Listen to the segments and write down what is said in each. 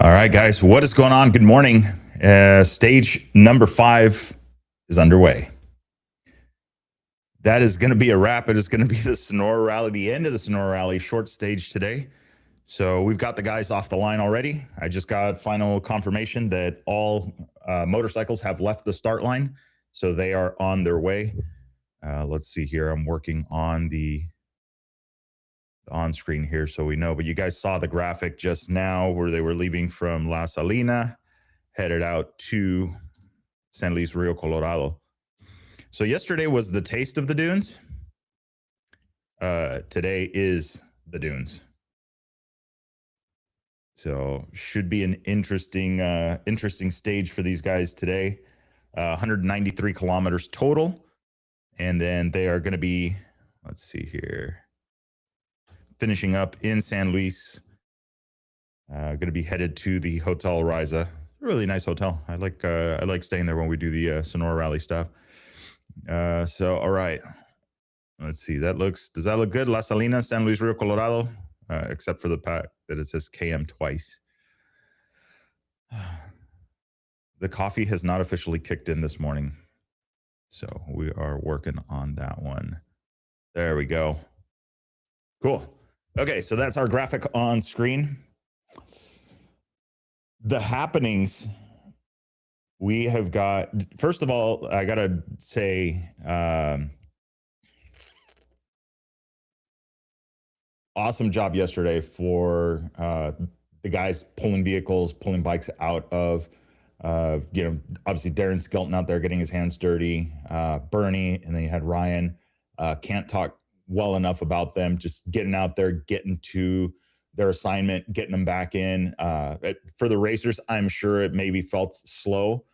All right, guys, what is going on? Good morning. Stage number 5 is underway. That is going to be a wrap. It is going to be the Sonora Rally, the end of the Sonora Rally, short stage today. So we've got the guys off the line already. I just got final confirmation that all motorcycles have left the start line, so they are on their way. Let's see here. I'm working on the on screen here so we know, but you guys saw the graphic just now where they were leaving from La Salina, headed out to San Luis Rio Colorado. So yesterday was the taste of the dunes. Today is the dunes. So should be an interesting stage for these guys today. 193 kilometers total, and then they are going to be, let's see here, finishing up in San Luis. Going to be headed to the Hotel Riza. Really nice hotel. I like staying there when we do the Sonora Rally stuff. So all right, let's see. Does that look good? La Salinas, San Luis Rio Colorado, except for the fact that it says KM twice. The coffee has not officially kicked in this morning, so we are working on that one. There we go. Cool. Okay, so that's our graphic on screen. The happenings we have got, first of all, I gotta say, awesome job yesterday for the guys pulling vehicles, pulling bikes out of, obviously Darren Skelton out there getting his hands dirty, Bernie, and then you had Ryan. Can't talk well enough about them, just getting out there, getting to their assignment, getting them back in. For the racers, I'm sure it maybe felt slow.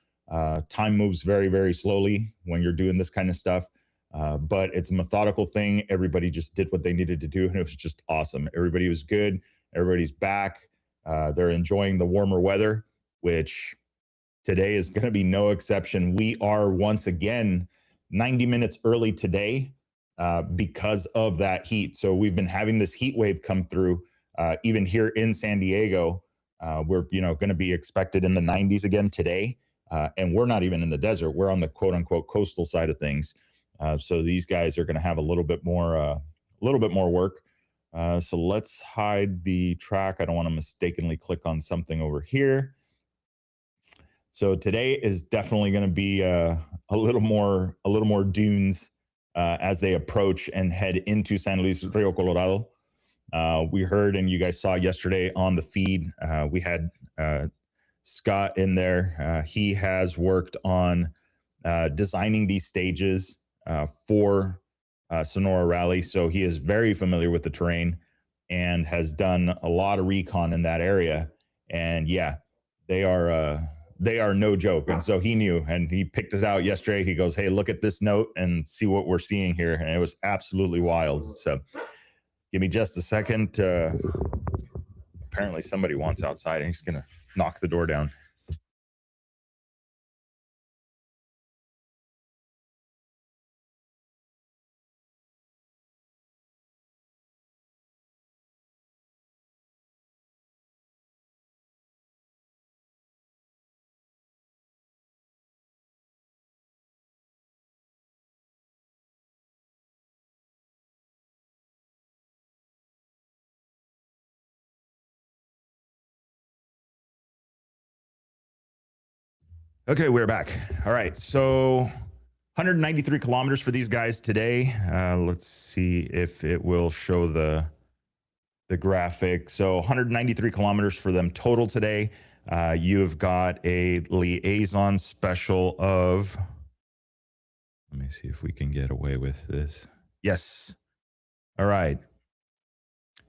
Time moves very, very slowly when you're doing this kind of stuff. But it's a methodical thing. Everybody just did what they needed to do, and it was just awesome. Everybody was good. Everybody's back. They're enjoying the warmer weather, which today is going to be no exception. We are once again 90 minutes early today because of that heat. So we've been having this heat wave come through. Even here in San Diego, we're going to be expected in the 90s again today, and we're not even in the desert. We're on the quote unquote coastal side of things. So these guys are going to have a little bit more work. So let's hide the track. I don't want to mistakenly click on something over here. So today is definitely going to be a little more dunes as they approach and head into San Luis Rio Colorado. We heard, and you guys saw yesterday on the feed, we had Scott in there. He has worked on designing these stages for Sonora Rally. So he is very familiar with the terrain and has done a lot of recon in that area. And yeah, they are no joke. And so he knew, and he picked us out yesterday. He goes, "Hey, look at this note and see what we're seeing here." And it was absolutely wild. So give me just a second. Apparently somebody wants outside. I'm just going to knock the door down. Okay, we're back. All right, so 193 kilometers for these guys today. Let's see if it will show the graphic. So 193 kilometers for them total today. You've got a liaison special of, let me see if we can get away with this. Yes. All right.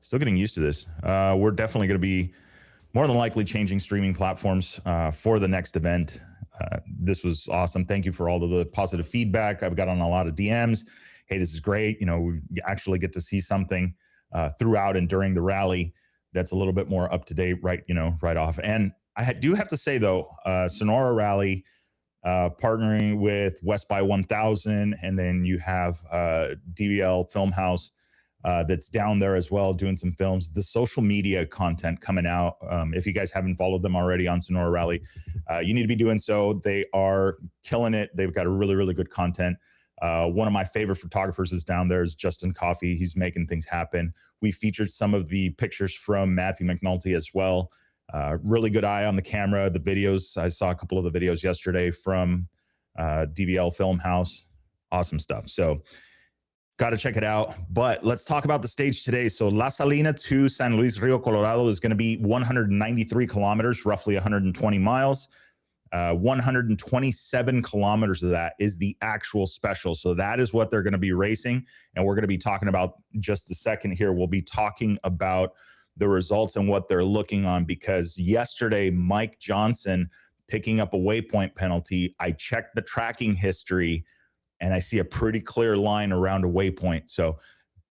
Still getting used to this. We're definitely going to be more than likely changing streaming platforms for the next event. This was awesome. Thank you for all of the positive feedback. I've got on a lot of DMs. Hey, this is great. We actually get to see something throughout and during the rally that's a little bit more up to date, right off. And I do have to say though, Sonora Rally partnering with West by 1000, and then you have DBL Film House. that's down there as well, doing some films. The social media content coming out, if you guys haven't followed them already on Sonora Rally, you need to be doing so. They are killing it. They've got a really, really good content. One of my favorite photographers is down there is Justin Coffey. He's making things happen. We featured some of the pictures from Matthew McNulty as well. Really good eye on the camera. The videos, I saw a couple of the videos yesterday from DVL Film House. Awesome stuff. So got to check it out. But let's talk about the stage today. So La Salina to San Luis Rio Colorado is going to be 193 kilometers, roughly 120 miles. 127 kilometers of that is the actual special. So that is what they're going to be racing. And we're going to be talking about just a second here. We'll be talking about the results and what they're looking on, because yesterday, Mike Johnson picking up a waypoint penalty. I checked the tracking history and I see a pretty clear line around a waypoint. So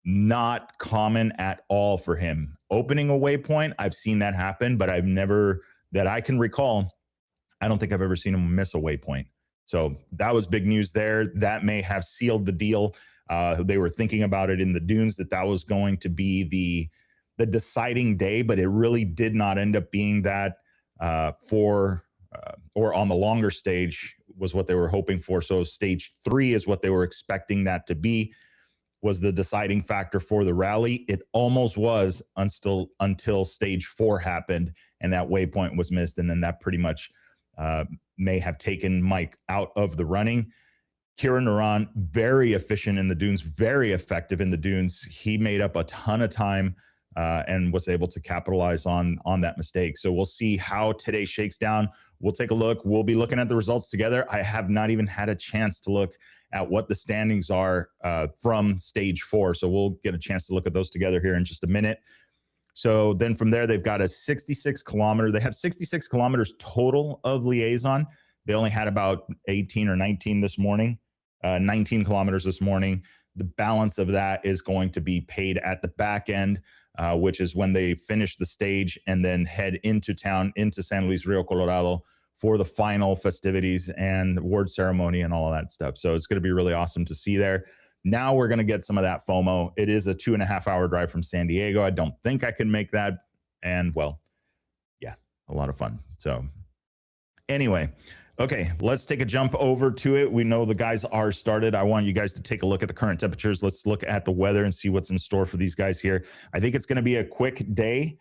not common at all for him. Opening a waypoint, I've seen that happen, but I've never, that I can recall, I don't think I've ever seen him miss a waypoint. So that was big news there. That may have sealed the deal. They were thinking about it in the dunes that was going to be the deciding day, but it really did not end up being that or on the longer stage was what they were hoping for. So stage 3 is what they were expecting that to be, was the deciding factor for the rally. It almost was until stage 4 happened and that waypoint was missed. And then that pretty much may have taken Mike out of the running. Kieran Naran, very efficient in the dunes, very effective in the dunes. He made up a ton of time and was able to capitalize on that mistake. So we'll see how today shakes down. We'll take a look. We'll be looking at the results together. I have not even had a chance to look at what the standings are from stage 4. So we'll get a chance to look at those together here in just a minute. So then from there, they've got a 66 kilometer. They have 66 kilometers total of liaison. They only had about 18 or 19 this morning, 19 kilometers this morning. The balance of that is going to be paid at the back end, which is when they finish the stage and then head into town, into San Luis Rio Colorado for the final festivities and award ceremony and all of that stuff. So it's going to be really awesome to see there. Now we're going to get some of that FOMO. It is a 2.5-hour drive from San Diego. I don't think I can make that. And well, yeah, a lot of fun. So anyway, okay, let's take a jump over to it. We know the guys are started. I want you guys to take a look at the current temperatures. Let's look at the weather and see what's in store for these guys here. I think it's going to be a quick day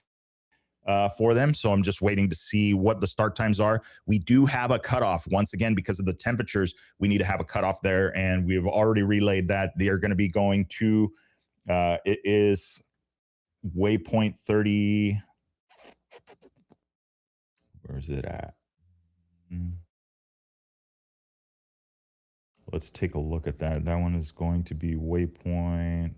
for them. So I'm just waiting to see what the start times are. We do have a cutoff. Once again, because of the temperatures, we need to have a cutoff there. And we've already relayed that. They are going to be going to, it is waypoint 30. Where is it at? Let's take a look at that. That one is going to be waypoint.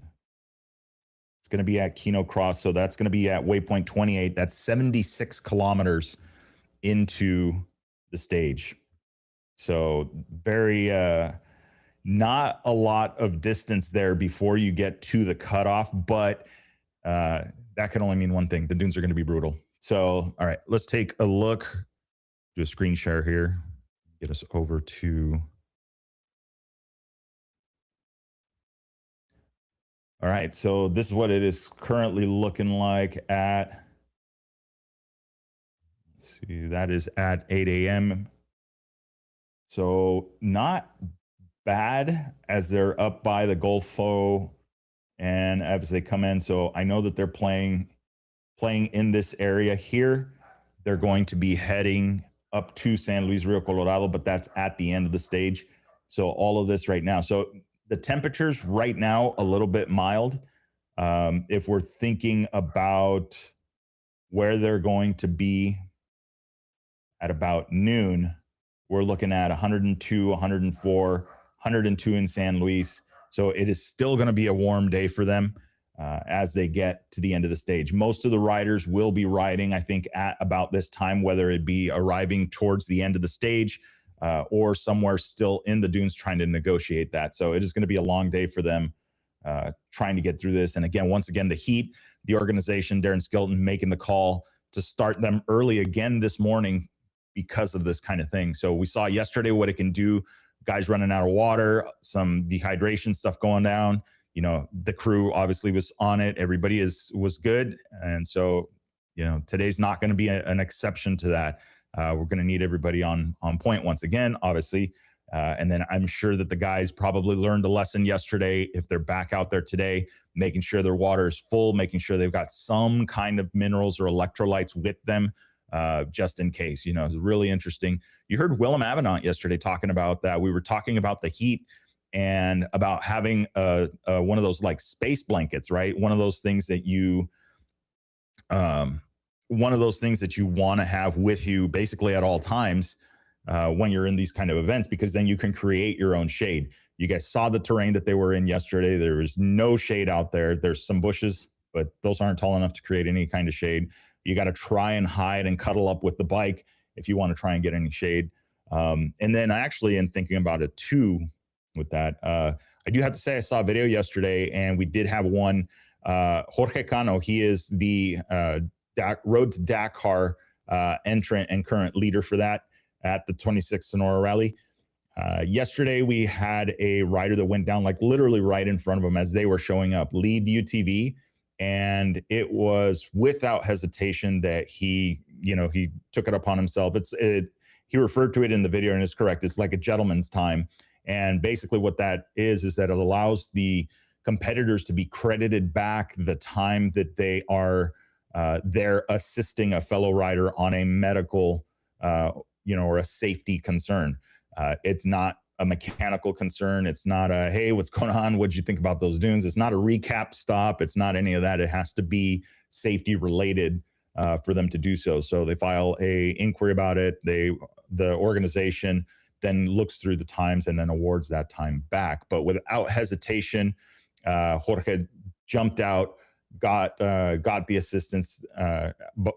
It's going to be at Kino Cross. So that's going to be at waypoint 28. That's 76 kilometers into the stage. So very, not a lot of distance there before you get to the cutoff, but that can only mean one thing. The dunes are going to be brutal. So, all right, let's take a look. Do a screen share here. Get us over to... All right, so this is what it is currently looking like at, let's see, that is at 8 a.m. So not bad as they're up by the Golfo and as they come in. So I know that they're playing in this area here. They're going to be heading up to San Luis Rio Colorado, but that's at the end of the stage. So all of this right now. So the temperatures right now, a little bit mild. If we're thinking about where they're going to be at about noon, we're looking at 102, 104, 102 in San Luis. So it is still going to be a warm day for them as they get to the end of the stage. Most of the riders will be riding, I think, at about this time, whether it be arriving towards the end of the stage or somewhere still in the dunes trying to negotiate that. So it is going to be a long day for them trying to get through this. And again, once again, the heat, the organization, Darren Skelton making the call to start them early again this morning because of this kind of thing. So we saw yesterday what it can do, guys running out of water, some dehydration stuff going down. you know, the crew obviously was on it. Everybody was good. And so, you know, today's not going to be an exception to that. We're going to need everybody on point once again, obviously. And then I'm sure that the guys probably learned a lesson yesterday if they're back out there today, making sure their water is full, making sure they've got some kind of minerals or electrolytes with them, just in case. You know, it's really interesting. You heard Willem Avenant yesterday talking about that. We were talking about the heat and about having one of those like space blankets, right? One of those things that you want to have with you basically at all times when you're in these kind of events, because then you can create your own shade. You guys saw the terrain that they were in yesterday. There was no shade out there. There's some bushes, but those aren't tall enough to create any kind of shade. You got to try and hide and cuddle up with the bike if you want to try and get any shade. And then actually, in thinking about it too, with that, I do have to say I saw a video yesterday, and we did have one. Jorge Cano, he is the Road to Dakar entrant and current leader for that at the 26th Sonora Rally. Yesterday, we had a rider that went down like literally right in front of him as they were showing up, lead UTV. And it was without hesitation that he took it upon himself. He referred to it in the video, and it's correct. It's like a gentleman's time. And basically what that is that it allows the competitors to be credited back the time that they are there assisting a fellow rider on a medical, or a safety concern. It's not a mechanical concern. It's not a, hey, what's going on? What'd you think about those dunes? It's not a recap stop. It's not any of that. It has to be safety related for them to do so. So they file a inquiry about it. The organization then looks through the times and then awards that time back. But without hesitation, Jorge jumped out, got the assistance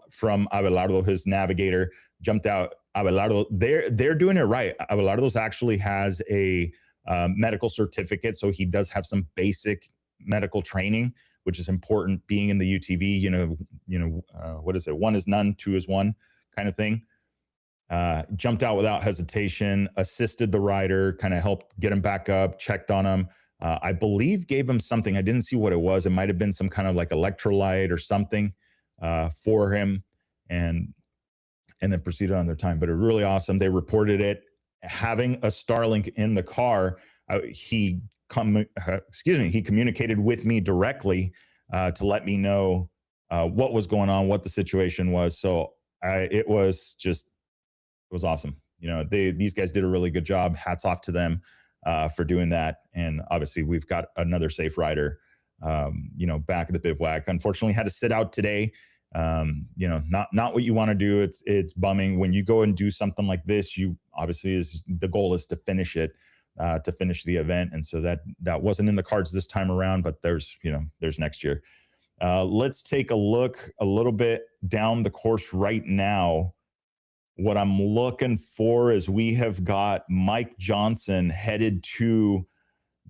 from Abelardo, his navigator, jumped out. Abelardo, they're doing it right. Abelardo's actually has a medical certificate, so he does have some basic medical training, which is important. Being in the UTV, what is it? One is none, two is one, kind of thing. Jumped out without hesitation, assisted the rider, kind of helped get him back up, checked on him. I believe gave him something. I didn't see what it was. It might have been some kind of like electrolyte or something for him, and then proceeded on their time. But it was really awesome. They reported it. Having a Starlink in the car, he communicated with me directly to let me know what was going on, what the situation was. So it was awesome. These guys did a really good job. Hats off to them for doing that. And obviously we've got another safe rider, back at the bivouac. Unfortunately had to sit out today. Not what you want to do. It's bumming when you go and do something like this. You obviously the goal is to finish it, to finish the event. And so that wasn't in the cards this time around, but there's next year. Let's take a look a little bit down the course right now. What I'm looking for is we have got Mike Johnson headed to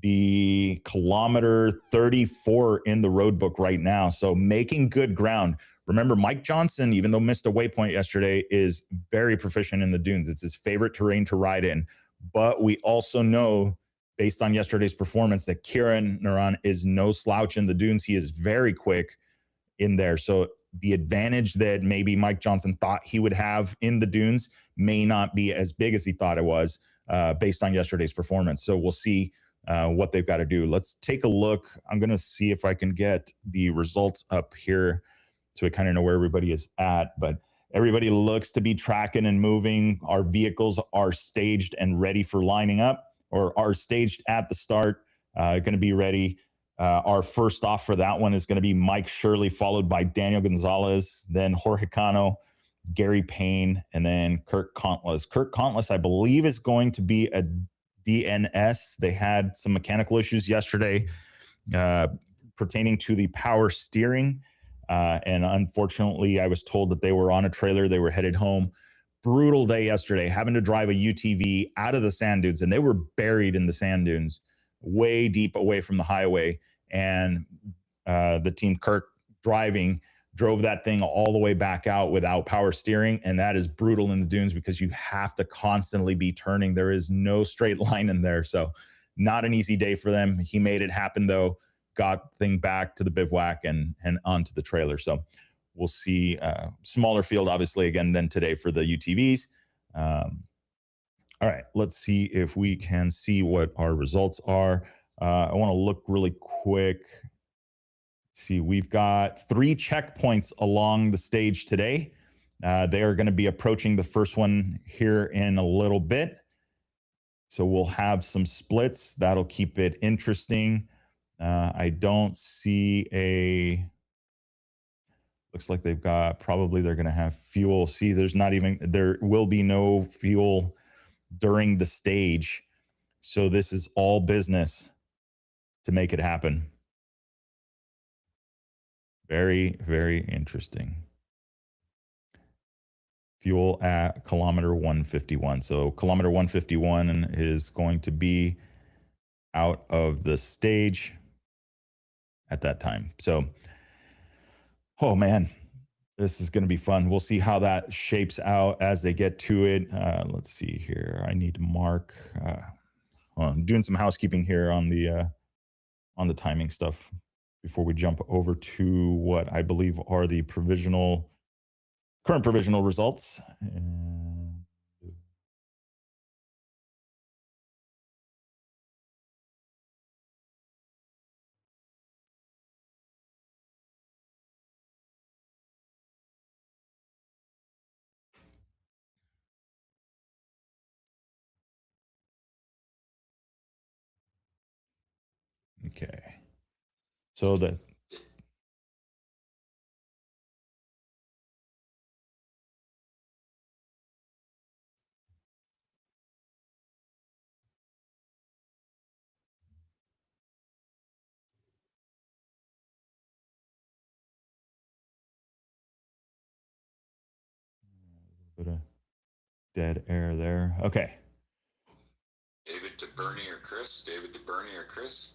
the kilometer 34 in the road book right now. So making good ground. Remember, Mike Johnson, even though missed a waypoint yesterday, is very proficient in the dunes. It's his favorite terrain to ride in. But we also know, based on yesterday's performance, that Kieran Naran is no slouch in the dunes. He is very quick in there. So the advantage that maybe Mike Johnson thought he would have in the dunes may not be as big as he thought it was based on yesterday's performance. So we'll see what they've got to do. Let's take a look. I'm going to see if I can get the results up here so we kind of know where everybody is at. But everybody looks to be tracking and moving. Our vehicles are staged and ready for lining up, or are staged at the start, going to be ready. Our first off for that one is going to be Mike Shirley, followed by Daniel Gonzalez, then Jorge Cano, Gary Payne, and then Kirk Contless. Kirk Contless, I believe, is going to be a DNS. They had some mechanical issues yesterday pertaining to the power steering. And unfortunately, I was told that they were on a trailer. They were headed home. Brutal day yesterday, having to drive a UTV out of the sand dunes, and they were buried in the sand dunes, way deep away from the highway. And the team Kirk drove that thing all the way back out without power steering. And that is brutal in the dunes because you have to constantly be turning. There is no straight line in there. So not an easy day for them. He made it happen, though. got thing back to the bivouac and onto the trailer. So we'll see smaller field, obviously, again, than today for the UTVs. All right, let's see if we can see what our results are. I want to look really quick. See, we've got 3 checkpoints along the stage today. They are going to be approaching the first one here in a little bit. So we'll have some splits. That'll keep it interesting. I don't see a... Looks like they've got, probably they're going to have fuel. See, there will be no fuel during the stage. So this is all business to make it happen. Very, very interesting. Fuel at kilometer 151. So kilometer 151 is going to be out of the stage at that time. So, oh man, this is going to be fun. We'll see how that shapes out as they get to it. Let's see here. I need to mark. I'm doing some housekeeping here on the timing stuff before we jump over to what I believe are the current provisional results. Okay. So that... bit of dead air there. Okay. David to Bernie or Chris? David to Bernie or Chris?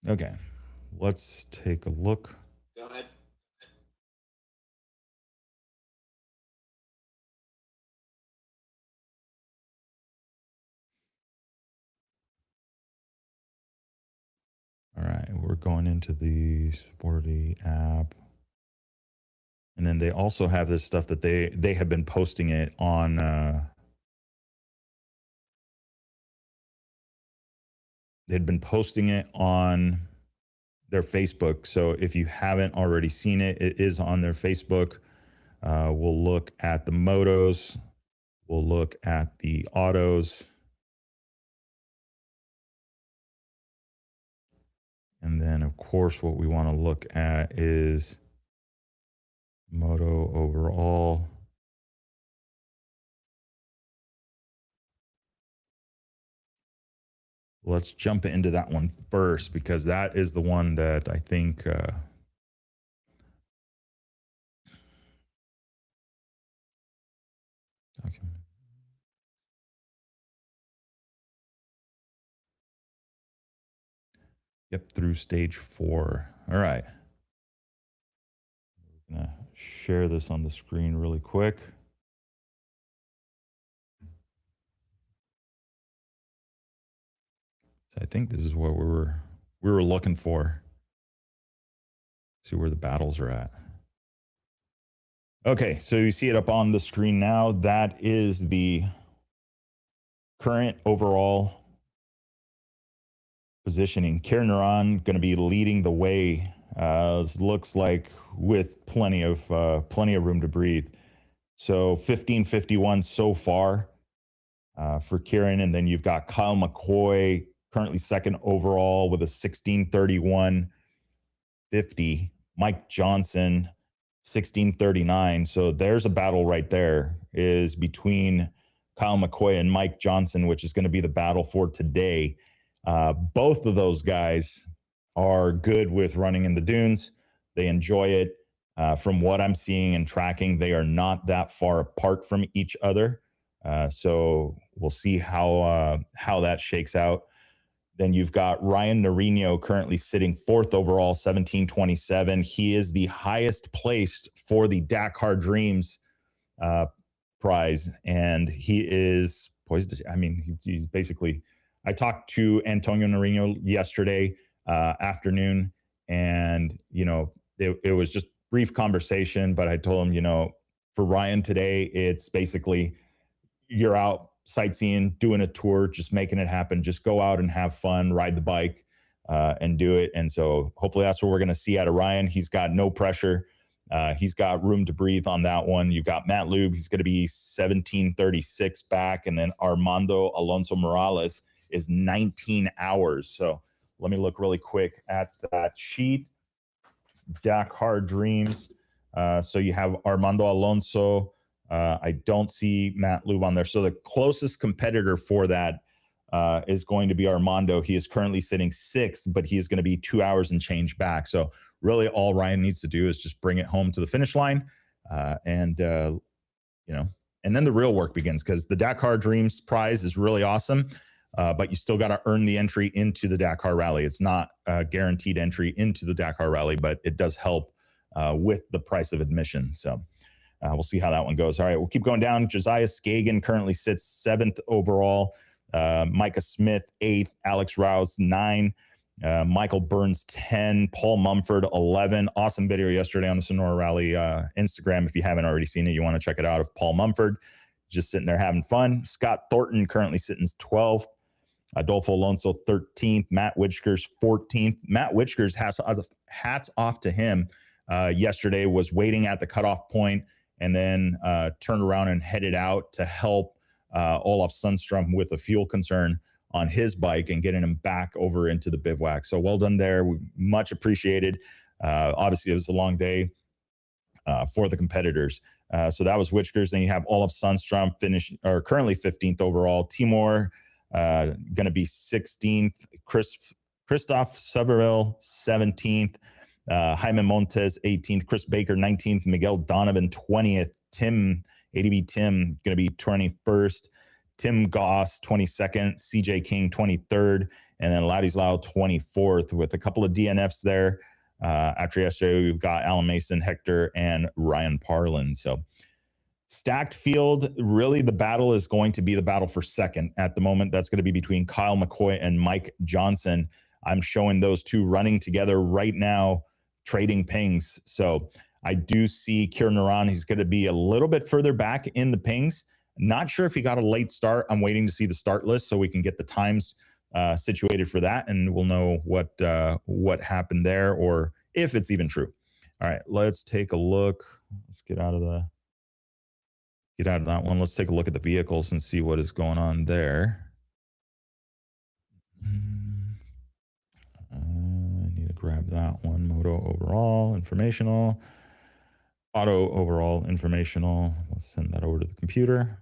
Okay. Let's take a look. Go ahead. All right, we're going into the Sporty app. And then they also have this stuff that they have been posting it on they'd been posting it on their Facebook. So if you haven't already seen it, it is on their Facebook. We'll look at the motos. We'll look at the autos. And then, of course, what we want to look at is moto overall. Let's jump into that one first, because that is the one that I think okay. Yep, through stage 4. All right. We're going to share this on the screen really quick. So I think this is what we were looking for. See where the battles are at. Okay, so you see it up on the screen now. That is the current overall positioning. Kieran Naran going to be leading the way. Looks like with plenty of room to breathe. So 15:51 so far for Kieran, and then you've got Kyle McCoy currently second overall with a 16:31.50. Mike Johnson 16:39. So there's a battle right there, is between Kyle McCoy and Mike Johnson, which is going to be the battle for today. Both of those guys are good with running in the dunes. They enjoy it. From what I'm seeing and tracking, they are not that far apart from each other. So we'll see how that shakes out. Then you've got Ryan Norino currently sitting 4th overall, 17:27. He is the highest placed for the Dakar Dreams prize, and he is poised to, I mean, he's basically I talked to Antonio Nariño yesterday afternoon, and it was just brief conversation. But I told him, for Ryan today, it's basically you're out sightseeing, doing a tour, just making it happen. Just go out and have fun, ride the bike, and do it. And so hopefully that's what we're going to see out of Ryan. He's got no pressure. He's got room to breathe on that one. You've got Matt Lube. He's going to be 17:36 back. And then Armando Alonso Morales is 19 hours. So let me look really quick at that sheet. Dakar Dreams. So you have Armando Alonso. I don't see Matt Lube on there. So the closest competitor for that is going to be Armando. He is currently sitting 6th, but he is going to be 2 hours and change back. So really all Ryan needs to do is just bring it home to the finish line. And then the real work begins, because the Dakar Dreams prize is really awesome. But you still got to earn the entry into the Dakar Rally. It's not a guaranteed entry into the Dakar Rally, but it does help with the price of admission. So we'll see how that one goes. All right, we'll keep going down. Josiah Skagen currently sits 7th overall. Micah Smith, 8th. Alex Rouse, 9. Michael Burns, 10. Paul Mumford, 11. Awesome video yesterday on the Sonora Rally Instagram. If you haven't already seen it, you want to check it out, of Paul Mumford. Just sitting there having fun. Scott Thornton currently sitting 12th. Adolfo Alonso, 13th. Matt Witchkers, 14th. Matt Witchkers, hats off to him. Yesterday was waiting at the cutoff point and then turned around and headed out to help Olaf Sundstrom with a fuel concern on his bike and getting him back over into the bivouac. So well done there. We much appreciated. Obviously, it was a long day for the competitors. So that was Witchkers. Then you have Olaf Sundstrom currently 15th overall. Timur going to be 16th. Christoph Severil, 17th. Jaime Montes, 18th. Chris Baker, 19th. Miguel Donovan, 20th. ADB Tim, going to be 21st. Tim Goss, 22nd. CJ King, 23rd. And then Ladislau, 24th, with a couple of DNFs there. After yesterday, we've got Alan Mason, Hector, and Ryan Parlin. So stacked field. Really, the battle is going to be the battle for second at the moment. That's going to be between Kyle McCoy and Mike Johnson. I'm showing those two running together right now, trading pings. So I do see Kieran Naran. He's going to be a little bit further back in the pings. Not sure if he got a late start. I'm waiting to see the start list so we can get the times situated for that, and we'll know what happened there, or if it's even true. All right, let's take a look. Let's get out of that one. Let's take a look at the vehicles and see what is going on there. I need to grab that one. Moto overall informational, auto overall informational. Let's send that over to the computer.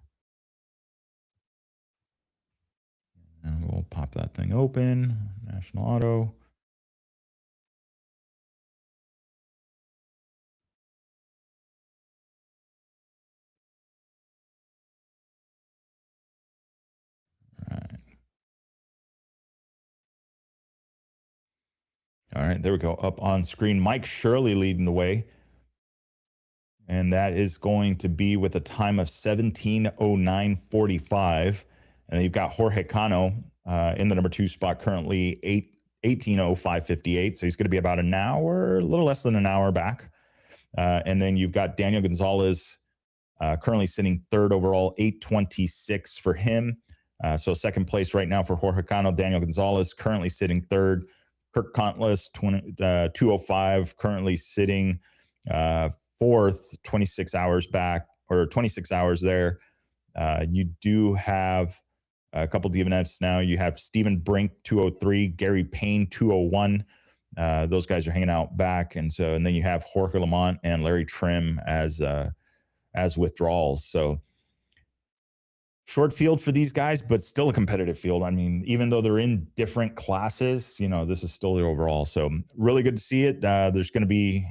And we'll pop that thing open. National Auto. All right, there we go. Up on screen, Mike Shirley leading the way. And that is going to be with a time of 17:09:45. And then you've got Jorge Cano in the number 2 spot, currently 18:05:58. So he's going to be about an hour, a little less than an hour back. And then you've got Daniel Gonzalez currently sitting 3rd overall, 8:26 for him. So second place right now for Jorge Cano. Daniel Gonzalez currently sitting 3rd. Kirk Contless, 2:05, currently sitting 4th, 26 hours back, or 26 hours there. You do have a couple DNFs now. You have Stephen Brink, 2:03, Gary Payne, 2:01. Those guys are hanging out back. And then you have Jorge Lamont and Larry Trim as withdrawals. So short field for these guys, but still a competitive field. I mean, even though they're in different classes, this is still the overall. So really good to see it. There's going to be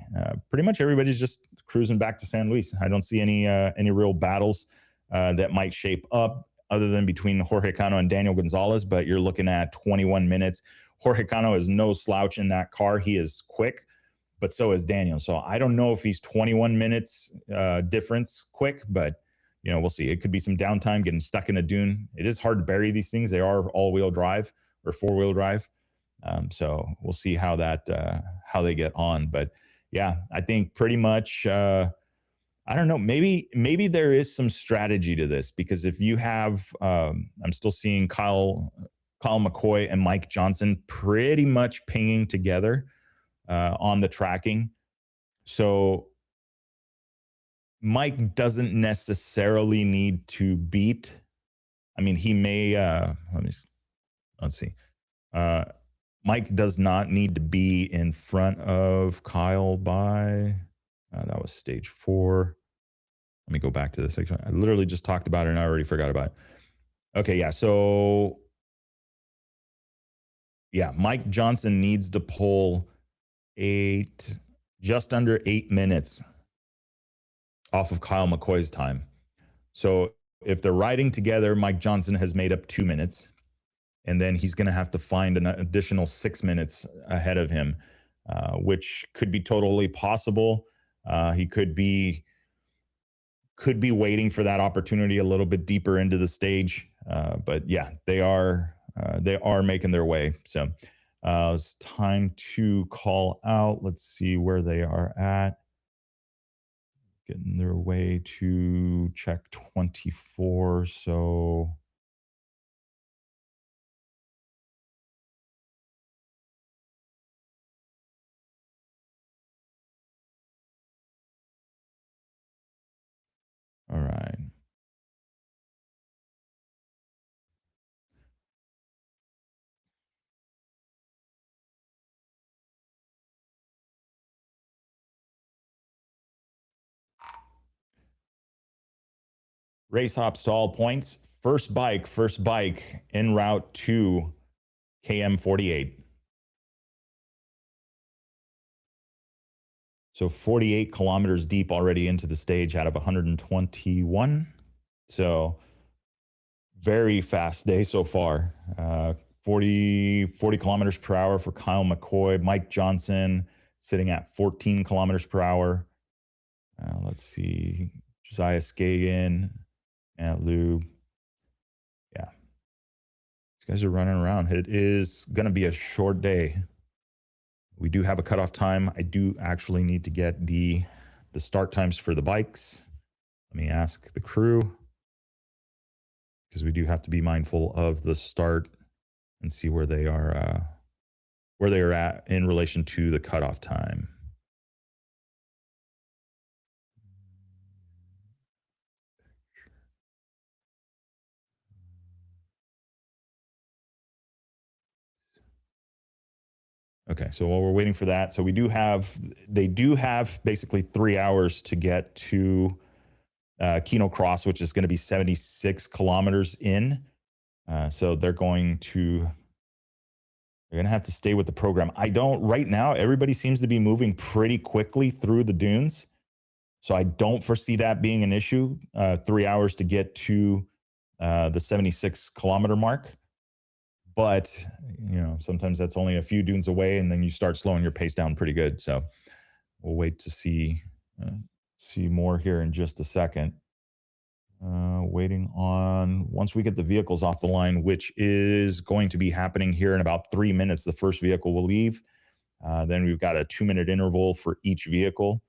pretty much everybody's just cruising back to San Luis. I don't see any real battles that might shape up other than between Jorge Cano and Daniel Gonzalez, but you're looking at 21 minutes. Jorge Cano is no slouch in that car. He is quick, but so is Daniel. So I don't know if he's 21 minutes difference quick, but we'll see. It could be some downtime getting stuck in a dune. It is hard to bury these things. They are all-wheel drive or four-wheel drive. So we'll see how how they get on. But yeah, I think pretty much I don't know. Maybe there is some strategy to this, because if you have, I'm still seeing Kyle McCoy and Mike Johnson pretty much pinging together on the tracking. So Mike doesn't necessarily need to beat. I mean, he may. Let's see. Mike does not need to be in front of Kyle by. That was stage 4. Let me go back to this. I literally just talked about it and I already forgot about it. Okay, yeah. So, yeah, Mike Johnson needs to pull just under 8 minutes off of Kyle McCoy's time. So if they're riding together, Mike Johnson has made up 2 minutes, and then he's going to have to find an additional 6 minutes ahead of him, which could be totally possible. He could be waiting for that opportunity a little bit deeper into the stage. But yeah, they are making their way. So it's time to call out. Let's see where they are at. Getting their way to check 24. So all right. Race hops to all points. First bike en route to KM 48. So 48 kilometers deep already into the stage out of 121. So very fast day so far. 40 kilometers per hour for Kyle McCoy. Mike Johnson sitting at 14 kilometers per hour. Let's see. Josiah Skagen, Matt Lube. Yeah. These guys are running around. It is going to be a short day. We do have a cutoff time. I do actually need to get the start times for the bikes. Let me ask the crew, because we do have to be mindful of the start and see where they are at in relation to the cutoff time. Okay, so while we're waiting for that, so they do have basically 3 hours to get to Kino Cross, which is going to be 76 kilometers in. So they're going to have to stay with the program. Right now, everybody seems to be moving pretty quickly through the dunes. So I don't foresee that being an issue. 3 hours to get to the 76 kilometer mark. But, sometimes that's only a few dunes away, and then you start slowing your pace down pretty good. So we'll wait to see more here in just a second. Waiting on, once we get the vehicles off the line, which is going to be happening here in about 3 minutes, the first vehicle will leave. Then we've got a 2-minute interval for each vehicle.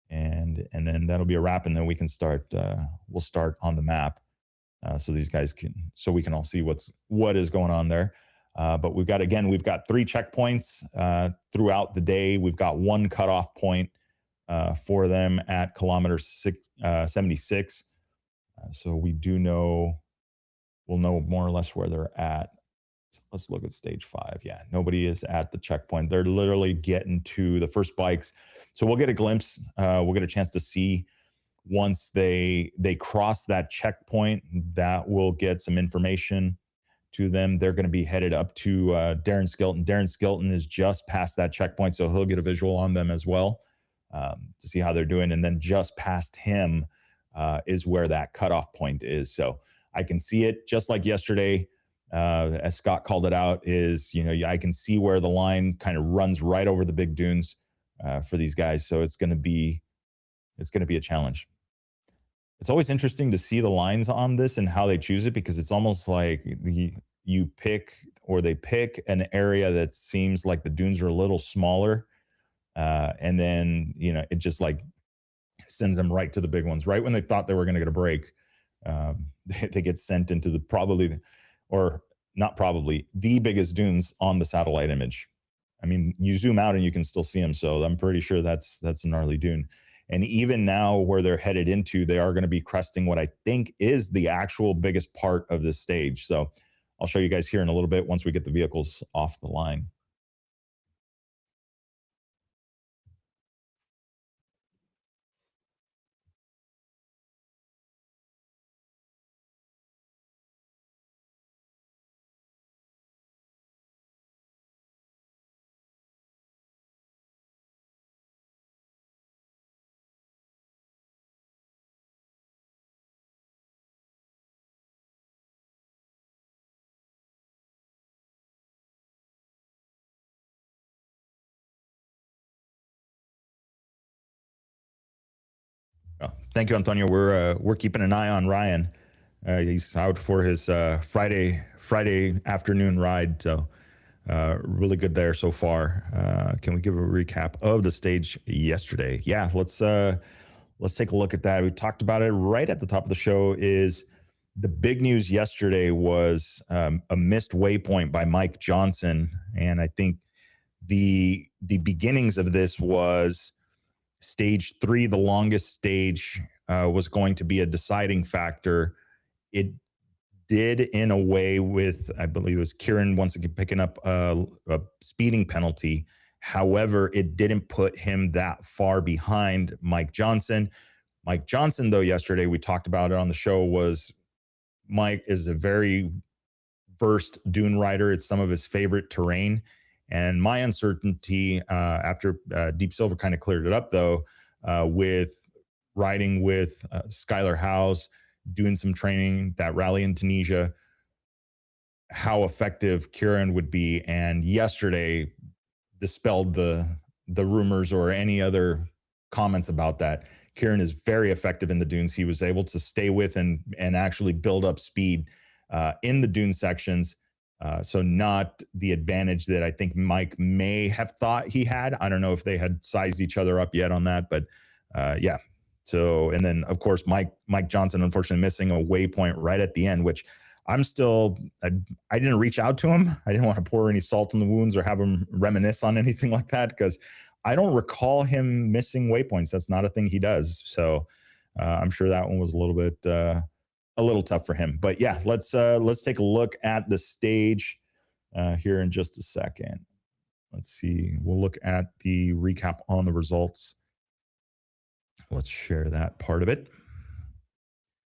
And then that'll be a wrap, and then we can start. We'll start on the map. So these guys so we can all see what is going on there. But we've got 3 checkpoints throughout the day. We've got 1 cutoff point for them at kilometer 76. So we'll know more or less where they're at. So let's look at stage 5. Yeah, nobody is at the checkpoint. They're literally getting to the first bikes. So we'll get a glimpse. We'll get a chance to see once they cross that checkpoint. That will get some information to them. They're going to be headed up to Darren Skilton. Darren Skilton is just past that checkpoint, so he'll get a visual on them as well to see how they're doing. And then just past him is where that cutoff point is. So I can see it just like yesterday, as Scott called it out, is, I can see where the line kind of runs right over the big dunes for these guys. So it's going to be a challenge. it's always interesting to see the lines on this and how they choose it, because it's almost like you pick, or they pick an area that seems like the dunes are a little smaller, and then it just like sends them right to the big ones right when they thought they were going to get a break. They get sent into the or not probably, the biggest dunes on the satellite image. I mean, you zoom out and you can still see them, so I'm pretty sure that's a gnarly dune. And even now, where they're headed into, they are going to be cresting what I think is the actual biggest part of this stage. So I'll show you guys here in a little bit once we get the vehicles off the line. Oh, thank you, Antonio. We're keeping an eye on Ryan. He's out for his Friday afternoon ride. So really good there so far. Can we give a recap of the stage yesterday? Yeah, let's take a look at that. We talked about it right at the top of the show. Is the big news yesterday was a missed waypoint by Mike Johnson, and I think the beginnings of this was stage 3, the longest stage, was going to be a deciding factor. It did, in a way, with, I believe it was Kieran once again picking up a speeding penalty. However, it didn't put him that far behind Mike Johnson. Mike Johnson, though, yesterday, we talked about it on the show, was Mike is a very versed dune rider. It's some of his favorite terrain. And my uncertainty, after Deep Silver kind of cleared it up, though, with riding with Skylar Howes, doing some training, that rally in Tunisia, how effective Kieran would be. And yesterday dispelled the rumors or any other comments about that. Kieran is very effective in the dunes. He was able to stay with and actually build up speed in the dune sections. So not the advantage that I think Mike may have thought he had. I don't know if they had sized each other up yet on that, but yeah. So, and then of course, Mike Johnson, unfortunately missing a waypoint right at the end, which I'm still, I didn't reach out to him. I didn't want to pour any salt in the wounds or have him reminisce on anything like that, because I don't recall him missing waypoints. That's not a thing he does. So I'm sure that one was a little tough for him. But yeah, let's take a look at the stage here in just a second. Let's see. We'll look at the recap on the results. Let's share that part of it.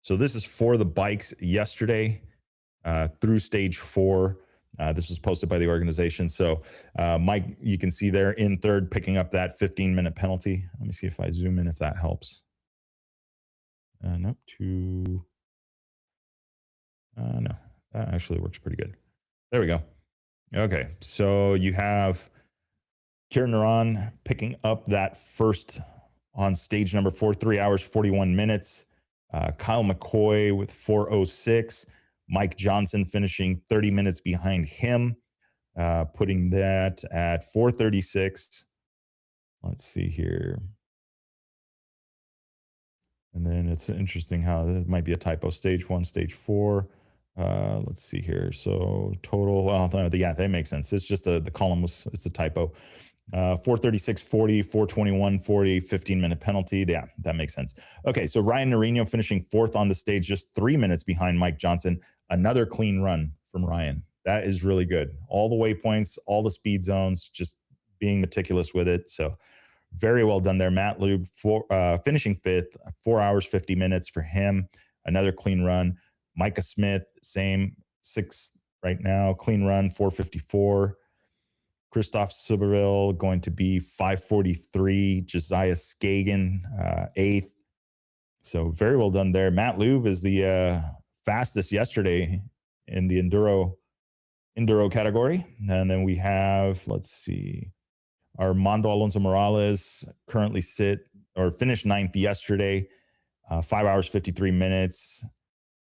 So this is for the bikes yesterday through stage 4. This was posted by the organization. So Mike, you can see there in third, picking up that 15-minute penalty. Let me see if I zoom in, if that helps. Nope. No, that actually works pretty good. There we go. Okay, so you have Kieran Naran picking up that first on stage number 4, 3 hours, 41 minutes. Kyle McCoy with 4:06. Mike Johnson finishing 30 minutes behind him, putting that at 4:36. Let's see here. And then it's interesting how it might be a typo. Stage 1, stage 4. Let's see here. So total, well, yeah, that makes sense. It's just the column it's a typo. 4:36:40, 4:21:40, 15-minute penalty. Yeah, that makes sense. Okay, so Ryan Norino finishing 4th on the stage, just 3 minutes behind Mike Johnson. Another clean run from Ryan. That is really good. All the waypoints, all the speed zones, just being meticulous with it. So very well done there. Matt Lube finishing 5th, 4 hours, 50 minutes for him. Another clean run. Micah Smith, same, 6th right now, clean run, 4:54. Christoph Suberville going to be 5:43. Josiah Skagen, 8th. So very well done there. Matt Lube is the fastest yesterday in the enduro category. And then we have, let's see, Armando Alonso Morales currently finished 9th yesterday. 5 hours, 53 minutes.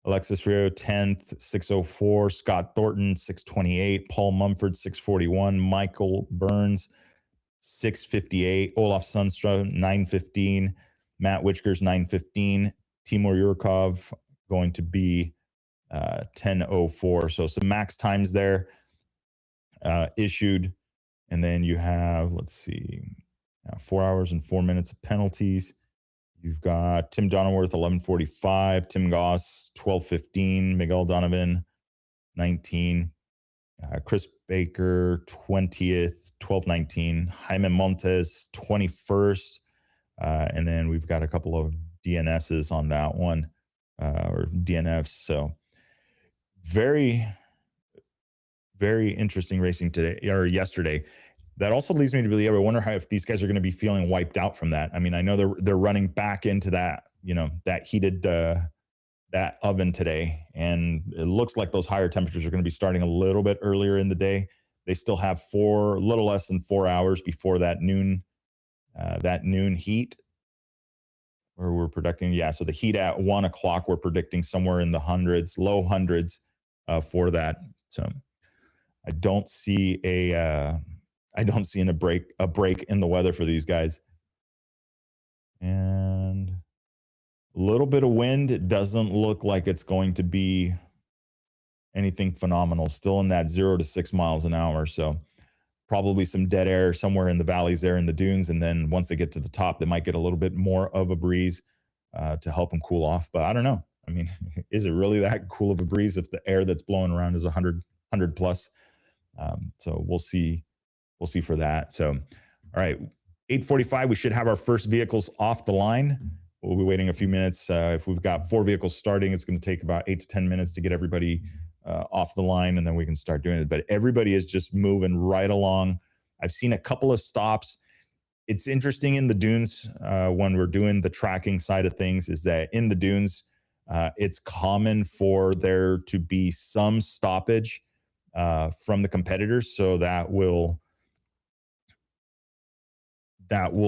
Alexis Rio, 10th, 6:04. Scott Thornton, 6:28. Paul Mumford, 6:41. Michael Burns, 6:58. Olaf Sundstrom, 9:15. Matt Witchkers, 9:15. Timur Yurkov going to be 10:04. So some max times there issued. And then you have, let's see, 4 hours and 4 minutes of penalties. You've got Tim Donnerworth, 11:45. Tim Goss, 12:15. Miguel Donovan, 19. Chris Baker, 20th, 12:19. Jaime Montes, 21st. And then we've got a couple of DNSs on that one, or DNFs. So very, very interesting racing today or yesterday. That also leads me to believe, I wonder if these guys are going to be feeling wiped out from that. I mean, I know they're running back into that, that heated, that oven today. And it looks like those higher temperatures are going to be starting a little bit earlier in the day. They still have a little less than 4 hours before that noon heat, where we're predicting. Yeah. So the heat at 1 o'clock, we're predicting somewhere in the hundreds, low hundreds for that. So I don't see a break in the weather for these guys. And a little bit of wind. It doesn't look like it's going to be anything phenomenal. Still in that 0 to 6 miles an hour. So probably some dead air somewhere in the valleys there in the dunes. And then once they get to the top, they might get a little bit more of a breeze to help them cool off. But I don't know. I mean, is it really that cool of a breeze if the air that's blowing around is 100 plus? So we'll see. We'll see for that. So, all right, 8:45, we should have our first vehicles off the line. We'll be waiting a few minutes. If we've got 4 vehicles starting, it's going to take about 8 to 10 minutes to get everybody off the line, and then we can start doing it. But everybody is just moving right along. I've seen a couple of stops. It's interesting in the dunes when we're doing the tracking side of things, is that in the dunes, it's common for there to be some stoppage from the competitors. So that will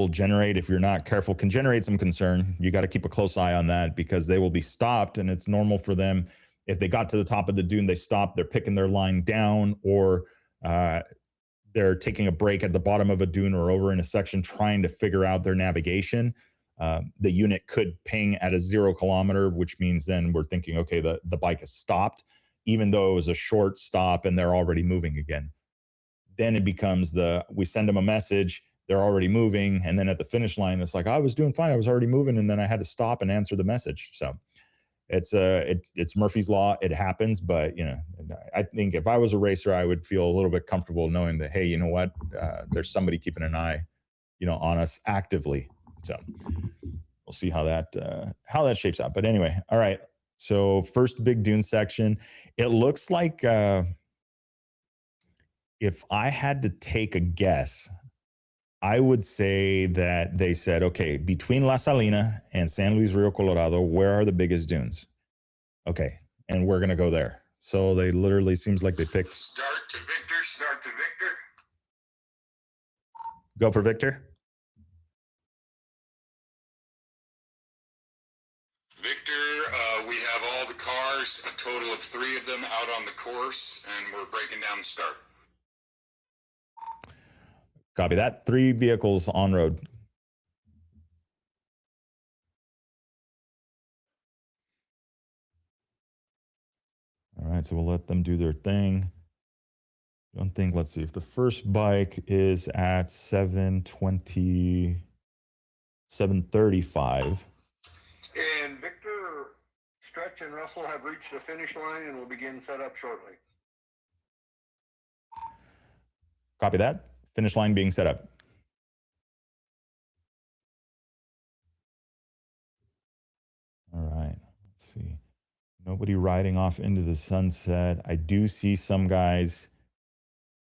generate, if you're not careful, can generate some concern. You got to keep a close eye on that, because they will be stopped, and it's normal for them. If they got to the top of the dune, they stop, they're picking their line down, or they're taking a break at the bottom of a dune or over in a section trying to figure out their navigation. The unit could ping at a 0 kilometer, which means then we're thinking, okay, the bike is stopped, even though it was a short stop and they're already moving again. Then it becomes we send them a message, they're already moving, and then at the finish line, it's like, I was doing fine, I was already moving, and then I had to stop and answer the message. So it's Murphy's Law. It happens, but I think if I was a racer, I would feel a little bit comfortable knowing that, hey, you know what, there's somebody keeping an eye, on us actively. So we'll see how that shapes out. But anyway, all right. So first big dune section. It looks like if I had to take a guess, I would say that they said, okay, between La Salina and San Luis Rio Colorado, where are the biggest dunes? Okay, and we're going to go there. So they literally, seems like they picked. Start to Victor. Go for Victor. Victor, we have all the cars, a total of 3 of them out on the course, and we're breaking down the start. Copy that. 3 vehicles on road. All right, so we'll let them do their thing. Don't think, let's see, if the first bike is at 7:20, 7:35. And Victor, Stretch, and Russell have reached the finish line and will begin setup shortly. Copy that. Finish line being set up. All right, let's see. Nobody riding off into the sunset. I do see some guys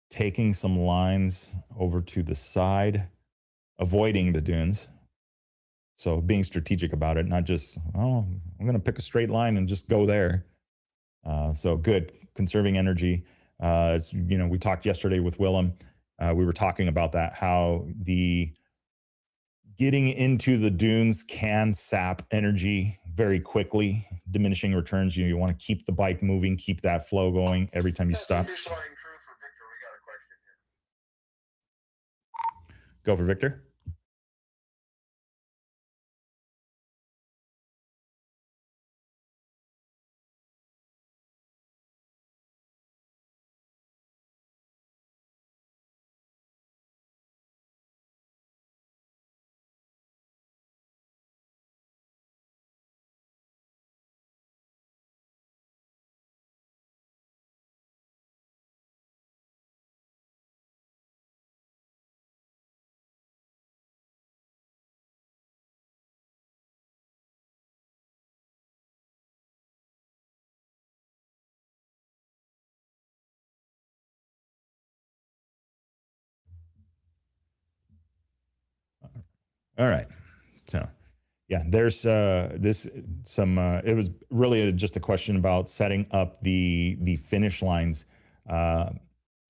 taking some lines over to the side, avoiding the dunes. So being strategic about it, not just, oh, I'm going to pick a straight line and just go there. So good, conserving energy. As you know, we talked yesterday with Willem. We were talking about that, how getting into the dunes can sap energy very quickly, diminishing returns. You want to keep the bike moving, keep that flow going every time you stop. Finish line crew for Victor, we got a question here. Go for Victor. All right. So, yeah, there's this some. It was really just a question about setting up the finish lines. Uh,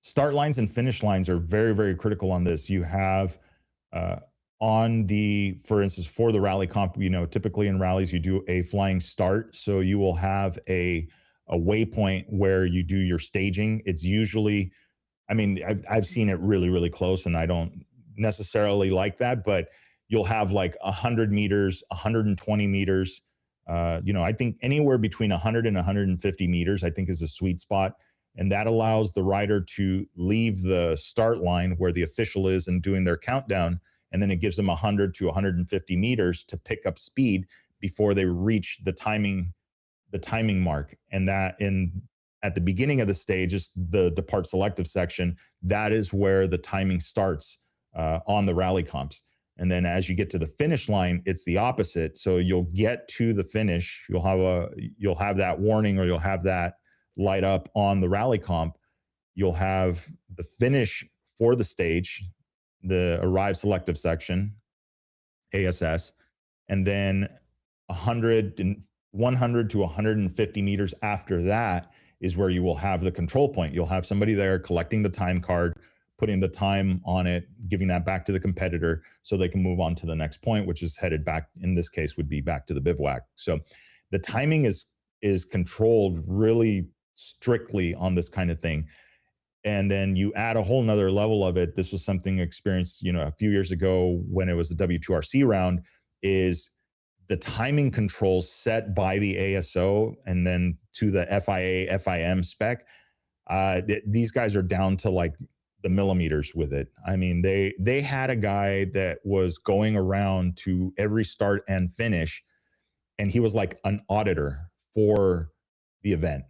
Start lines and finish lines are very very critical on this. You have uh, on the, for instance, for the rally comp, typically in rallies you do a flying start, so you will have a waypoint where you do your staging. It's usually, I mean, I've seen it really, really close, and I don't necessarily like that, but you'll have like 100 meters, 120 meters. I think anywhere between 100 and 150 meters, I think is a sweet spot. And that allows the rider to leave the start line where the official is and doing their countdown. And then it gives them 100 to 150 meters to pick up speed before they reach the timing mark. And that in at the beginning of the stage is the depart selective section. That is where the timing starts on the rally comps. And then as you get to the finish line, it's the opposite. So you'll get to the finish, you'll have that warning, or you'll have that light up on the rally comp. You'll have the finish for the stage, the arrive selective section, ASS, and then 100 to 150 meters after that is where you will have the control point. You'll have somebody there collecting the time card, putting the time on it, giving that back to the competitor so they can move on to the next point, which is headed back, in this case, would be back to the bivouac. So the timing is controlled really strictly on this kind of thing. And then you add a whole nother level of it. This was something experienced, a few years ago when it was the W2RC round, is the timing controls set by the ASO and then to the FIA, FIM spec. These guys are down to like the millimeters with it. I mean, they had a guy that was going around to every start and finish, and he was like an auditor for the event.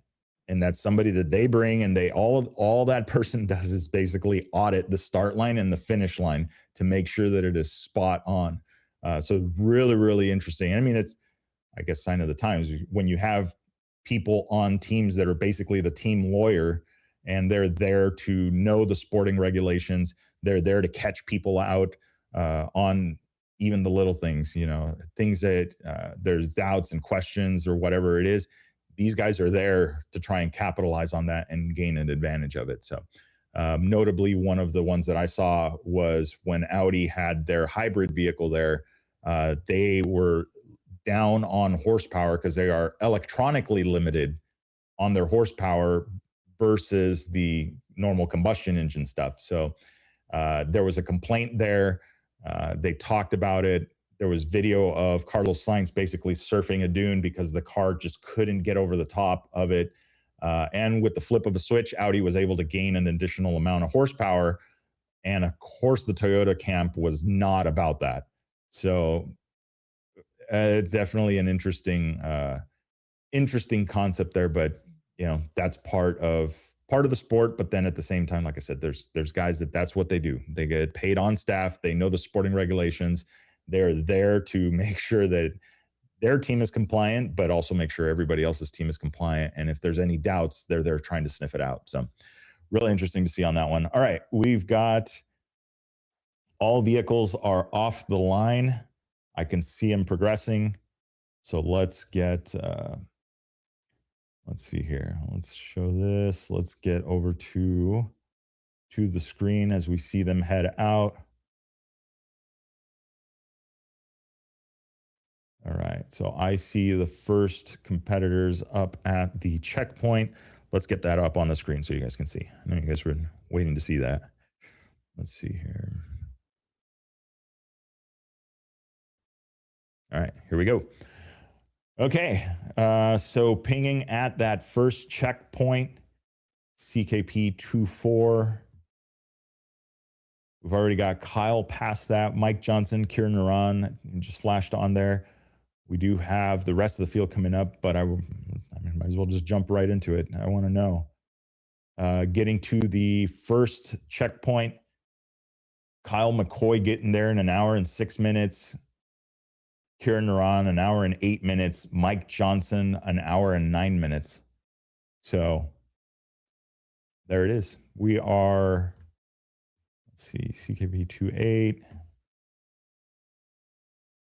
And that's somebody that they bring, and all that person does is basically audit the start line and the finish line to make sure that it is spot on. So really, really interesting. I mean, it's, I guess, sign of the times when you have people on teams that are basically the team lawyer, and they're there to know the sporting regulations. They're there to catch people out on even the little things, things that there's doubts and questions or whatever it is. These guys are there to try and capitalize on that and gain an advantage of it. So notably, one of the ones that I saw was when Audi had their hybrid vehicle there. They were down on horsepower because they are electronically limited on their horsepower versus the normal combustion engine stuff. So there was a complaint there. They talked about it. There was video of Carlos Sainz basically surfing a dune because the car just couldn't get over the top of it. And with the flip of a switch, Audi was able to gain an additional amount of horsepower. And of course, the Toyota camp was not about that. So definitely an interesting concept there. But that's part of the sport. But then at the same time, like I said, there's guys that's what they do. They get paid on staff. They know the sporting regulations. They're there to make sure that their team is compliant, but also make sure everybody else's team is compliant. And if there's any doubts, they're there trying to sniff it out. So really interesting to see on that one. All right, we've got all vehicles are off the line. I can see them progressing. So let's get, let's see here. Let's show this. Let's get over to the screen as we see them head out. All right, so I see the first competitors up at the checkpoint. Let's get that up on the screen so you guys can see. I know you guys were waiting to see that. Let's see here. All right, here we go. Okay, so pinging at that first checkpoint, CKP 24. We've already got Kyle past that. Mike Johnson, Kieran Naran just flashed on there. We do have the rest of the field coming up, but I mean, might as well just jump right into it. I want to know. Getting to the first checkpoint, Kyle McCoy getting there in 1 hour and 6 minutes. Kieran Naran, 1 hour and 8 minutes. Mike Johnson, 1 hour and 9 minutes. So there it is. We are, let's see, CKP 28.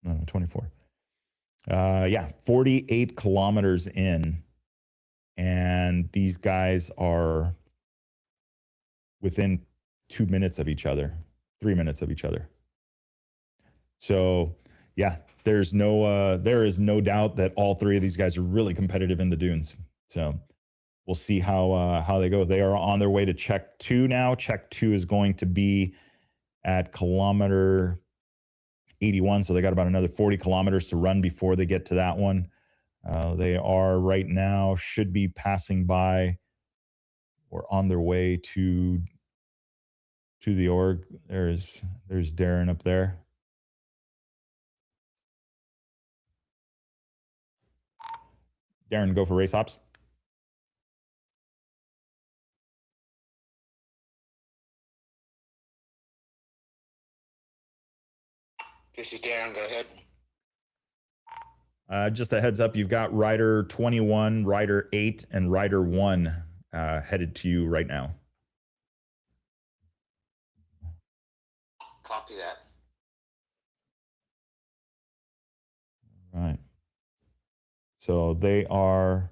No, 24. Yeah, 48 kilometers in. And these guys are within 2 minutes of each other, 3 minutes of each other. So yeah, there is no doubt that all three of these guys are really competitive in the dunes. So we'll see how they go. They are on their way to check 2 now. Check 2 is going to be at kilometer 81. So they got about another 40 kilometers to run before they get to that one. They are right now, should be passing by or on their way to the org. There's Darren up there. Darren, go for race hops. This is Darren. Go ahead. Just a heads up, you've got rider 21, rider 8, and rider 1 headed to you right now. Copy that. Right. So they are,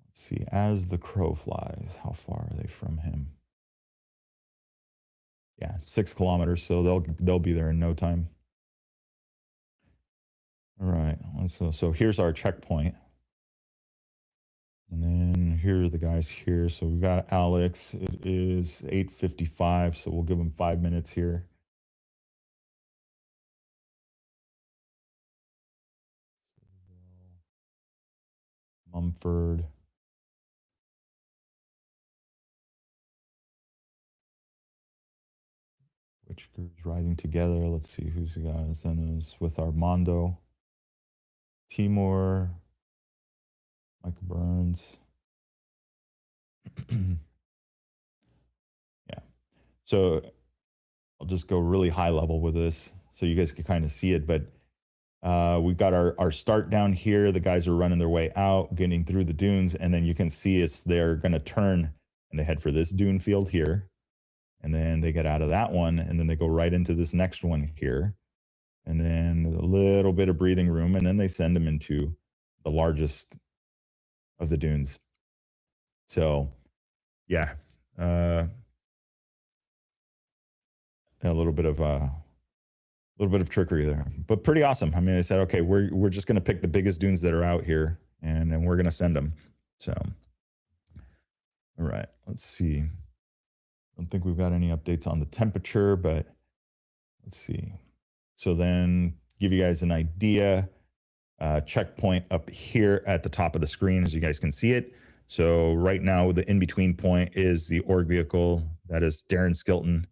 let's see, as the crow flies, how far are they from him? Yeah, 6 kilometers. So they'll be there in no time. All right. So here's our checkpoint. And then here are the guys here. So we've got Alex. It is 8:55. So we'll give him 5 minutes here. Mumford. Which group's riding together? Let's see who's the guys. Then is with Armando, Timur, Michael Burns. Yeah. So I'll just go really high level with this so you guys can kind of see it. But we've got our start down here. The guys are running their way out, getting through the dunes. And then you can see they're going to turn and they head for this dune field here. And then they get out of that one, and then they go right into this next one here. And then a little bit of breathing room, and then they send them into the largest of the dunes. So, yeah, a little bit of trickery there, but pretty awesome. I mean, they said, okay, we're just going to pick the biggest dunes that are out here, and then we're going to send them. So, all right, let's see. I don't think we've got any updates on the temperature, but let's see. So then give you guys an idea, checkpoint up here at the top of the screen, as you guys can see it. So right now the in-between point is the org vehicle. That is Darren Skilton,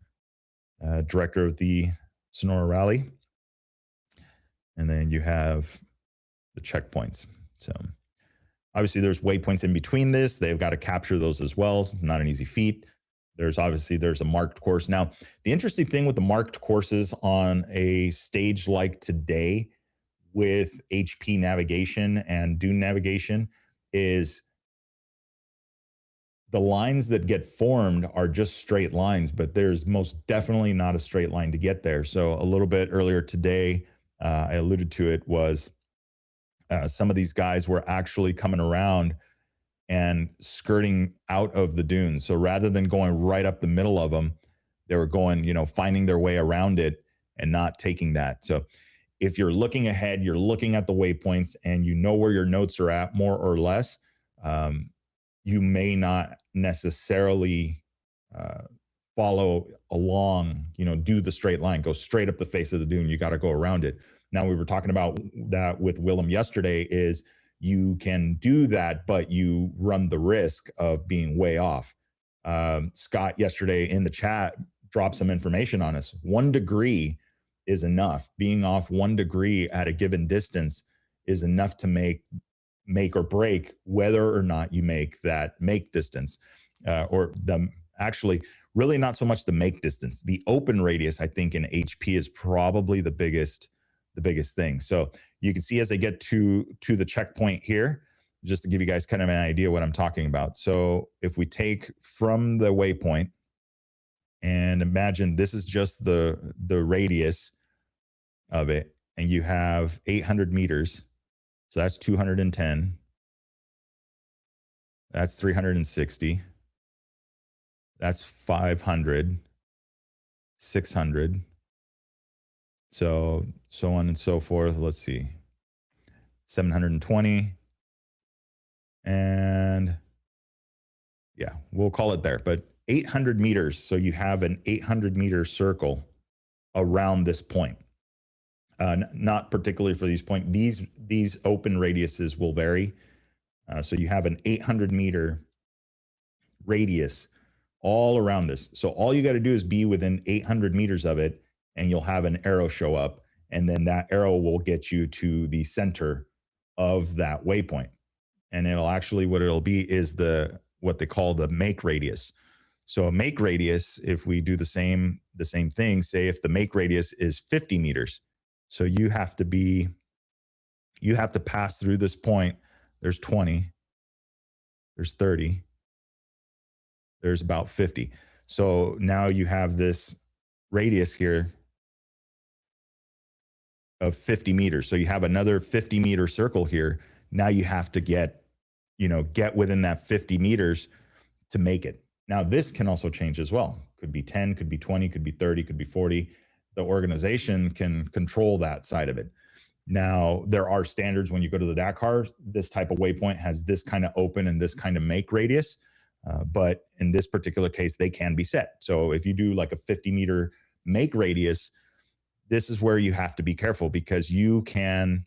director of the Sonora Rally. And then you have the checkpoints. So obviously there's waypoints in between this. They've got to capture those as well. Not an easy feat. There's a marked course. Now, the interesting thing with the marked courses on a stage like today with HP navigation and dune navigation is the lines that get formed are just straight lines, but there's most definitely not a straight line to get there. So a little bit earlier today, I alluded to it, was some of these guys were actually coming around and skirting out of the dunes. So rather than going right up the middle of them, they were going, finding their way around it and not taking that. So if you're looking ahead, you're looking at the waypoints and you know where your notes are at more or less, you may not necessarily follow along, do the straight line, go straight up the face of the dune. You got to go around it. Now, we were talking about that with Willem yesterday, is you can do that, but you run the risk of being way off. Scott yesterday in the chat dropped some information on us. 1 degree is enough. Being off 1 degree at a given distance is enough to make or break whether or not you make that make distance, or actually really not so much the make distance. The open radius, I think, in HP is probably the biggest thing. So you can see as I get to the checkpoint here, just to give you guys kind of an idea what I'm talking about. So if we take from the waypoint and imagine this is just the radius of it, and you have 800 meters. So that's 210. That's 360. That's 500, 600. So on and so forth. Let's see. 720. And yeah, we'll call it there. But 800 meters. So you have an 800 meter circle around this point. Not particularly for these points. These open radiuses will vary. So you have an 800 meter radius all around this. So all you got to do is be within 800 meters of it, and you'll have an arrow show up. And then that arrow will get you to the center of that waypoint. And it'll actually, what it'll be is what they call the make radius. So a make radius, if we do the same thing, say if the make radius is 50 meters, so you have to pass through this point. There's 20, there's 30, there's about 50. So now you have this radius here of 50 meters. So you have another 50 meter circle here. Now you have to get within that 50 meters to make it. Now this can also change as well. Could be 10, could be 20, could be 30, could be 40. The organization can control that side of it. Now, there are standards when you go to the Dakar. This type of waypoint has this kind of open and this kind of make radius. But in this particular case, they can be set. So if you do like a 50 meter make radius, this is where you have to be careful, because you can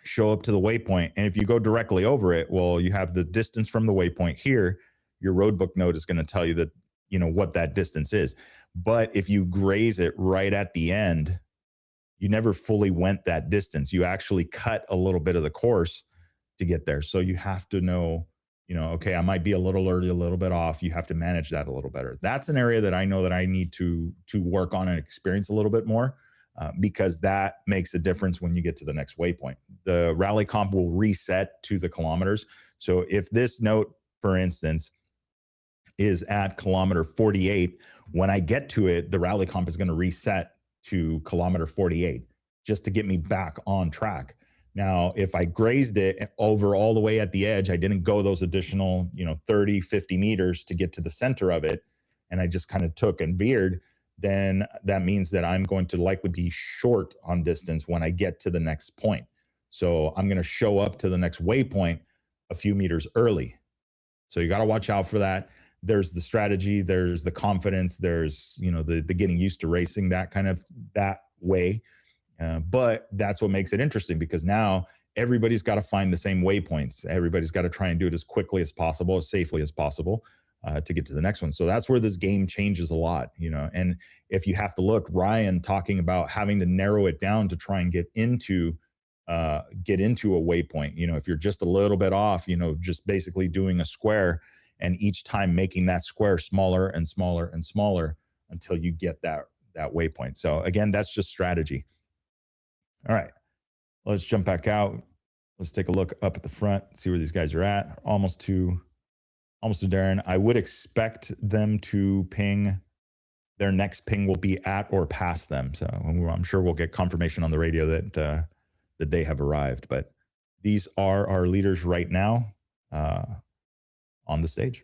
show up to the waypoint. And if you go directly over it, well, you have the distance from the waypoint here. Your roadbook note is going to tell you that, what that distance is. But if you graze it right at the end, you never fully went that distance. You actually cut a little bit of the course to get there. So you have to know, okay, I might be a little early, a little bit off. You have to manage that a little better. That's an area that I know that I need to work on and experience a little bit more, because that makes a difference when you get to the next waypoint. The rally comp will reset to the kilometers. So if this note, for instance, is at kilometer 48, when I get to it, the rally comp is going to reset to kilometer 48 just to get me back on track. Now, if I grazed it over all the way at the edge, I didn't go those additional, 30, 50 meters to get to the center of it, and I just kind of took and veered, then that means that I'm going to likely be short on distance when I get to the next point. So I'm going to show up to the next waypoint a few meters early. So you got to watch out for that. There's the strategy, there's the confidence, there's, the getting used to racing that way. But that's what makes it interesting, because now everybody's got to find the same waypoints. Everybody's got to try and do it as quickly as possible, as safely as possible, to get to the next one. So that's where this game changes a lot, and if you have to look, Ryan talking about having to narrow it down to try and get into a waypoint. If you're just a little bit off, just basically doing a square, and each time making that square smaller and smaller and smaller until you get that waypoint. So again, that's just strategy. All right, let's jump back out. Let's take a look up at the front, see where these guys are at. Almost to Darren. I would expect them to ping. Their next ping will be at or past them. So I'm sure we'll get confirmation on the radio that they have arrived. But these are our leaders right now on the stage.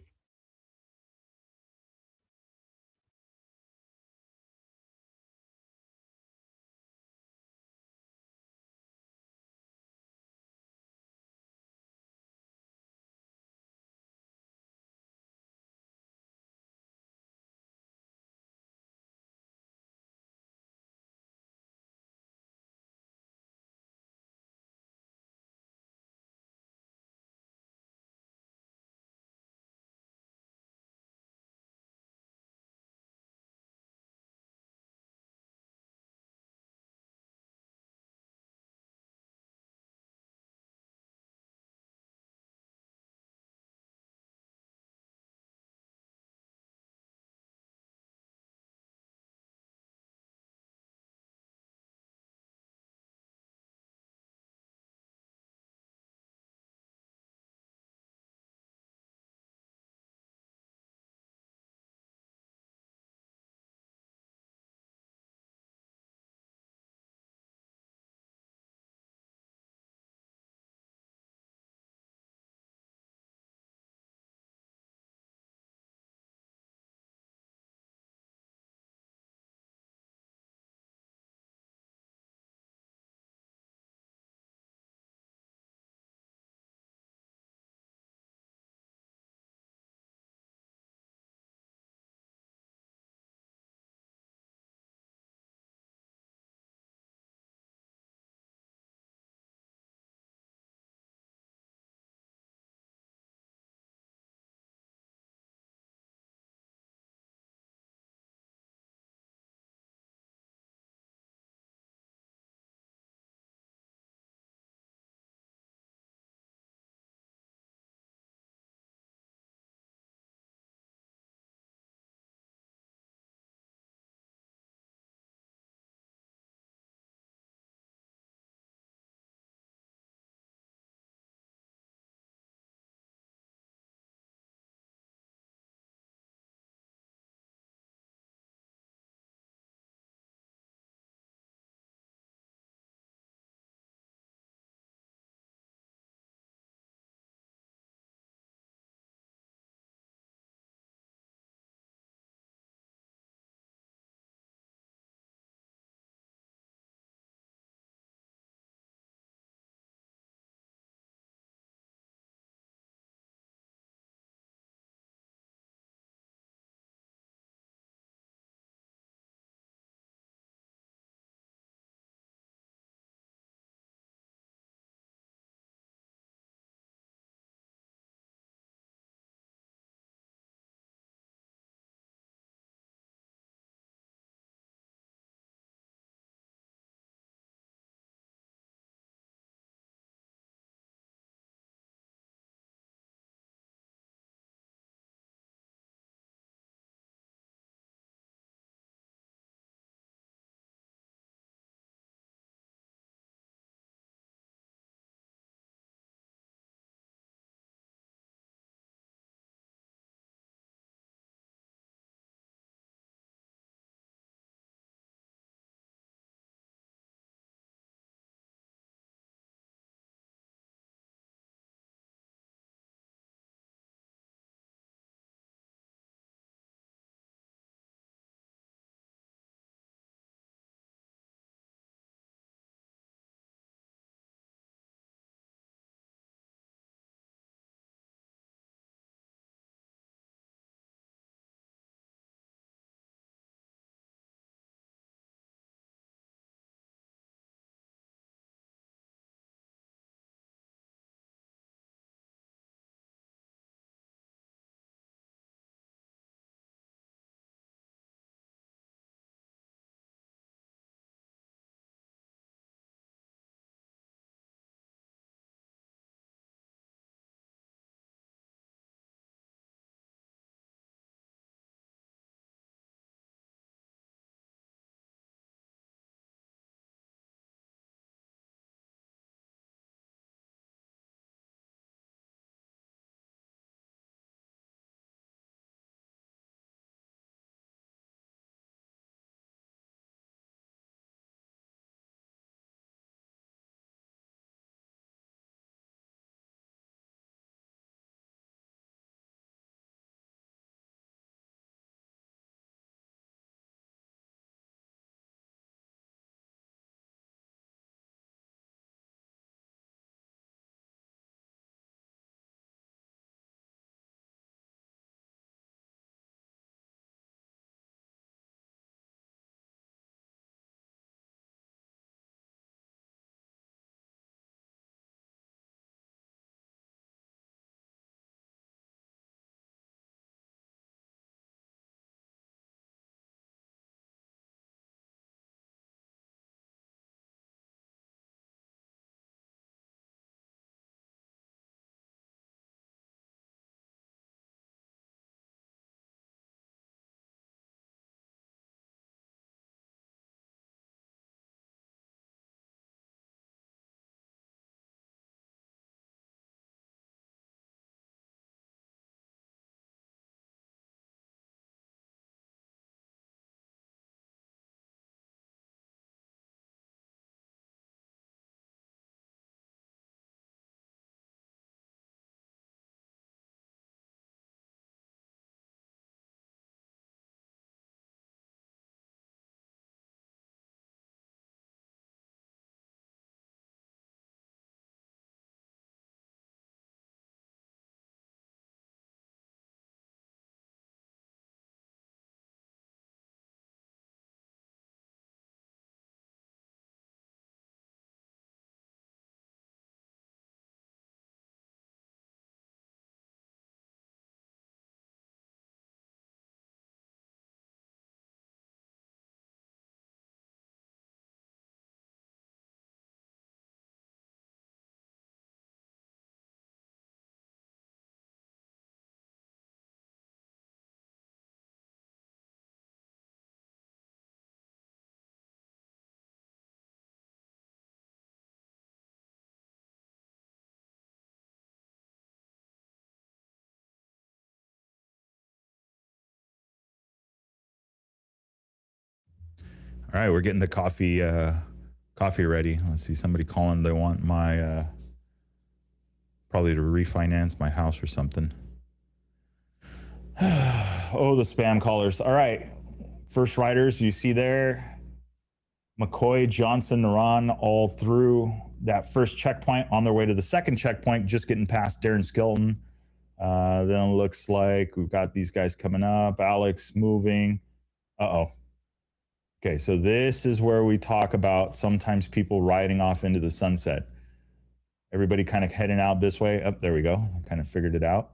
All right, we're getting the coffee ready. Let's see, somebody calling. They want my probably to refinance my house or something. Oh, the spam callers. All right, first riders you see there, McCoy, Johnson, Naran, all through that first checkpoint on their way to the second checkpoint, just getting past Darren Skilton. Then it looks like we've got these guys coming up. Alex moving. Uh-oh. Okay, so this is where we talk about sometimes people riding off into the sunset. Everybody kind of heading out this way. Oh, there we go. I kind of figured it out.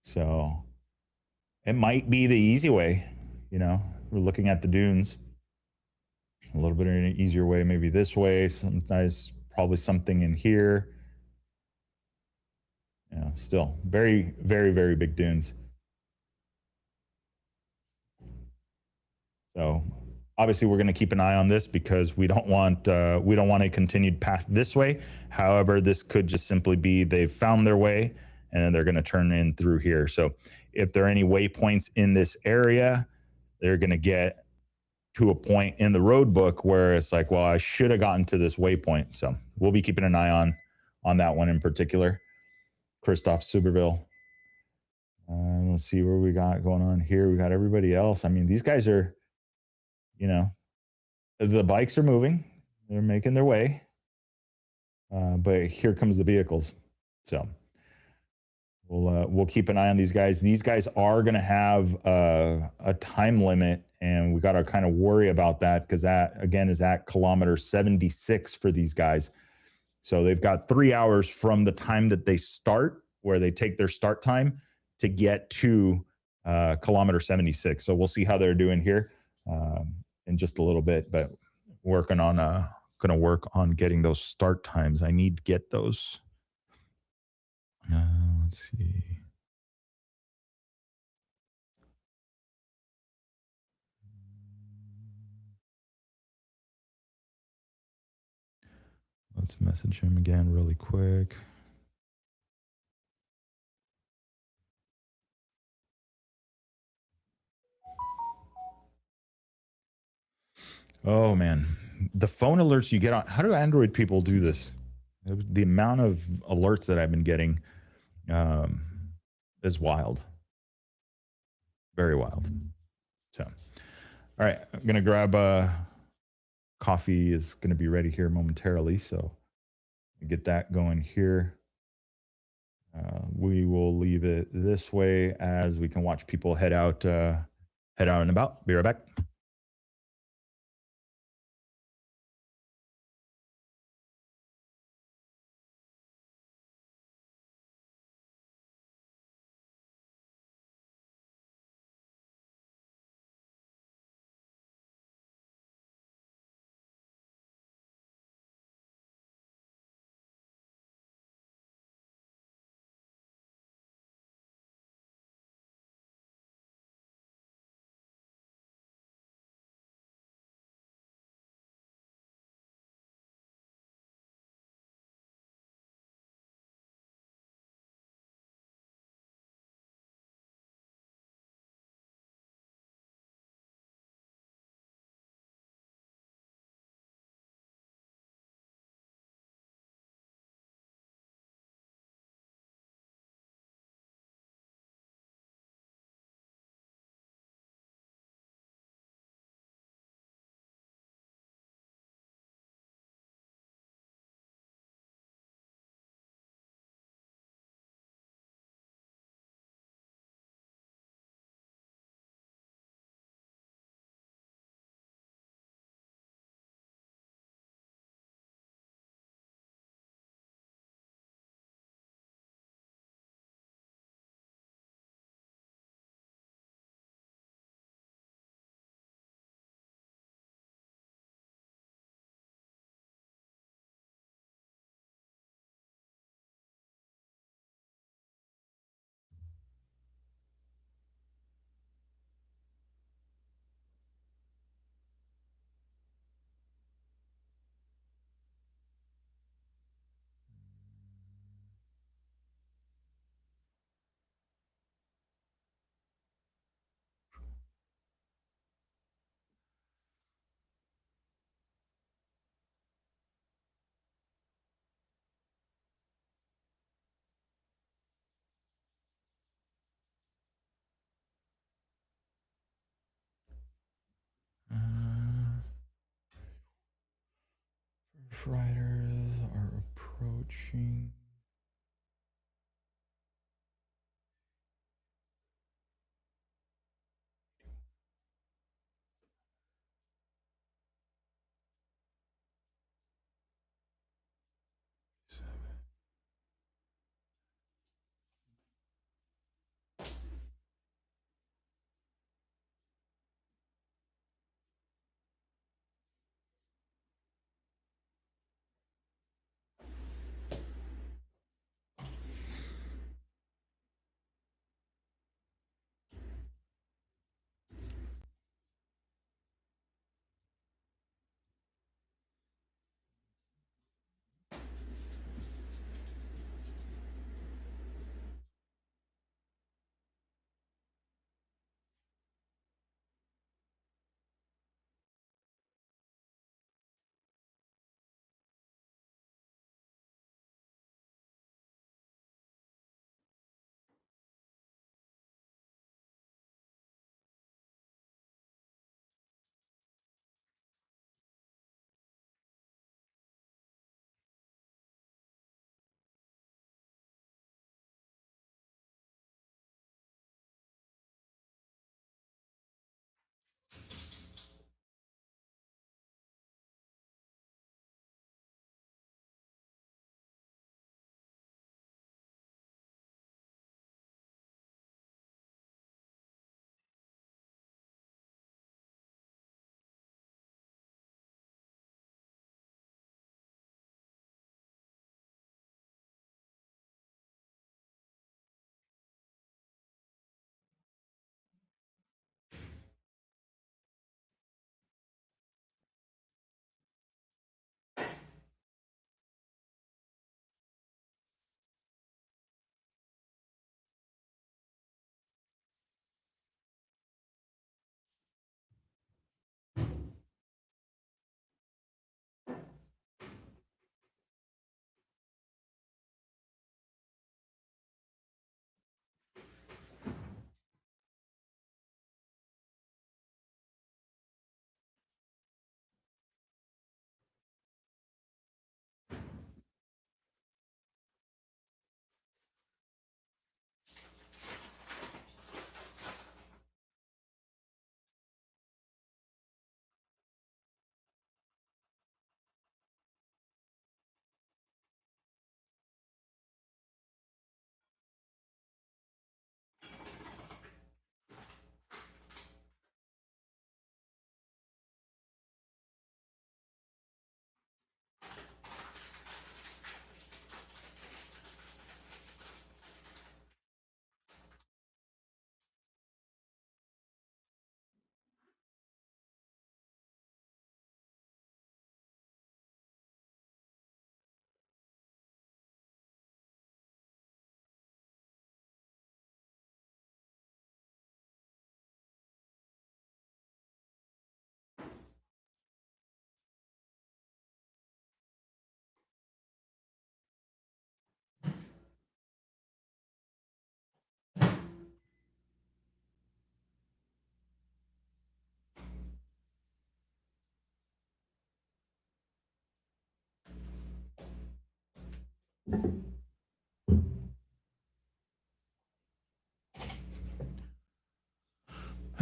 So it might be the easy way. You know, we're looking at the dunes. A little bit of an easier way, maybe this way. Sometimes probably something in here. Yeah, still very, very, very big dunes. So obviously we're going to keep an eye on this because we don't want a continued path this way. However, this could just simply be they've found their way and then they're going to turn in through here. So if there are any waypoints in this area, they're going to get to a point in the road book where it's like, well, I should have gotten to this waypoint. So we'll be keeping an eye on that one in particular. Christoph Suberville. Let's see where we got going on here. We got everybody else. I mean, these guys are, you know, the bikes are moving. They're making their way. But here comes the vehicles. So we'll keep an eye on these guys. These guys are going to have a time limit, and we got to kind of worry about that because that, again, is at kilometer 76 for these guys. So they've got 3 hours from the time that they start, where they take their start time, to get to kilometer 76. So we'll see how they're doing here in just a little bit, but working on going to work on getting those start times. I need to get those. Let's see. Let's message him again really quick. Oh man, the phone alerts you get on. How do Android people do this? The amount of alerts that I've been getting is wild. Very wild. So, all right, I'm gonna grab coffee is gonna be ready here momentarily. So get that going here. We will leave it this way as we can watch people head out and about. Be right back. riders are approaching.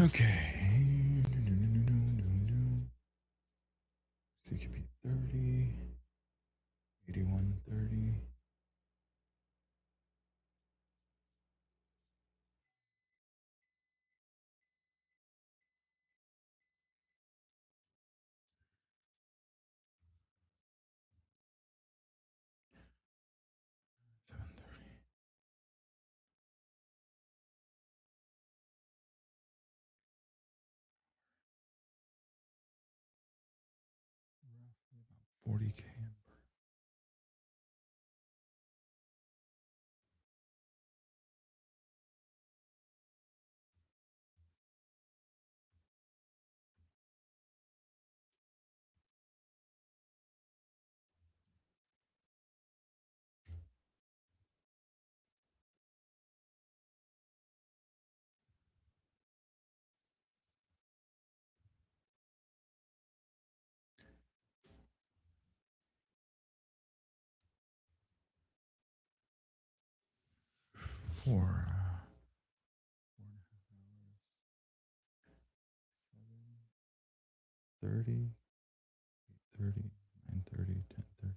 Okay. CQP 30, 8130. Roughly about 40K. 4, 30, 30, 9:30, 10:30.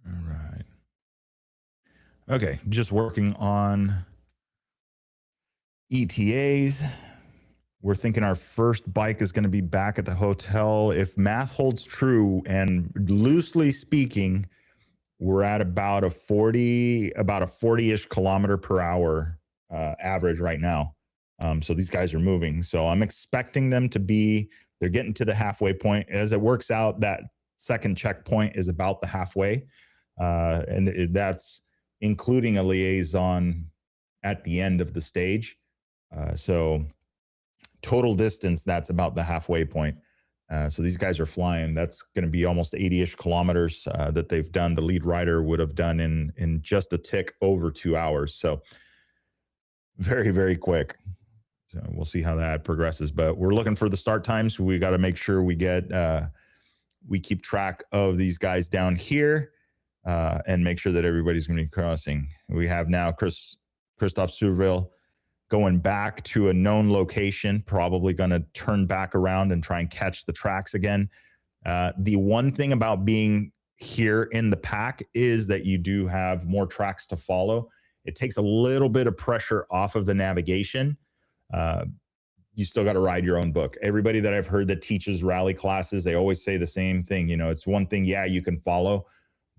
All right. Okay, just working on ETAs. We're thinking our first bike is going to be back at the hotel. If math holds true, and loosely speaking, we're at about a 40-ish kilometer per hour average right now. So these guys are moving. So I'm expecting them to they're getting to the halfway point. As it works out, that second checkpoint is about the halfway. And that's including a liaison at the end of the stage. So total distance, that's about the halfway point. So these guys are flying. That's going to be almost 80-ish kilometers that they've done. The lead rider would have done in just a tick over 2 hours. So very, very quick. So we'll see how that progresses. But we're looking for the start times. We got to make sure we keep track of these guys down here and make sure that everybody's going to be crossing. We have now Christophe Souville going back to a known location, probably going to turn back around and try and catch the tracks again. The one thing about being here in the pack is that you do have more tracks to follow. It takes a little bit of pressure off of the navigation. You still got to ride your own book. Everybody that I've heard that teaches rally classes, they always say the same thing. You know, it's one thing, yeah, you can follow,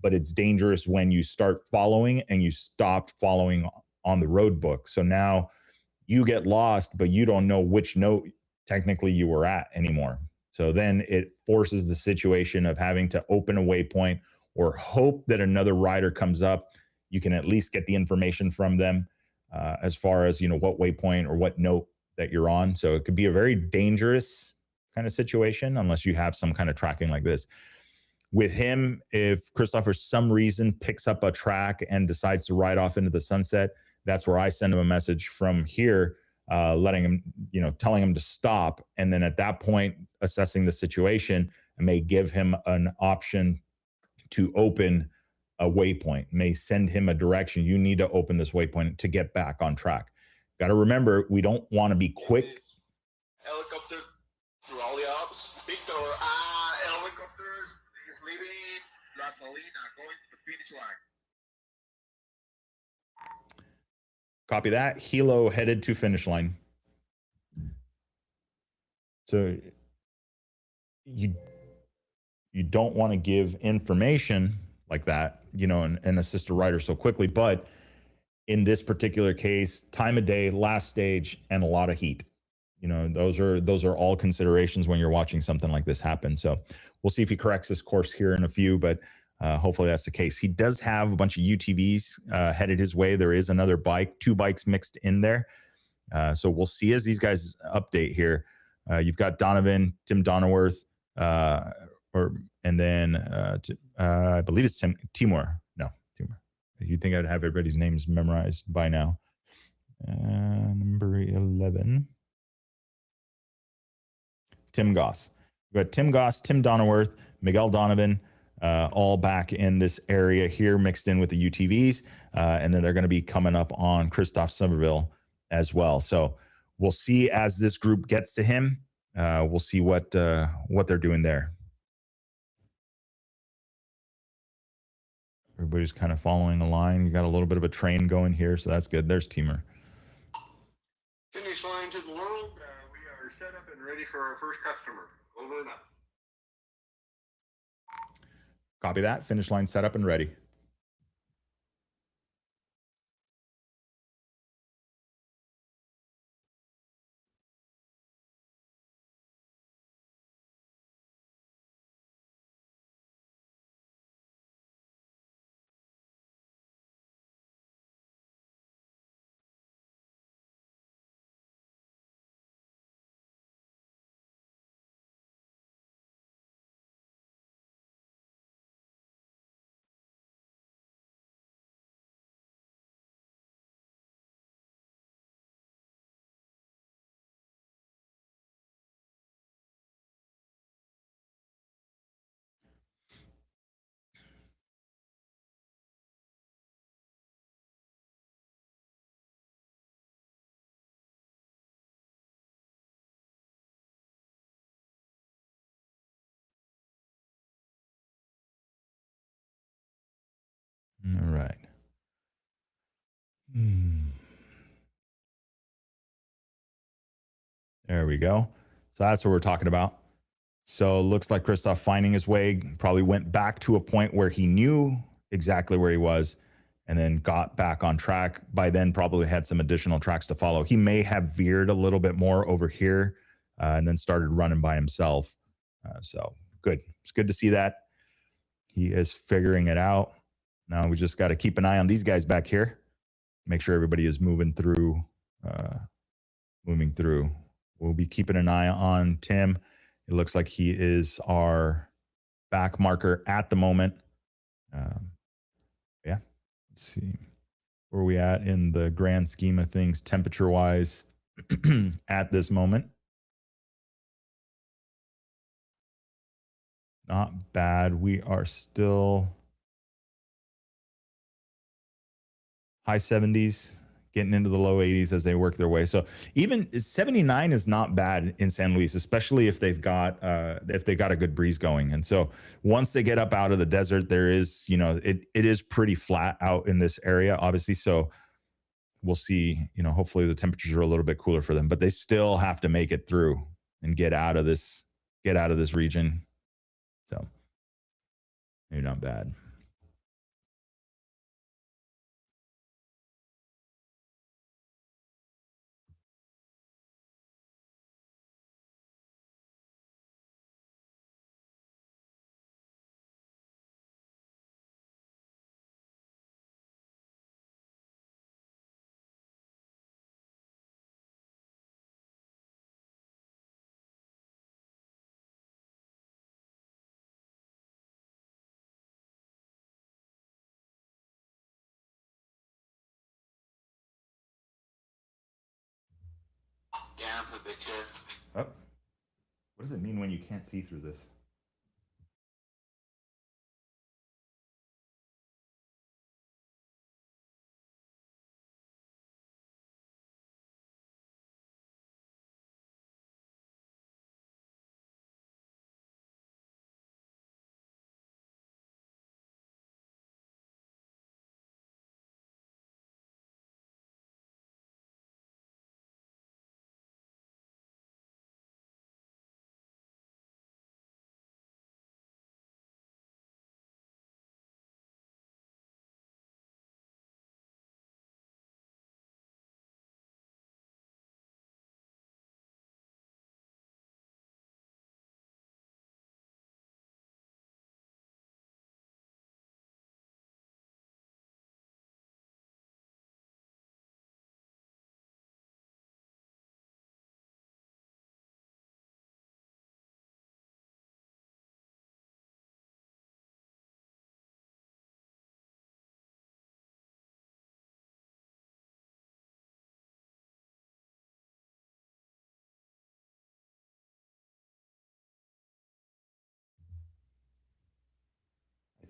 but it's dangerous when you start following and you stopped following on the road book. So now you get lost, but you don't know which note technically you were at anymore. So then it forces the situation of having to open a waypoint or hope that another rider comes up. You can at least get the information from them as far as, you know, what waypoint or what note that you're on. So it could be a very dangerous kind of situation unless you have some kind of tracking like this. With him, if Christophe for some reason picks up a track and decides to ride off into the sunset, that's where I send him a message from here, letting him, you know, telling him to stop. And then at that point, assessing the situation, I may give him an option to open a waypoint, may send him a direction. You need to open this waypoint to get back on track. Got to remember, we don't want to be quick. Helicopter through all the Alps. Victor, helicopter is leaving La Salina, going to the finish line. Copy that. Hilo headed to finish line. So you don't want to give information like that, you know, and assist a rider so quickly. But in this particular case, time of day, last stage, and a lot of heat. You know, those are all considerations when you're watching something like this happen. So we'll see if he corrects this course here in a few, but hopefully that's the case. He does have a bunch of UTVs headed his way. There is another bike, 2 bikes mixed in there. So we'll see as these guys update here. You've got Donovan, Tim Donnerworth, and then I believe it's Timur. No, Timur. You'd think I'd have everybody's names memorized by now. Number 11. Tim Goss. We've got Tim Goss, Tim Donnerworth, Miguel Donovan, all back in this area here, mixed in with the UTVs. And then they're going to be coming up on Christoph Somerville as well. So we'll see as this group gets to him. We'll see what they're doing there. Everybody's kind of following a line. You got a little bit of a train going here, so that's good. There's Timur. Finish line to the world. We are set up and ready for our first customer. Over and out. Copy that. Finish line set up and ready. All right. There we go. So that's what we're talking about. So it looks like Christoph finding his way, probably went back to a point where he knew exactly where he was and then got back on track. By then, probably had some additional tracks to follow. He may have veered a little bit more over here and then started running by himself. So good. It's good to see that. He is figuring it out. Now we just got to keep an eye on these guys back here. Make sure everybody is moving through. We'll be keeping an eye on Tim. It looks like he is our back marker at the moment. Yeah, let's see. Where are we at in the grand scheme of things, temperature-wise, at this moment? Not bad. We are still high 70s, getting into the low 80s as they work their way. So even 79 is not bad in San Luis, especially if they've got a good breeze going. And so once they get up out of the desert, there is, you know, it is pretty flat out in this area, obviously. So we'll see, you know, hopefully the temperatures are a little bit cooler for them, but they still have to make it through and get out of this region. So maybe not bad. Down for Victor. Oh, what does it mean when you can't see through this?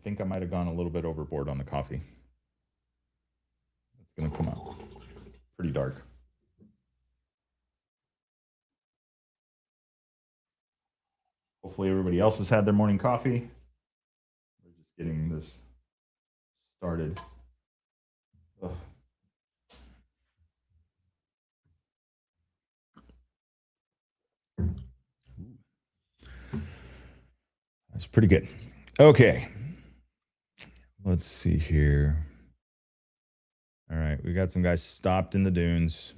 think I might have gone a little bit overboard on the coffee. It's going to come out pretty dark. Hopefully everybody else has had their morning coffee. We're just getting this started. Ugh. That's pretty good. Okay. Let's see here. All right. We got some guys stopped in the dunes.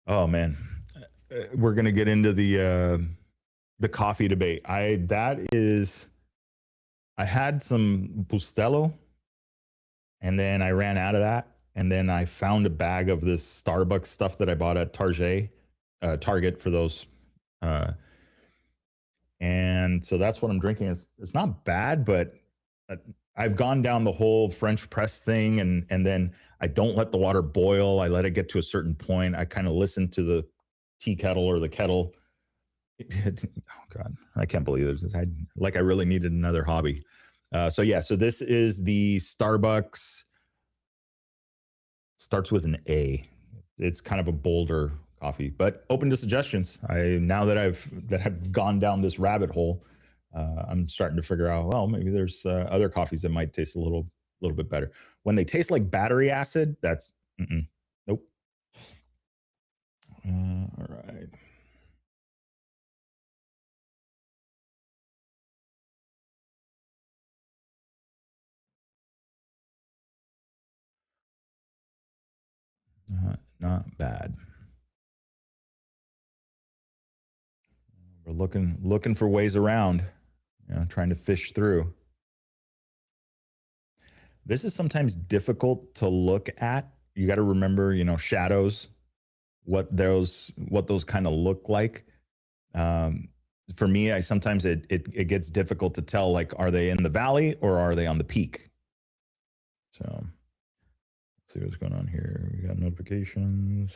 Oh man, we're gonna get into the coffee debate. I had some Bustelo, and then I ran out of that, and then I found a bag of this Starbucks stuff that I bought at Target for those, and so that's what I'm drinking. It's not bad, but I've gone down the whole French press thing, and then I don't let the water boil. I let it get to a certain point. I kind of listen to the tea kettle or the kettle. Oh God, I can't believe this. I really needed another hobby. So this is the Starbucks. Starts with an A. It's kind of a bolder coffee, but open to suggestions. Now that I've gone down this rabbit hole, I'm starting to figure out. Well, maybe there's other coffees that might taste a little bit better. When they taste like battery acid, that's nope. All right. Not bad. We're looking for ways around, trying to fish through. This is sometimes difficult to look at. You got to remember, shadows, what those kind of look like. For me, I sometimes it gets difficult to tell, like, are they in the valley or are they on the peak? So let's see what's going on here. We got notifications.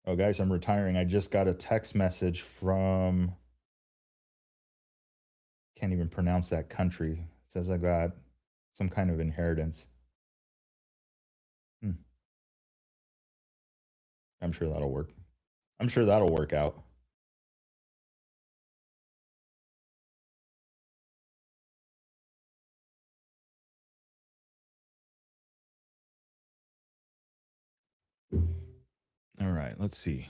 Oh, guys, I'm retiring. I just got a text message from, can't even pronounce that country. It says I got some kind of inheritance. I'm sure that'll work. I'm sure that'll work out. All right, let's see.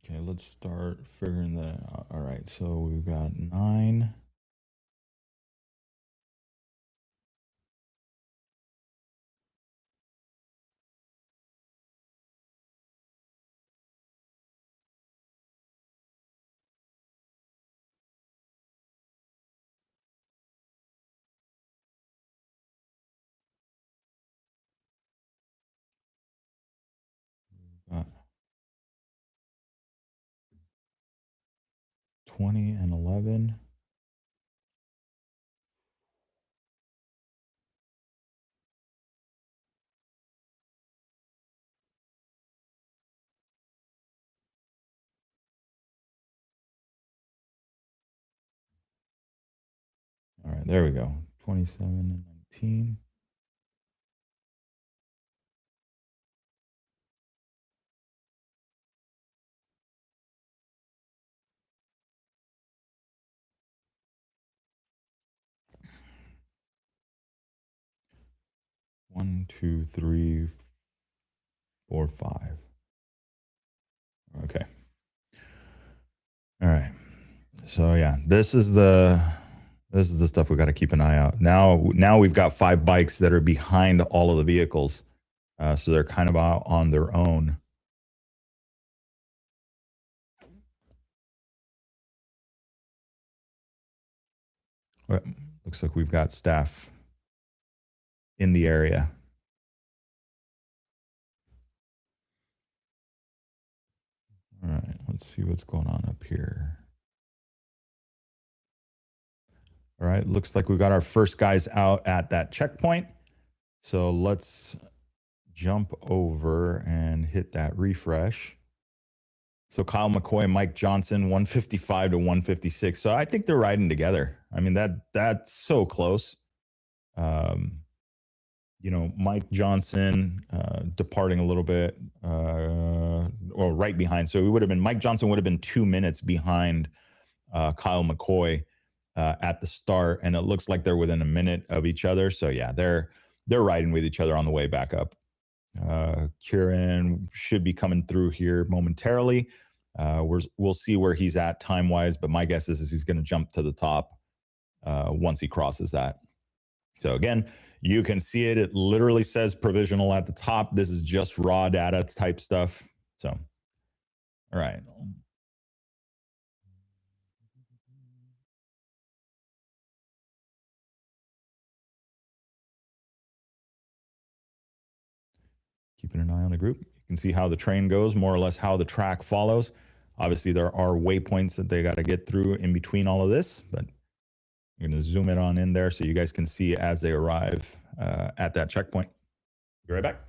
Okay, let's start figuring that out. All right, so we've got 9. Uh, 20 and 11. there we go. 27 and 19. One, two, three, four, five. Okay. All right. So yeah, this is the stuff we got to keep an eye out. Now we've got 5 bikes that are behind all of the vehicles, so they're kind of out on their own. Well, looks like we've got staff in the area. All right, let's see what's going on up here. All right, looks like we've got our first guys out at that checkpoint. So let's jump over and hit that refresh. So Kyle McCoy and Mike Johnson, 155 to 156. So I think they're riding together. I mean, that's so close. You know, Mike Johnson departing a little bit, or right behind. So Mike Johnson would have been 2 minutes behind Kyle McCoy at the start, and it looks like they're within a minute of each other. So yeah, they're riding with each other on the way back up. Kieran should be coming through here momentarily. We'll see where he's at time wise, but my guess is he's going to jump to the top once he crosses that. So again, you can see it. It literally says provisional at the top. This is just raw data type stuff. So, all right. Keeping an eye on the group. You can see how the train goes, more or less how the track follows. Obviously, there are waypoints that they got to get through in between all of this, but I'm going to zoom it on in there so you guys can see as they arrive at that checkpoint. Be right back.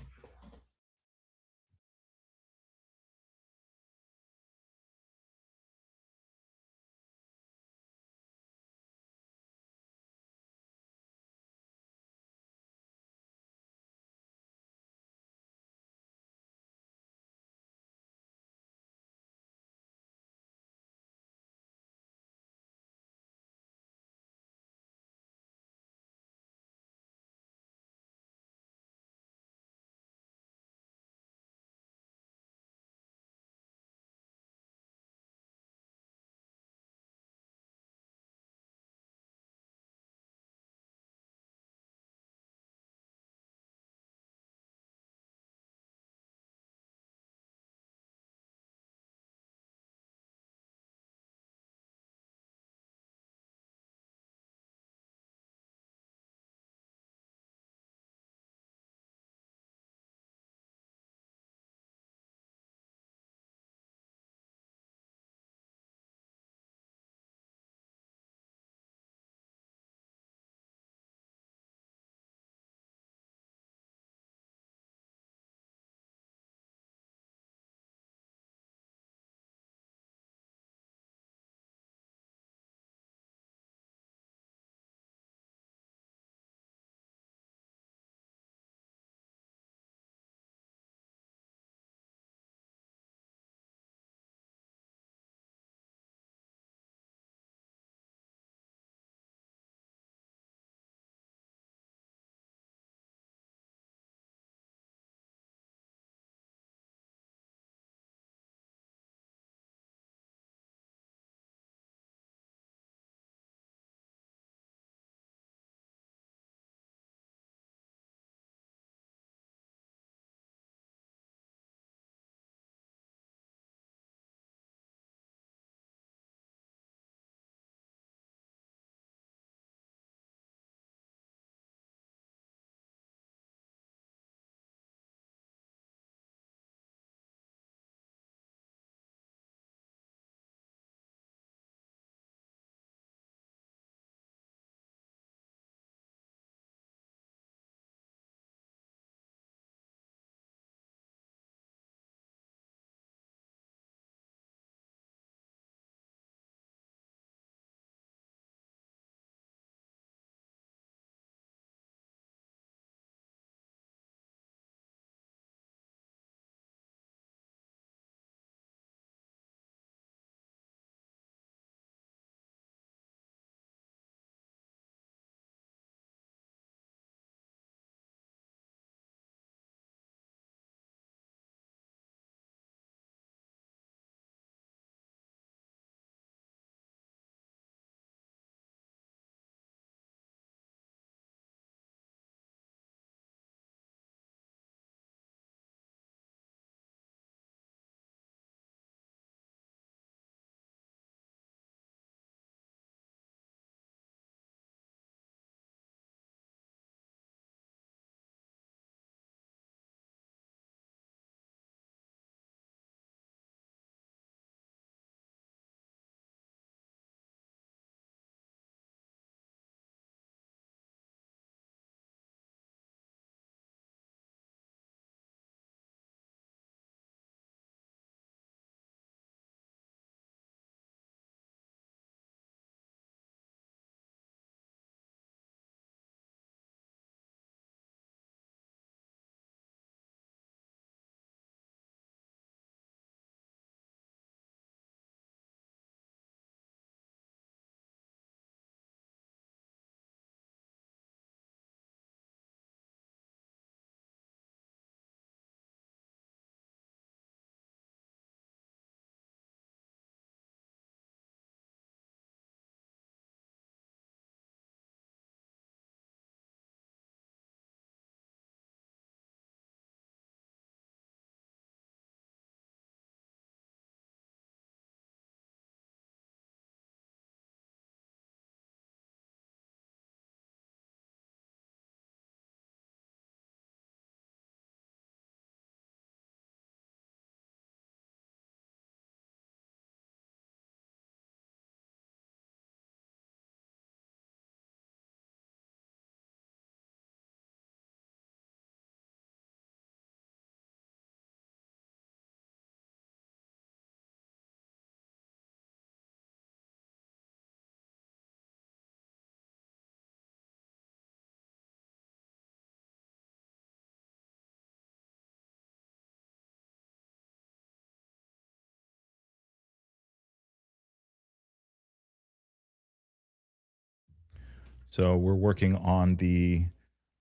So we're working on the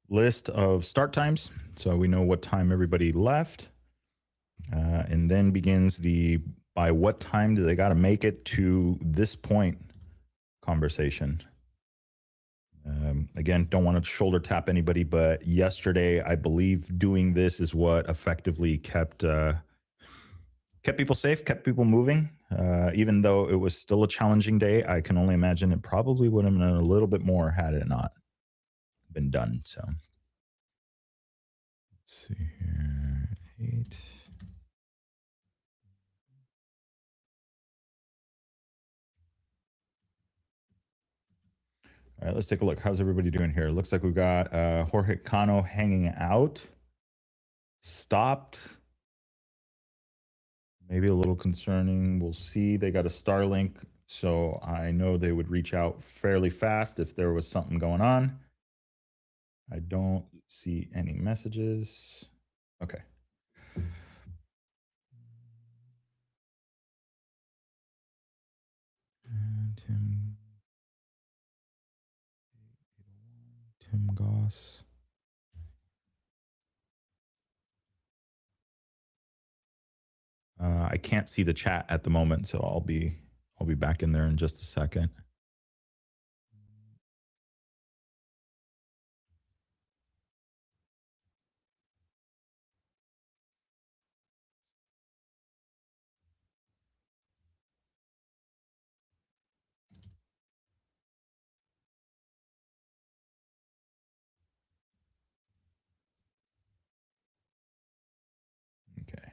list of start times, so we know what time everybody left, and then begins the by what time do they got to make it to this point conversation. Again, don't want to shoulder tap anybody, but yesterday I believe doing this is what effectively kept people safe, kept people moving. Even though it was still a challenging day, I can only imagine it probably would have been a little bit more had it not been done. So let's see here, 8. All right, let's take a look. How's everybody doing here? Looks like we've got Jorge Cano hanging out. Stopped. Maybe a little concerning. We'll see. They got a Starlink, so I know they would reach out fairly fast if there was something going on. I don't see any messages. Okay. And Tim Goss. I can't see the chat at the moment, so I'll be back in there in just a second. Okay.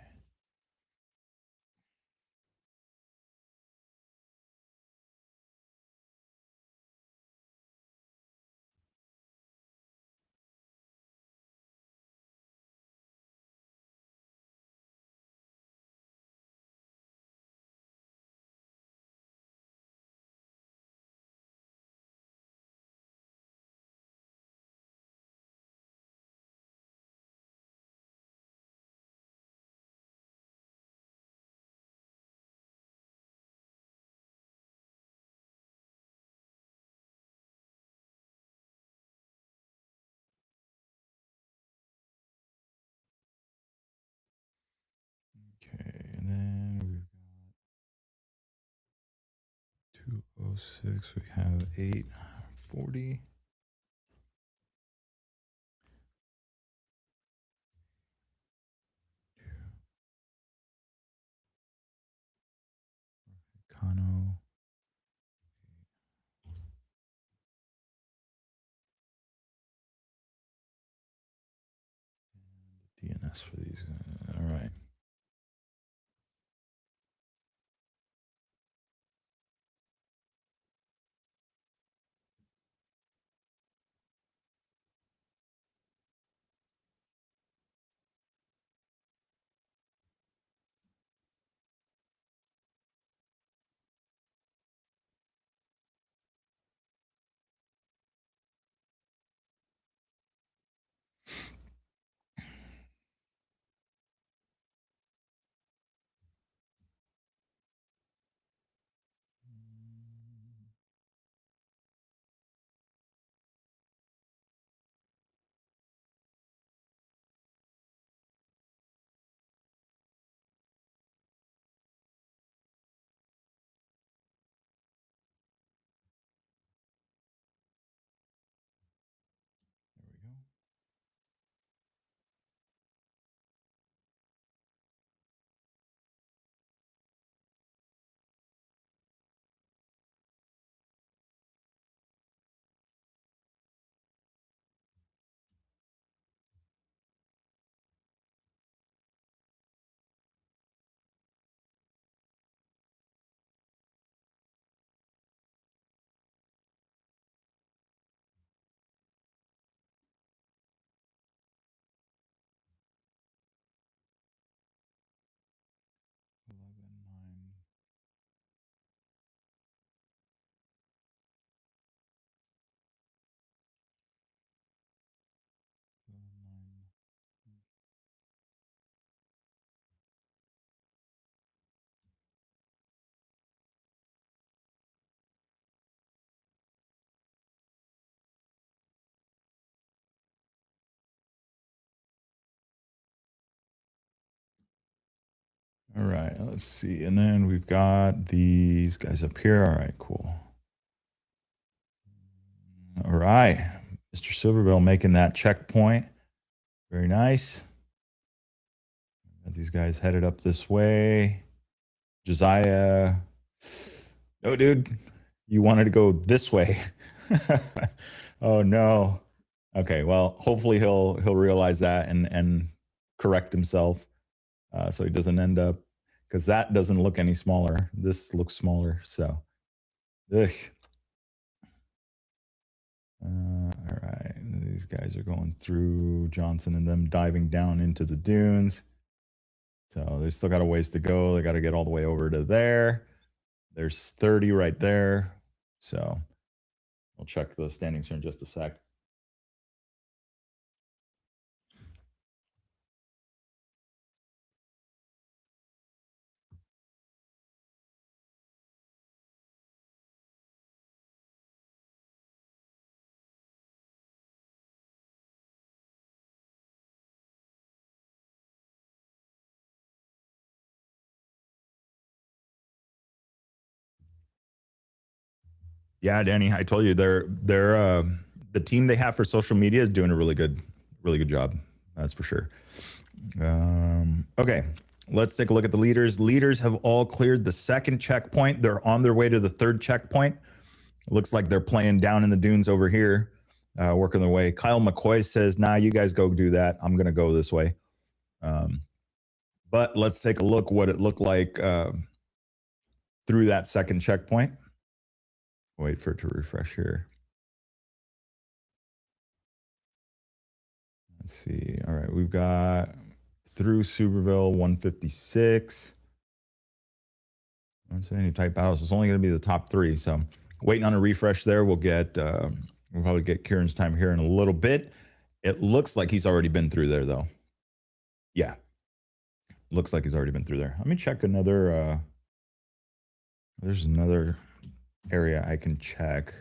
Okay, and then we've got 206. We have 840. Kano. DNS for these. All right. All right, let's see. And then we've got these guys up here. All right, cool. All right, Mr. Silverbill making that checkpoint. Very nice. Got these guys headed up this way. Josiah. No, dude, you wanted to go this way. Oh no. Okay, well, hopefully he'll realize that and correct himself, so he doesn't end up, because that doesn't look any smaller. This looks smaller. So, ugh. All right, these guys are going through Johnson and them diving down into the dunes. So they still got a ways to go. They got to get all the way over to there. There's 30 right there. So we'll check the standings here in just a sec. Yeah, Danny, I told you they're the team they have for social media is doing a really good job. That's for sure. Okay, let's take a look at the leaders. Leaders have all cleared the second checkpoint. They're on their way to the third checkpoint. It looks like they're playing down in the dunes over here, working their way. Kyle McCoy says, "Nah, you guys go do that. I'm going to go this way." But let's take a look what it looked like through that second checkpoint. Wait for it to refresh here. Let's see. All right, we've got through Superville 156. I don't see any tight battles. It's only going to be the top three. So waiting on a refresh there. We'll probably get Kieran's time here in a little bit. It looks like he's already been through there, though. Yeah, looks like he's already been through there. Let me check another. There's another area I can check.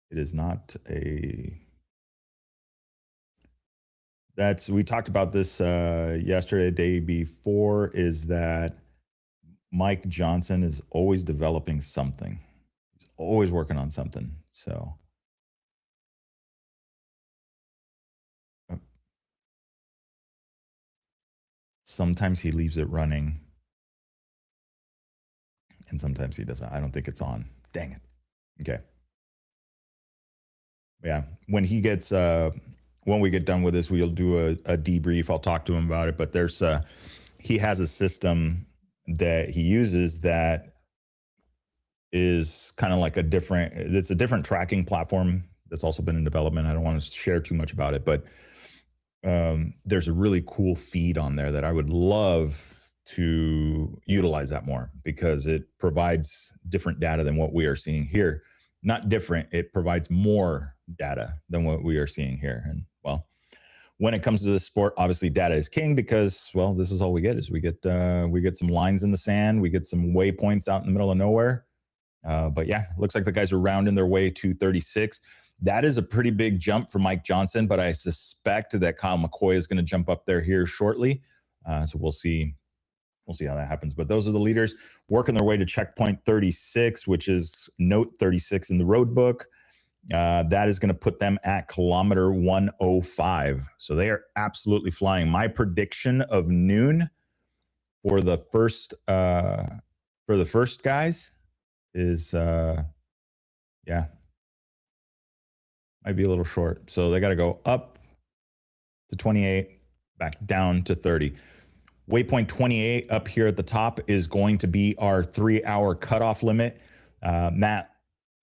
It is not a. We talked about this yesterday, day before, is that Mike Johnson is always developing something. He's always working on something. So sometimes he leaves it running and sometimes he doesn't. I don't think it's on. Dang it. Okay. Yeah. When he gets when we get done with this, we'll do a debrief. I'll talk to him about it. But he has a system that he uses that is kind of like it's a different tracking platform that's also been in development. I don't want to share too much about it, but there's a really cool feed on there that I would love to utilize that more, because it provides different data than what we are seeing here. Not different, it provides more data than what we are seeing here. And well, when it comes to this sport, obviously data is king, because, well, this is all we get is we get some lines in the sand, we get some waypoints out in the middle of nowhere. But yeah, looks like the guys are rounding their way to 36. That is a pretty big jump for Mike Johnson, but I suspect that Kyle McCoy is going to jump up there here shortly. So we'll see. We'll see how that happens. But those are the leaders working their way to checkpoint 36, which is note 36 in the road book. That is going to put them at kilometer 105. So they are absolutely flying. My prediction of noon for the first guys is yeah, might be a little short. So they got to go up to 28, back down to 30. Waypoint 28 up here at the top is going to be our 3-hour cutoff limit. Matt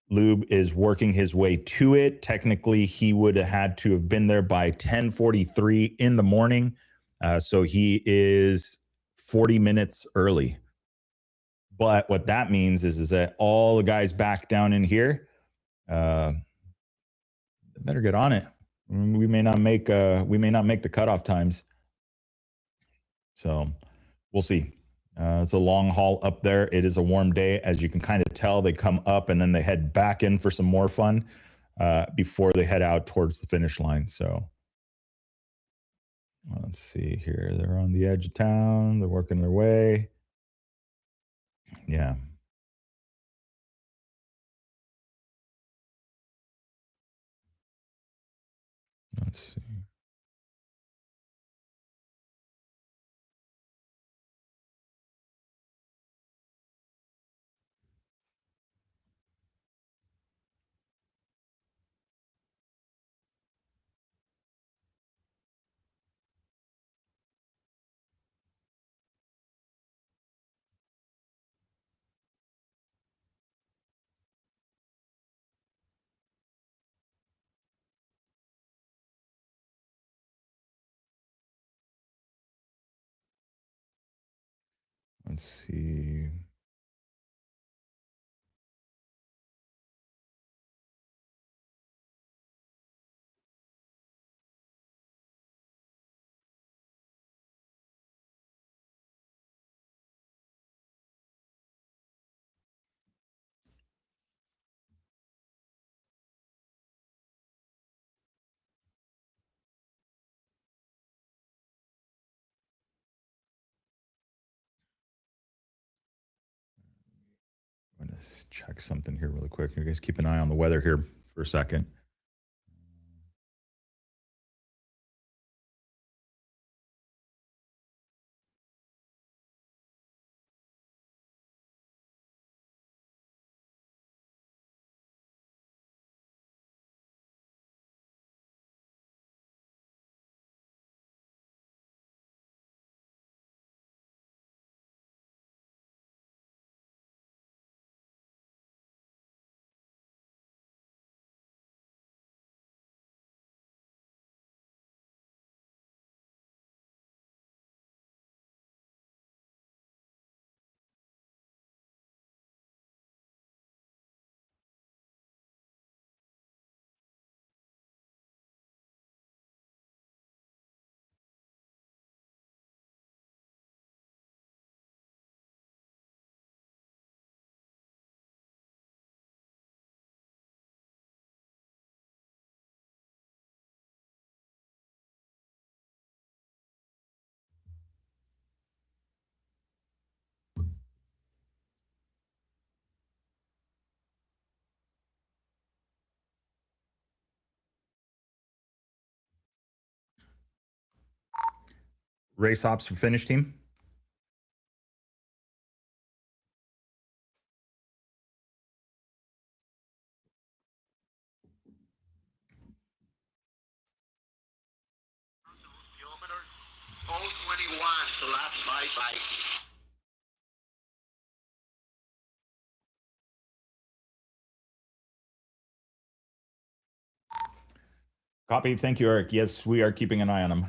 Lube is working his way to it. Technically, he would have had to have been there by 10:43 in the morning. So he is 40 minutes early. But what that means is that all the guys back down in here better get on it. We may not make the cutoff times. So we'll see. It's a long haul up there. It is a warm day. As you can kind of tell, they come up and then they head back in for some more fun before they head out towards the finish line. So Let's see here. They're on the edge of town. They're working their way. Yeah. Let's see. Let's see. I'm going to check something here really quick. You guys keep an eye on the weather here for a second. Race ops for finish team. Kilometers. 021, the last 5 bikes. Copy. Thank you, Eric. Yes, we are keeping an eye on them.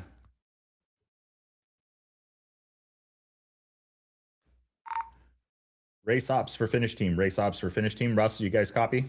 Race ops for finish team. Race ops for finish team. Russ, you guys copy?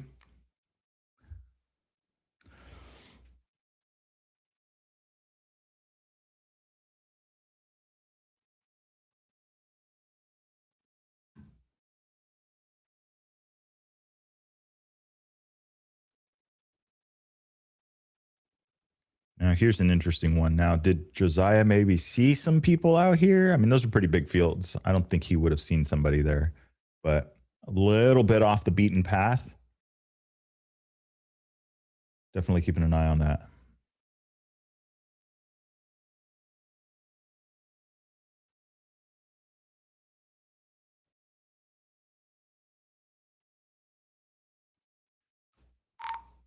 Now, here's an interesting one. Now, did Josiah maybe see some people out here? I mean, those are pretty big fields. I don't think he would have seen somebody there, but a little bit off the beaten path. Definitely keeping an eye on that.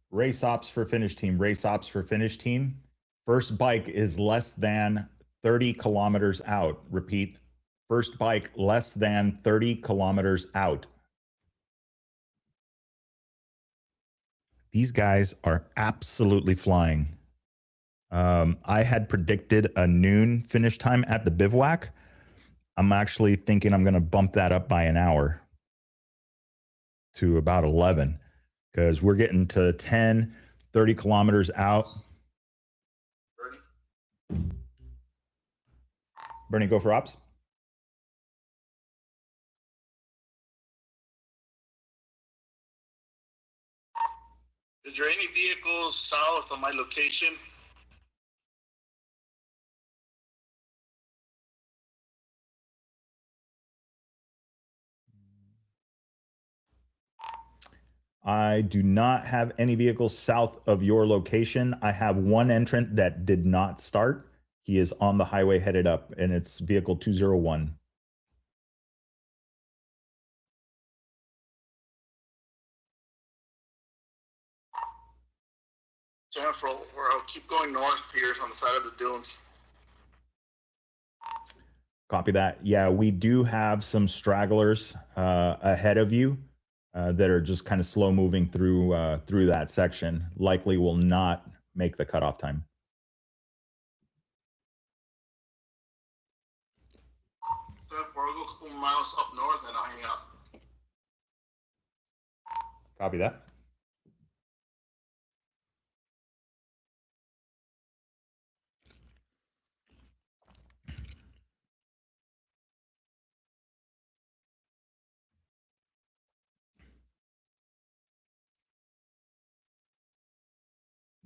Race ops for finish team. Race ops for finish team. First bike is less than 30 kilometers out. Repeat, first bike less than 30 kilometers out. These guys are absolutely flying. I had predicted a noon finish time at the bivouac. I'm actually thinking I'm going to bump that up by an hour to about 11 because we're getting to 10, 30 kilometers out. Bernie, go for ops. Is there any vehicles south of my location? I do not have any vehicles south of your location. I have one entrant that did not start. He is on the highway headed up, and it's vehicle 201. Jennifer, we'll keep going north here on the side of the dunes. Copy that. Yeah, we do have some stragglers ahead of you that are just kind of slow moving through that section. Likely will not make the cutoff time. Jennifer, we'll go a couple miles up north and I'll hang out. Copy that.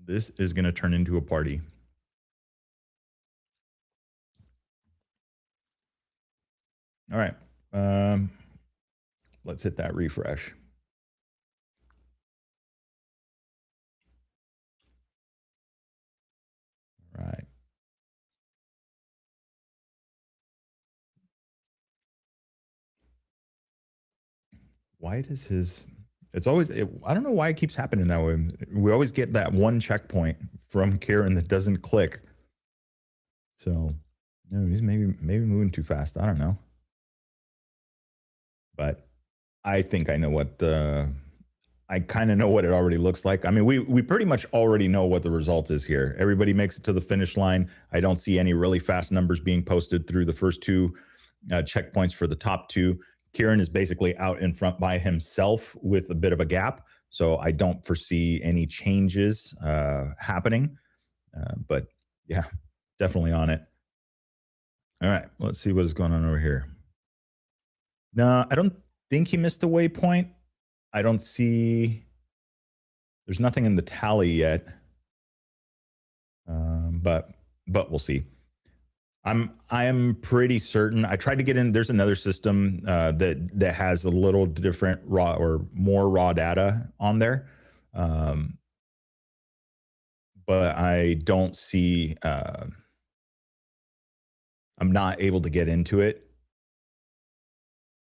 This is going to turn into a party. All right. Let's hit that refresh. All right. Why does his... It's always... I don't know why it keeps happening that way. We always get that one checkpoint from Kieran that doesn't click. So, no, he's maybe moving too fast. I don't know. But I think I know what the... I kind of know what it already looks like. I mean, we pretty much already know what the result is here. Everybody makes it to the finish line. I don't see any really fast numbers being posted through the first two checkpoints for the top two. Kieran is basically out in front by himself with a bit of a gap. So I don't foresee any changes happening. But yeah, definitely on it. All right, let's see what is going on over here. No, I don't think he missed a waypoint. I don't see... There's nothing in the tally yet. But we'll see. I am pretty certain. I tried to get in. There's another system that has a little different raw or more raw data on there, but I don't see. I'm not able to get into it,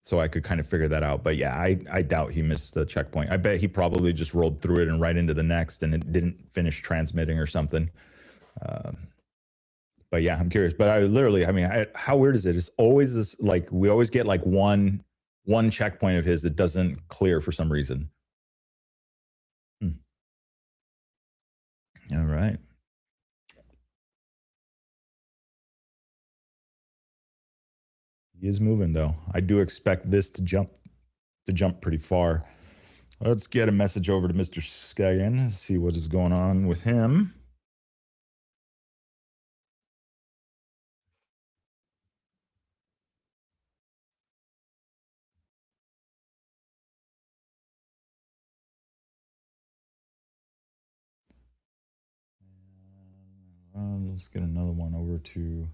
so I could kind of figure that out. But yeah, I doubt he missed the checkpoint. I bet he probably just rolled through it and right into the next, and it didn't finish transmitting or something. But yeah, I'm curious. But I literally, I mean, how weird is it? It's always this, like, we always get like one checkpoint of his that doesn't clear for some reason. All right. He is moving though. I do expect this to jump pretty far. Let's get a message over to Mr. Skagen, see what is going on with him. Let's get another one over to...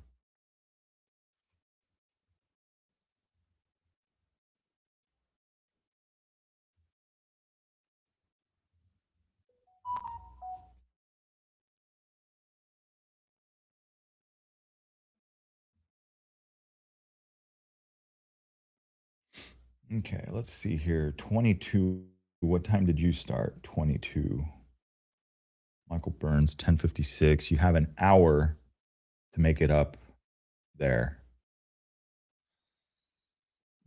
Okay, let's see here. 22. What time did you start? 22. Michael Burns, 10:56. You have an hour to make it up there.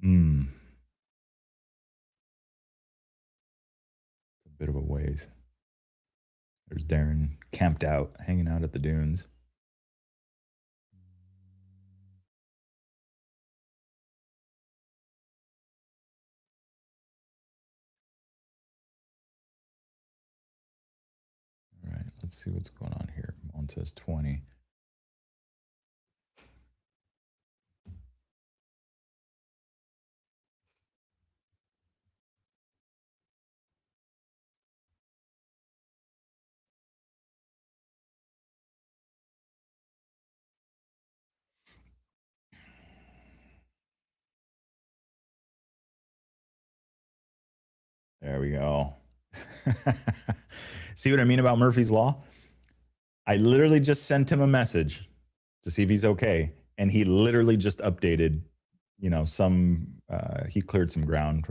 A bit of a ways. There's Darren camped out, hanging out at the dunes. All right, let's see what's going on here. One says 20. There we go. See what I mean about Murphy's Law? I literally just sent him a message to see if he's okay. And he literally just updated, he cleared some ground.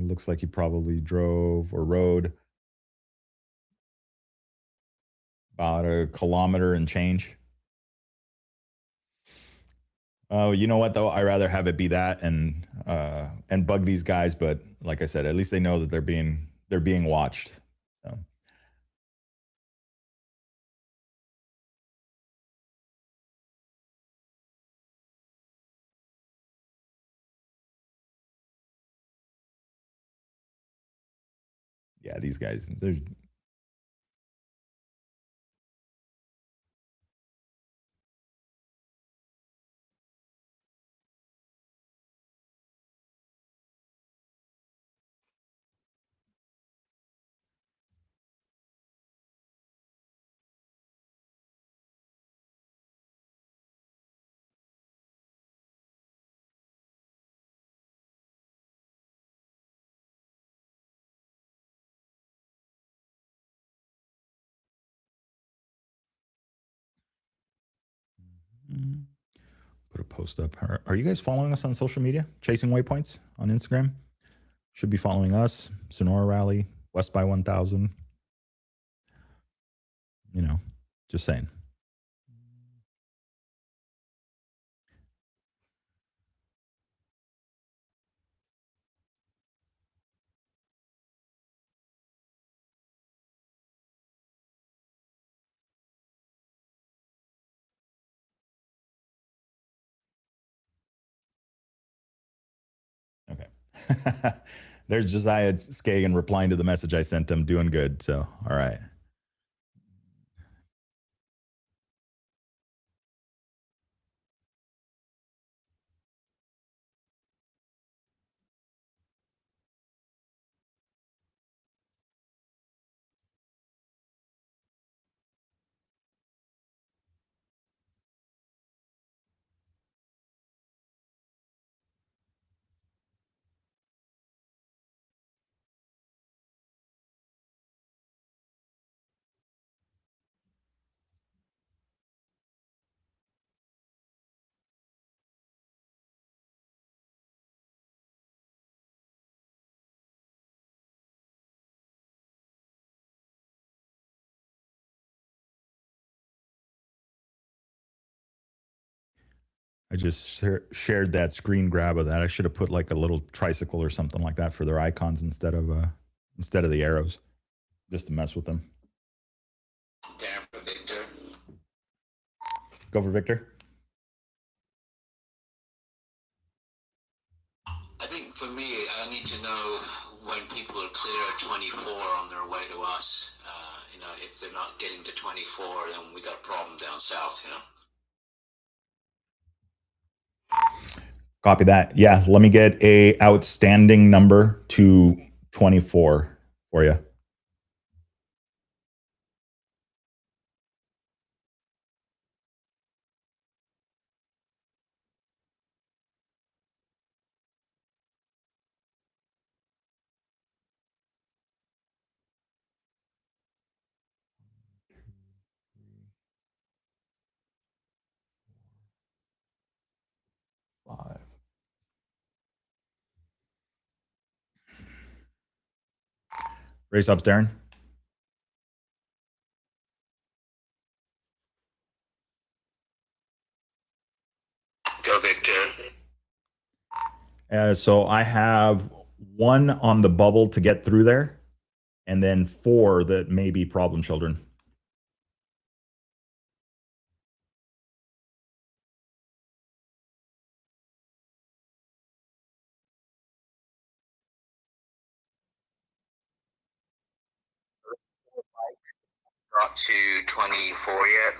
Looks like he probably drove or rode about a kilometer and change. Oh, you know what though? I rather have it be that and bug these guys. But like I said, at least they know that they're being watched. So. Yeah, these guys. They're put a post up. Are you guys following us on social media? Chasing Waypoints on Instagram. Should be following us. Sonora Rally, West by 1000. Just saying. Okay. There's Josiah Skagan replying to the message I sent him. Doing good. So, all right. I just shared that screen grab of that. I should have put like a little tricycle or something like that for their icons instead of the arrows, just to mess with them. Damn for Victor. Go for Victor. I think for me, I need to know when people are clear at 24 on their way to us. If they're not getting to 24, then we got a problem down south. Copy that. Yeah, let me get a outstanding number to 24 for you. Five. Race ups, Darren. Go Victor. So I have one on the bubble to get through there, and then four that may be problem children. Got to 24 yet?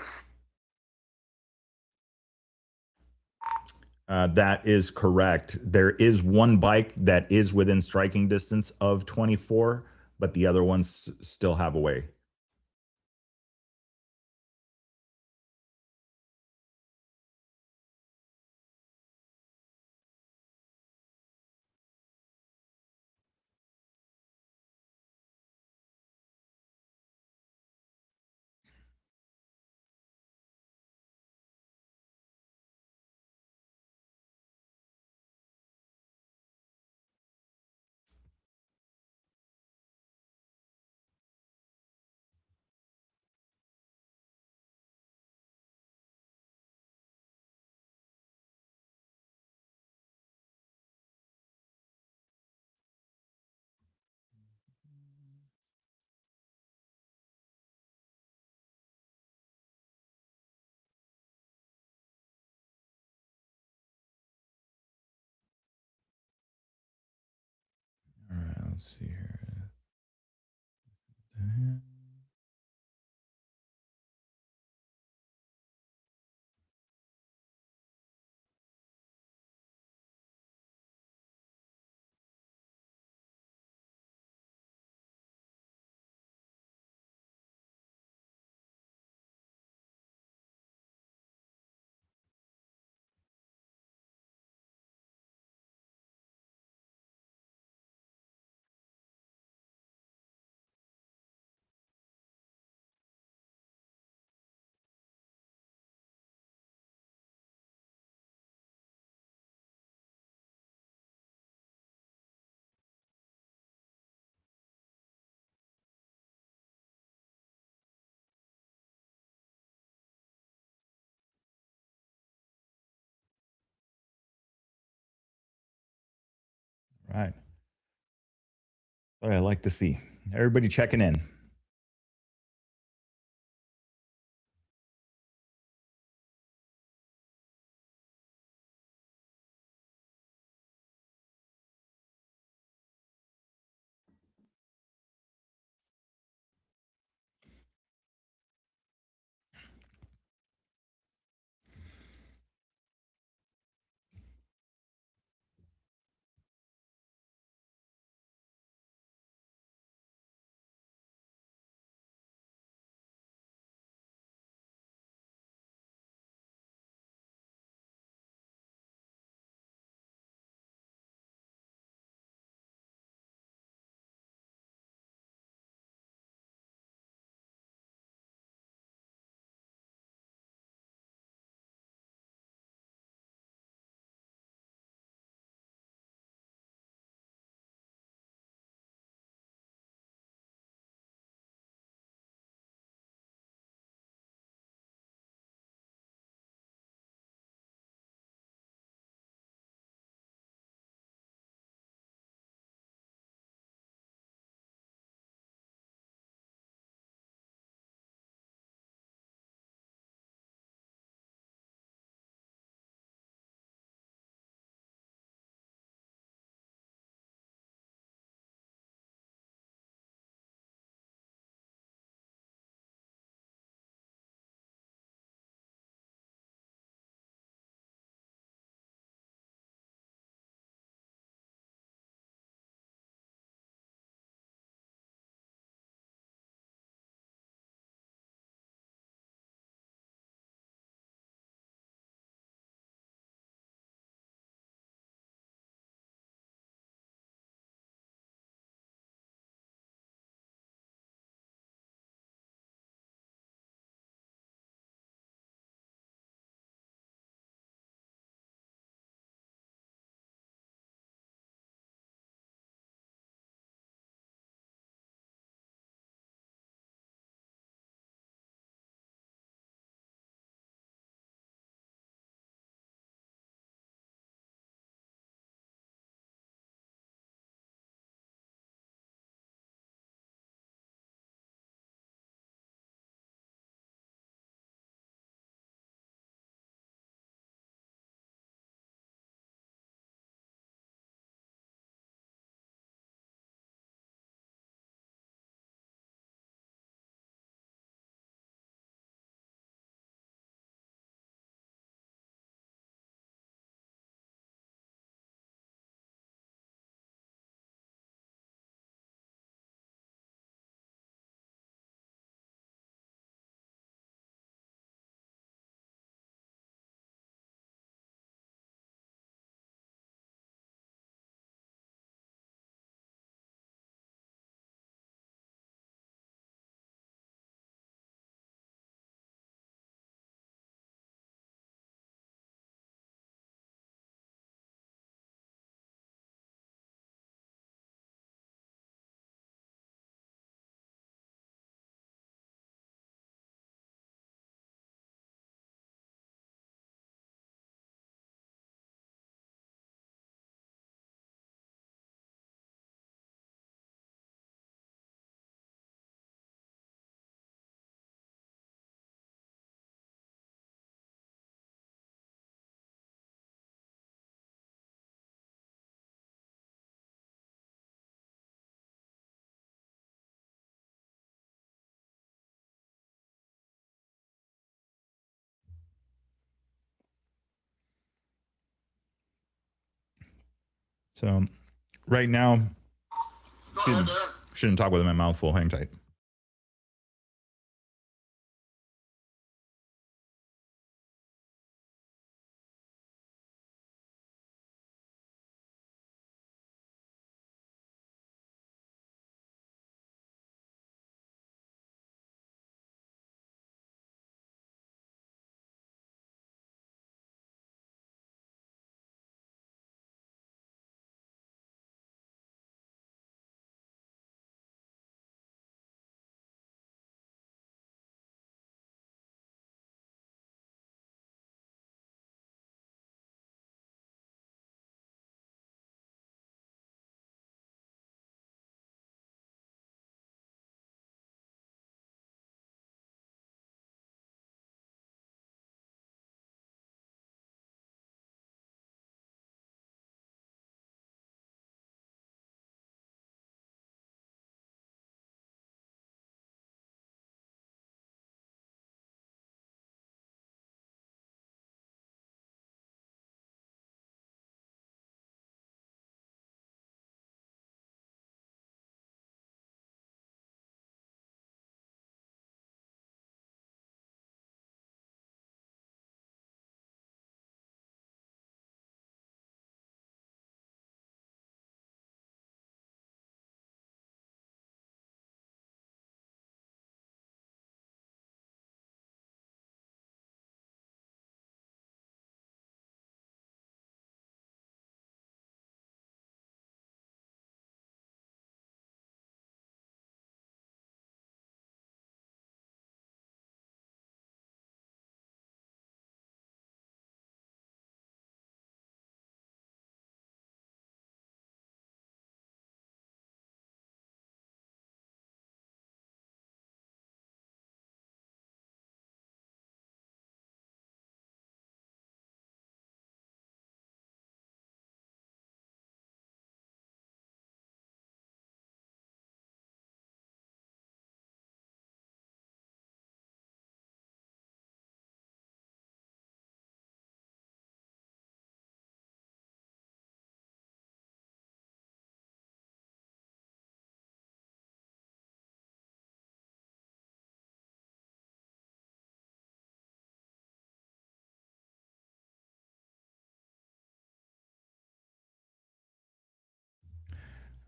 That is correct. There is one bike that is within striking distance of 24, but the other ones still have a way. Let's see here. Right. What I like to see. Everybody checking in. So right now, Go ahead, Dan. shouldn't talk with my mouth full. Hang tight.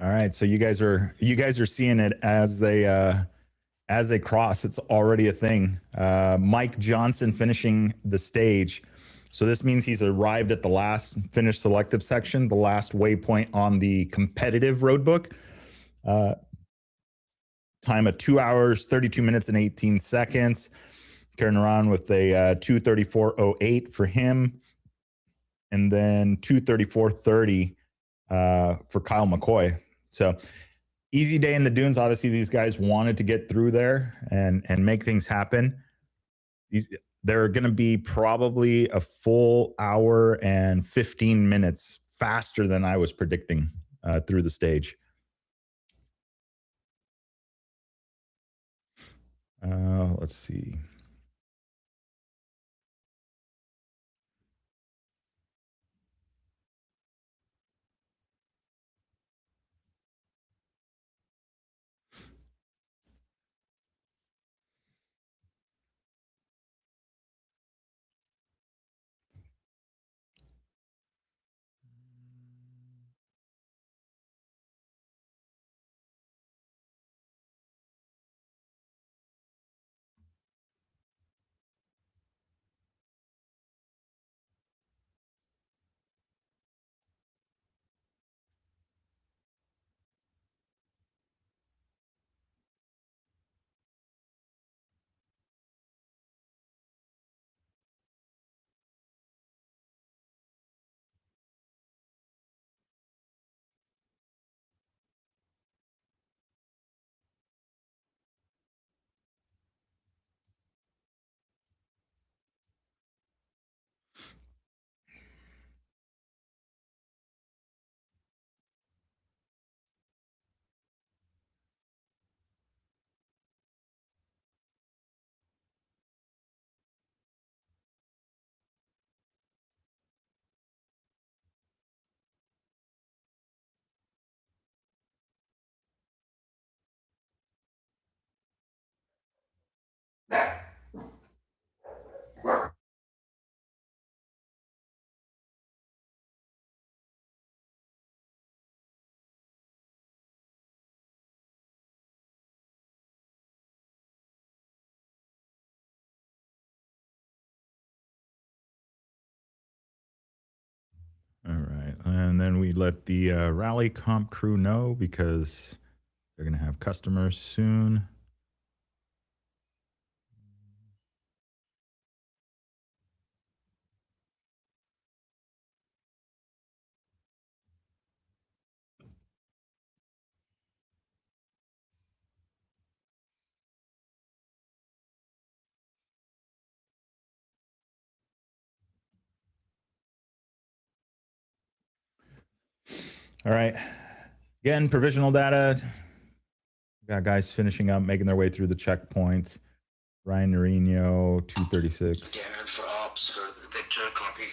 All right, so you guys are seeing it as they cross. It's already a thing. Mike Johnson finishing the stage. So this means he's arrived at the last finish selective section, the last waypoint on the competitive road book. Time of 2 hours, 32 minutes, and 18 seconds. Carrying around with a 2:34.08 for him. And then 2:34.30 for Kyle McCoy. So easy day in the dunes. Obviously, these guys wanted to get through there and make things happen. They're going to be probably a full hour and 15 minutes faster than I was predicting through the stage. Let's see. And then we let the rally comp crew know because they're going to have customers soon. All right. Again, provisional data. Got guys finishing up, making their way through the checkpoints. Ryan Norino, 236. Scanner for ops for Victor, copy.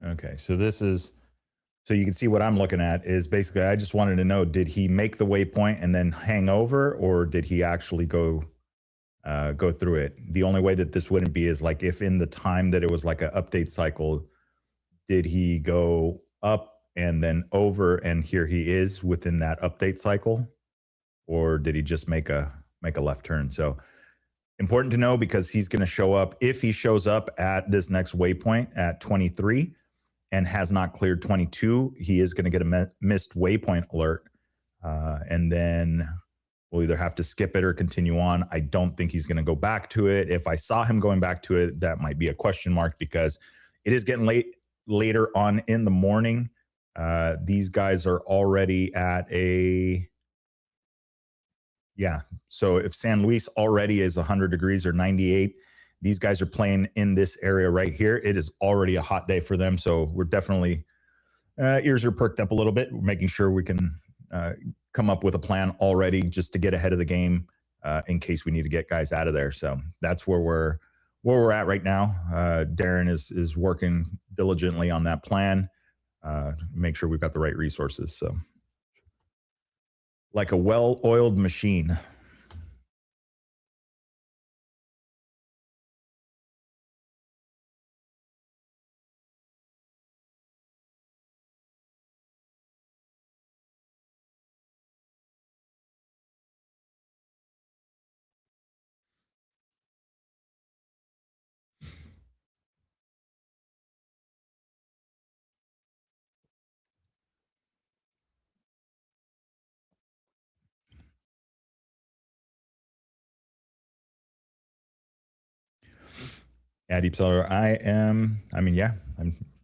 Okay, so this is, so you can see what I'm looking at is basically, I just wanted to know, did he make the waypoint and then hang over, or did he actually go through it? The only way that this wouldn't be is like if in the time that it was like an update cycle, did he go up and then over and here he is within that update cycle, or did he just make a left turn? So important to know because he's going to show up, if he shows up at this next waypoint at 23 and has not cleared 22, he is going to get a missed waypoint alert. And then we'll either have to skip it or continue on. I don't think he's going to go back to it. If I saw him going back to it, that might be a question mark because it is getting later on in the morning. These guys are already at a, yeah. So if San Luis already is 100 degrees or 98, these guys are playing in this area right here. It is already a hot day for them. So we're definitely, ears are perked up a little bit. We're making sure we can come up with a plan already just to get ahead of the game in case we need to get guys out of there. So that's where we're at right now. Darren is working diligently on that plan. Make sure we've got the right resources. So like a well-oiled machine. Yeah, Deep Seller, I'm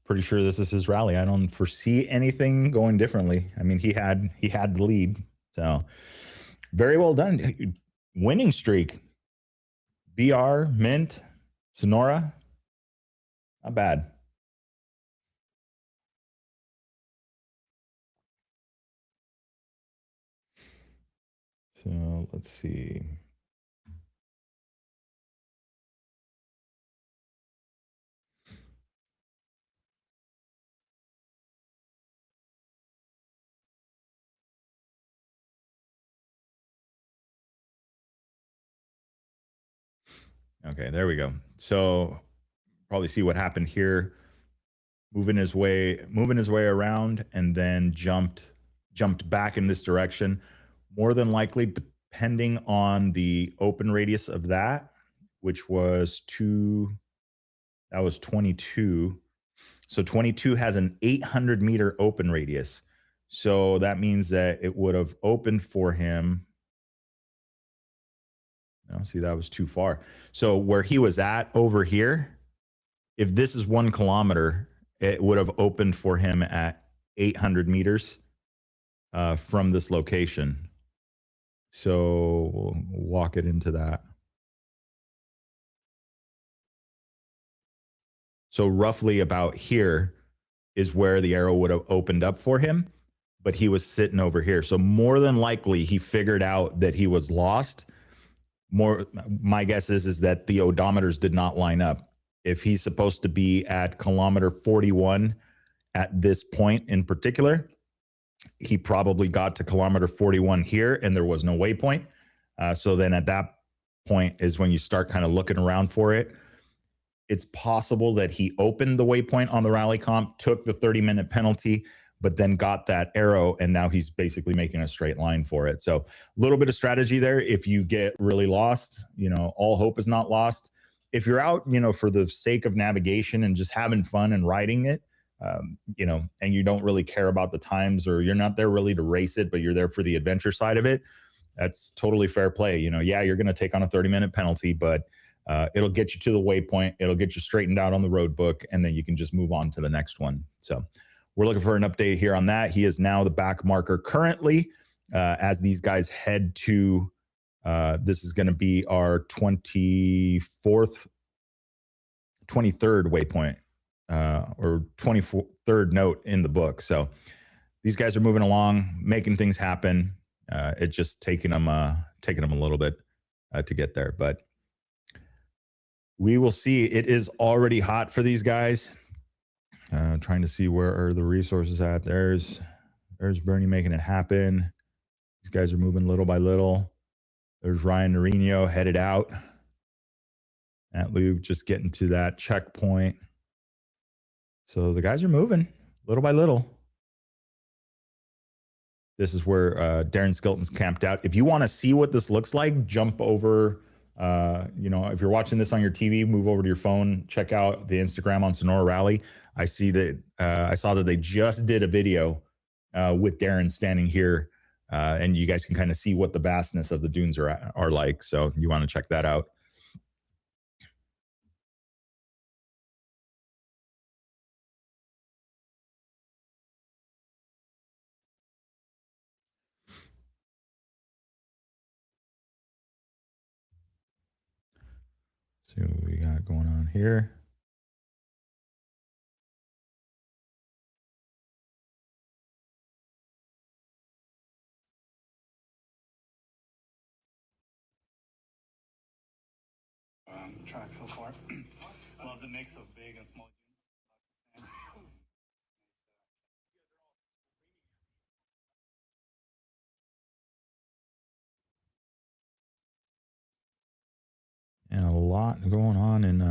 pretty sure this is his rally. I don't foresee anything going differently. I mean, he had the lead. So very well done. Winning streak. BR, Mint, Sonora. Not bad. So let's see. Okay, there we go. So probably see what happened here. Moving his way around and then jumped back in this direction. More than likely, depending on the open radius of that, which was 22. So 22 has an 800 meter open radius. So that means that it would have opened for him. No, see, that was too far. So where he was at over here, If this is 1 kilometer, it would have opened for him at 800 meters from this location. So we'll walk it into that. So roughly about here is where the arrow would have opened up for him, but he was sitting over here. So more than likely he figured out that he was lost. My guess is that the odometers did not line up. If he's supposed to be at kilometer 41 at this point in particular, he probably got to kilometer 41 here and there was no waypoint. So then at that point is when you start kind of looking around for it. It's possible that he opened the waypoint on the rally comp, took the 30-minute penalty, but then got that arrow, and now he's basically making a straight line for it. So a little bit of strategy there. If you get really lost, all hope is not lost. If you're out, for the sake of navigation and just having fun and riding it, and you don't really care about the times, or you're not there really to race it, but you're there for the adventure side of it, that's totally fair play. Yeah, you're going to take on a 30-minute penalty, but it'll get you to the waypoint. It'll get you straightened out on the road book, and then you can just move on to the next one. So we're looking for an update here on that. He is now the back marker currently as these guys head to, this is going to be our 23rd waypoint or 23rd note in the book. So these guys are moving along, making things happen. It's just taking them a little bit to get there, but we will see. It is already hot for these guys. Trying to see where are the resources at. There's Bernie making it happen. These guys are moving little by little. There's Ryan Norino headed out. Matt Lube just getting to that checkpoint. So the guys are moving little by little. This is where Darren Skilton's camped out. If you want to see what this looks like, jump over. If you're watching this on your TV, move over to your phone, check out the Instagram on Sonora Rally. I saw that they just did a video with Darren standing here, and you guys can kind of see what the vastness of the dunes are like. So you want to check that out. See what we got going on here. Track so far. Love the mix of big and small. And a lot going on in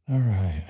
all right.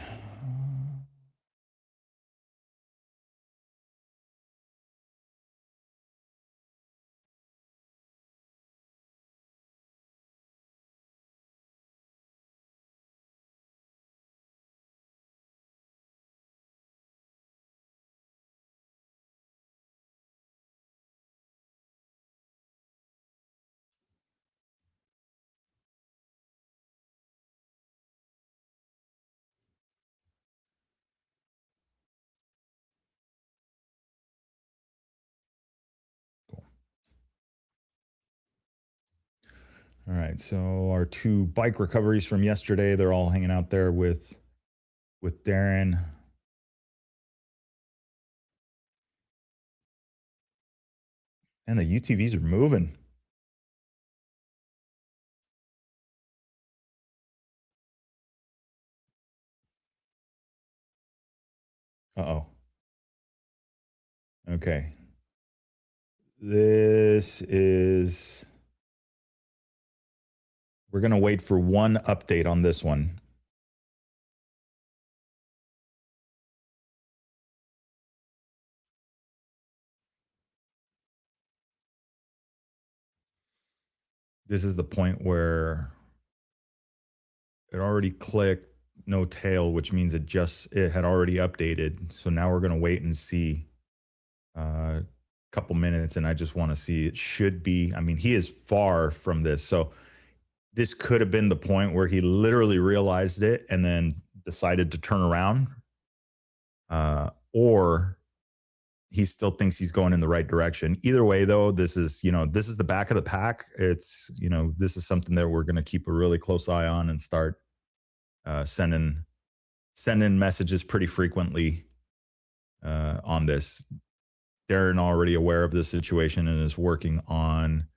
All right, so our two bike recoveries from yesterday, they're all hanging out there with Darren. And the UTVs are moving. Uh-oh. Okay. This is, we're going to wait for one update on this one. This is the point where it already clicked, no tail, which means it had already updated. So now we're going to wait and see a couple minutes. And I just want to see, it should be, I mean, he is far from this. So this could have been the point where he literally realized it and then decided to turn around, or he still thinks he's going in the right direction. Either way, though, this is the back of the pack. It's this is something that we're going to keep a really close eye on and start sending messages pretty frequently on this. Darren already aware of this situation and is working on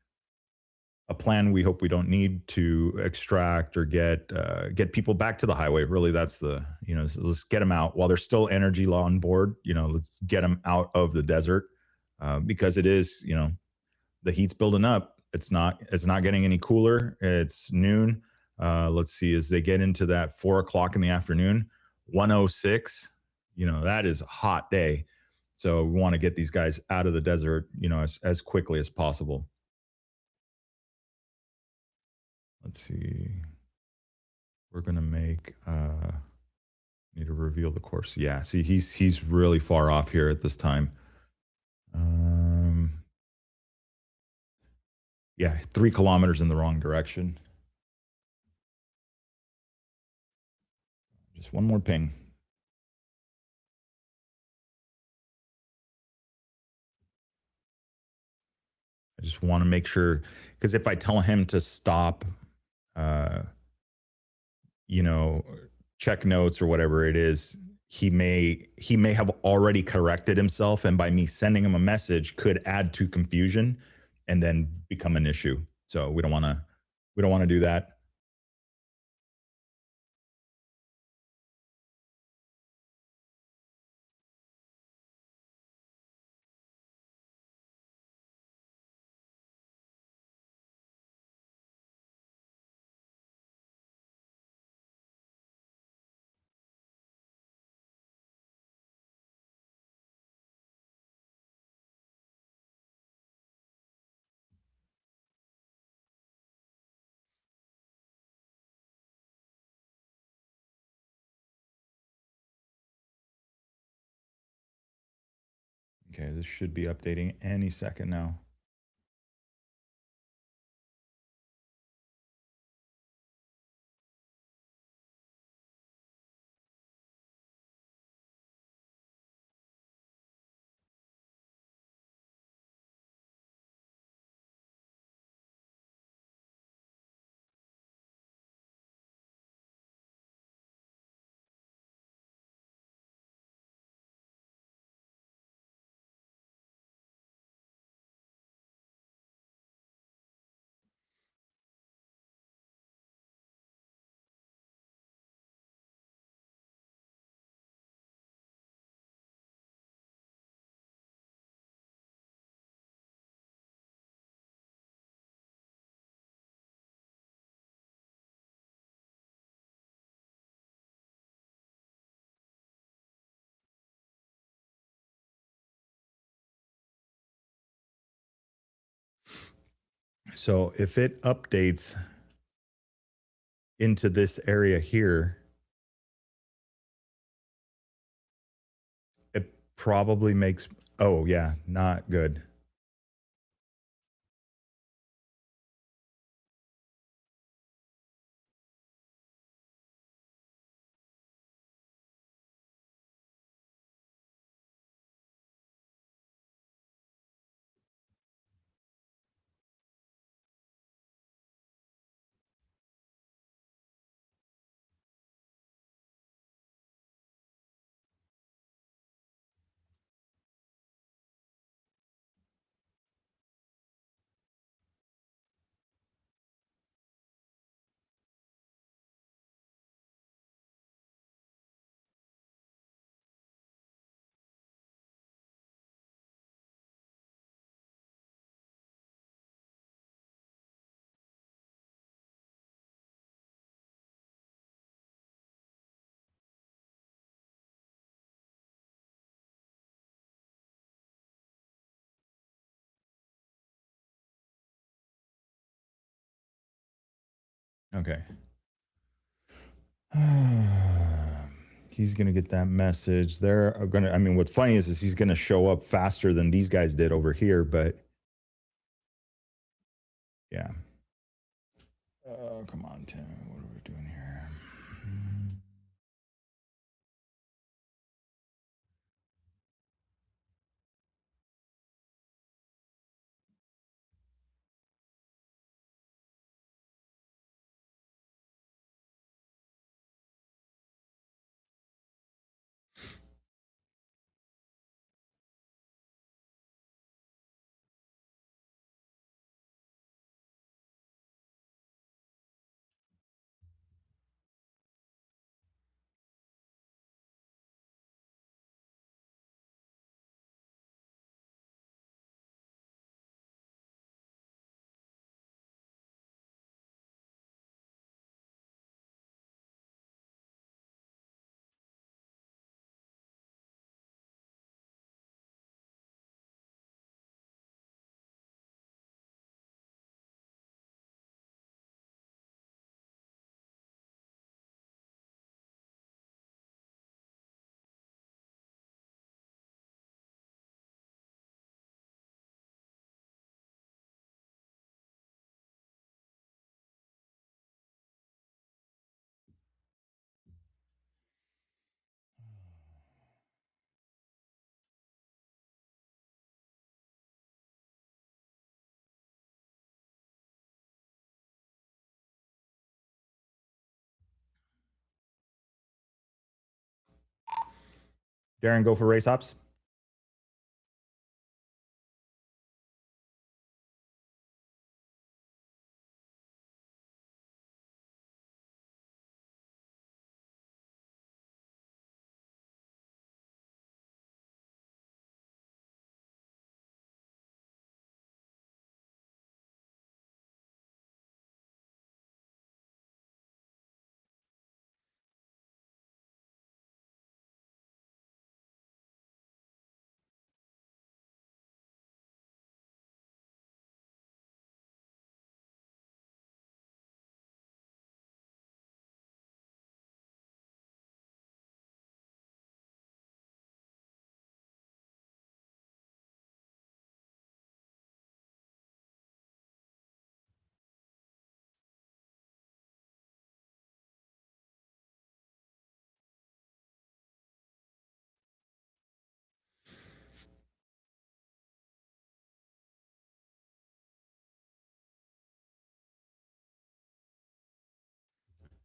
a plan we hope we don't need to extract or get people back to the highway. Really, that's the, so let's get them out while there's still energy on board. Let's get them out of the desert because it is, the heat's building up. It's not getting any cooler. It's noon. Let's see, as they get into that 4:00 in the afternoon, 106, that is a hot day. So we want to get these guys out of the desert, as quickly as possible. Let's see. We're gonna make need to reveal the course. Yeah, see, he's really far off here at this time. Yeah, 3 kilometers in the wrong direction. Just one more ping. I just want to make sure, because if I tell him to stop, uh, check notes or whatever it is, he may have already corrected himself, and by me sending him a message could add to confusion and then become an issue. So we don't want to do that. Okay, this should be updating any second now. So if it updates into this area here, it probably makes, oh yeah, not good. Okay. He's going to get that message. They're going to, I mean, what's funny is he's going to show up faster than these guys did over here, but yeah. Come on, Tim. What are we doing here? Darren, go for race hops.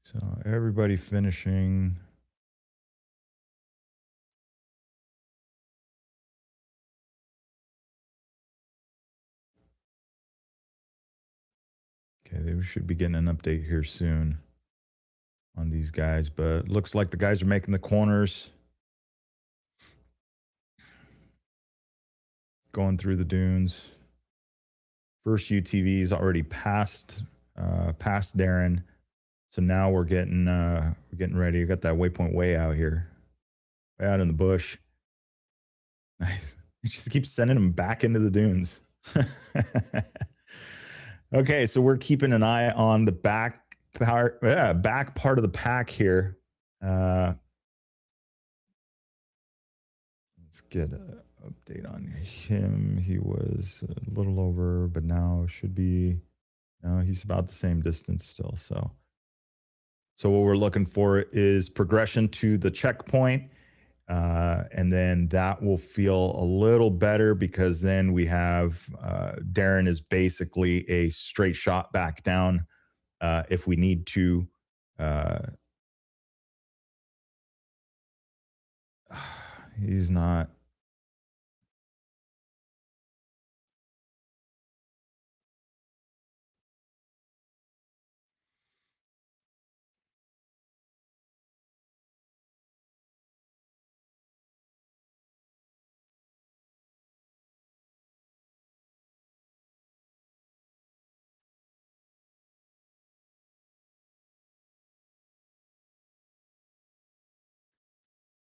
So everybody finishing. Okay, they should be getting an update here soon on these guys, but looks like the guys are making the corners, going through the dunes. First UTV is already past Darren, so now we're getting ready. We got that waypoint way out here, way out in the bush. Nice. You just keep sending them back into the dunes. Okay, so we're keeping an eye on the back part of the pack here. Let's get an update on him. He was a little over, but now should be. No, he's about the same distance still. So what we're looking for is progression to the checkpoint. And then that will feel a little better because then we have Darren is basically a straight shot back down if we need to. He's not.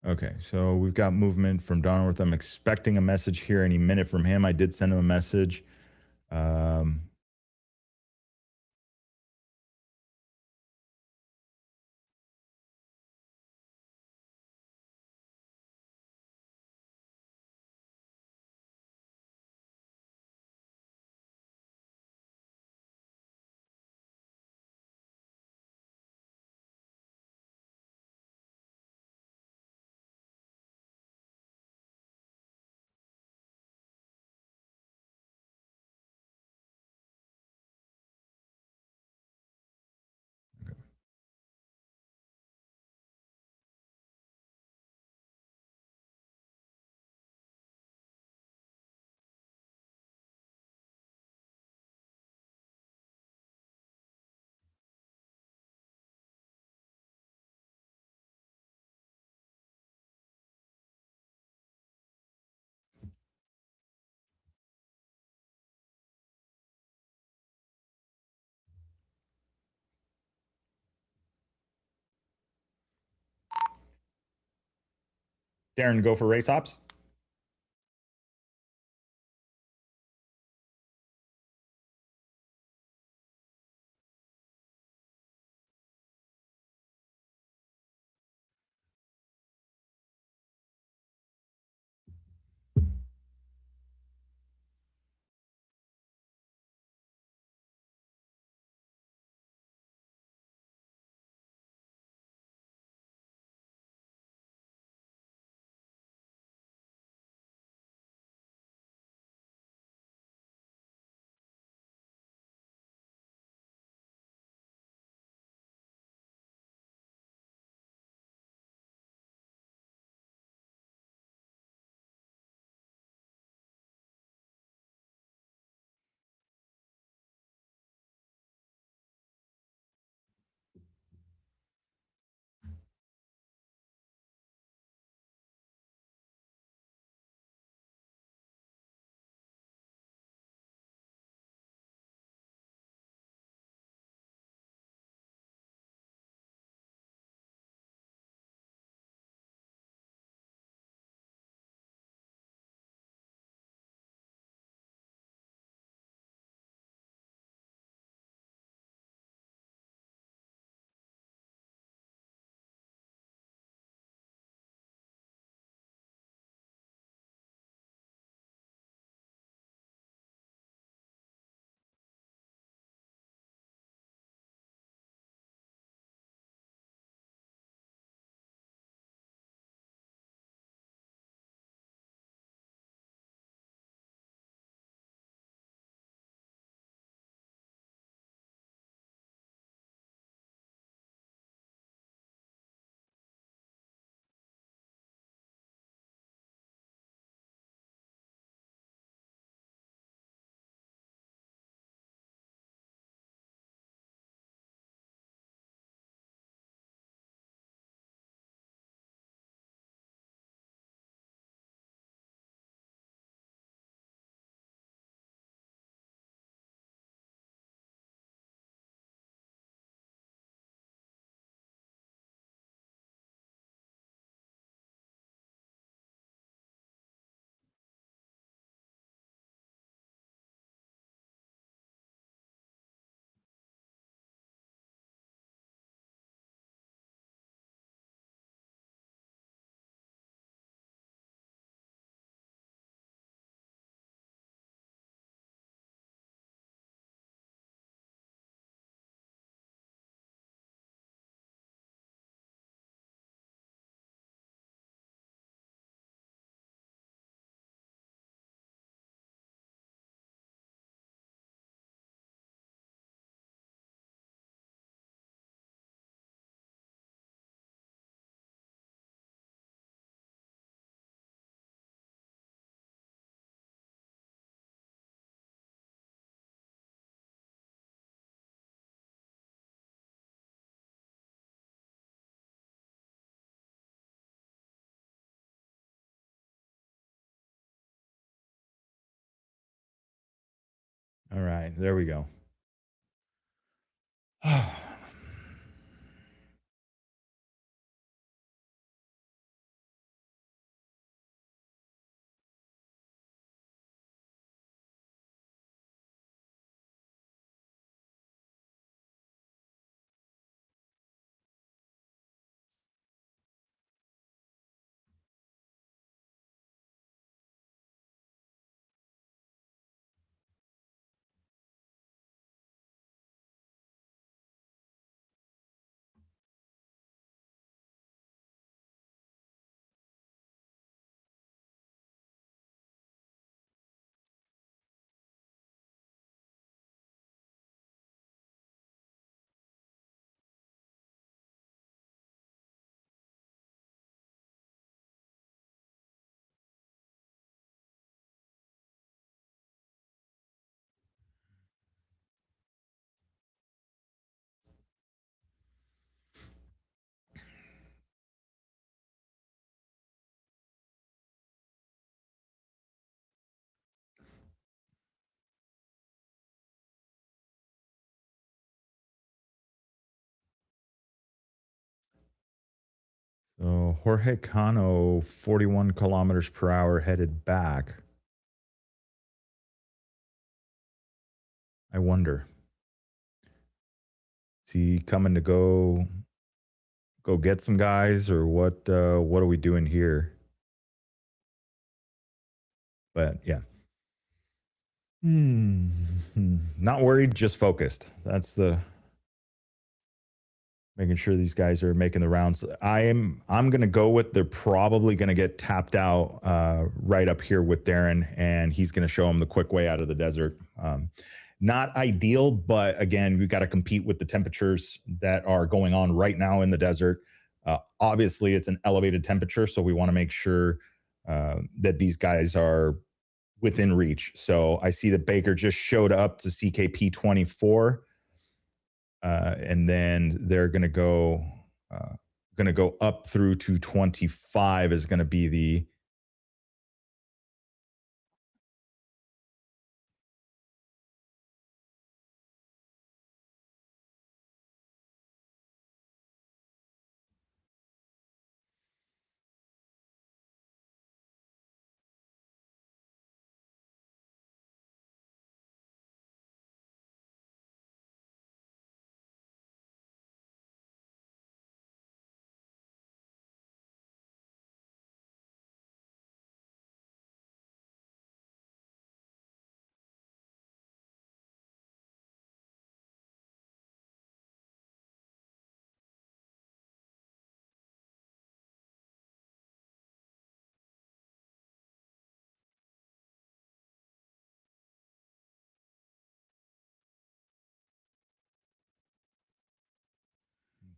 Okay, so we've got movement from Donworth. I'm expecting a message here any minute from him. I did send him a message. Darren, go for race hops. All right, there we go. So Jorge Cano, 41 kilometers per hour headed back. I wonder. Is he coming to go get some guys, or what are we doing here? But yeah. Not worried, just focused. That's the making sure these guys are making the rounds. I'm gonna go with they're probably gonna get tapped out right up here with Darren, and he's gonna show them the quick way out of the desert. Not ideal, but again, we've got to compete with the temperatures that are going on right now in the desert. Obviously, it's an elevated temperature, so we want to make sure that these guys are within reach. So I see that Baker just showed up to CKP 24, and then they're going to go up through to 25 is going to be the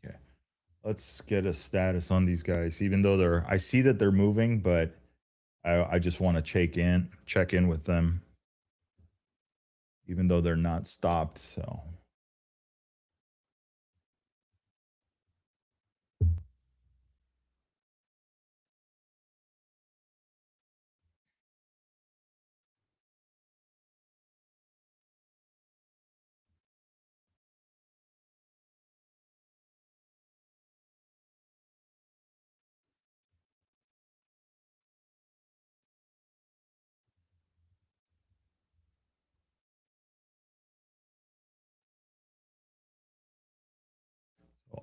okay. Let's get a status on these guys. Even though I see that they're moving, but I just want to check in with them, even though they're not stopped. So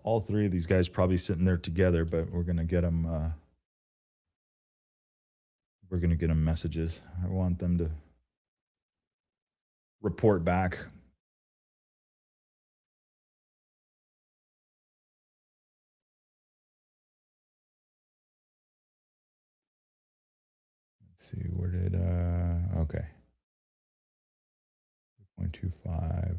all three of these guys probably sitting there together, but we're gonna get them. We're gonna get them messages. I want them to report back. Let's see, where did okay. 2.25.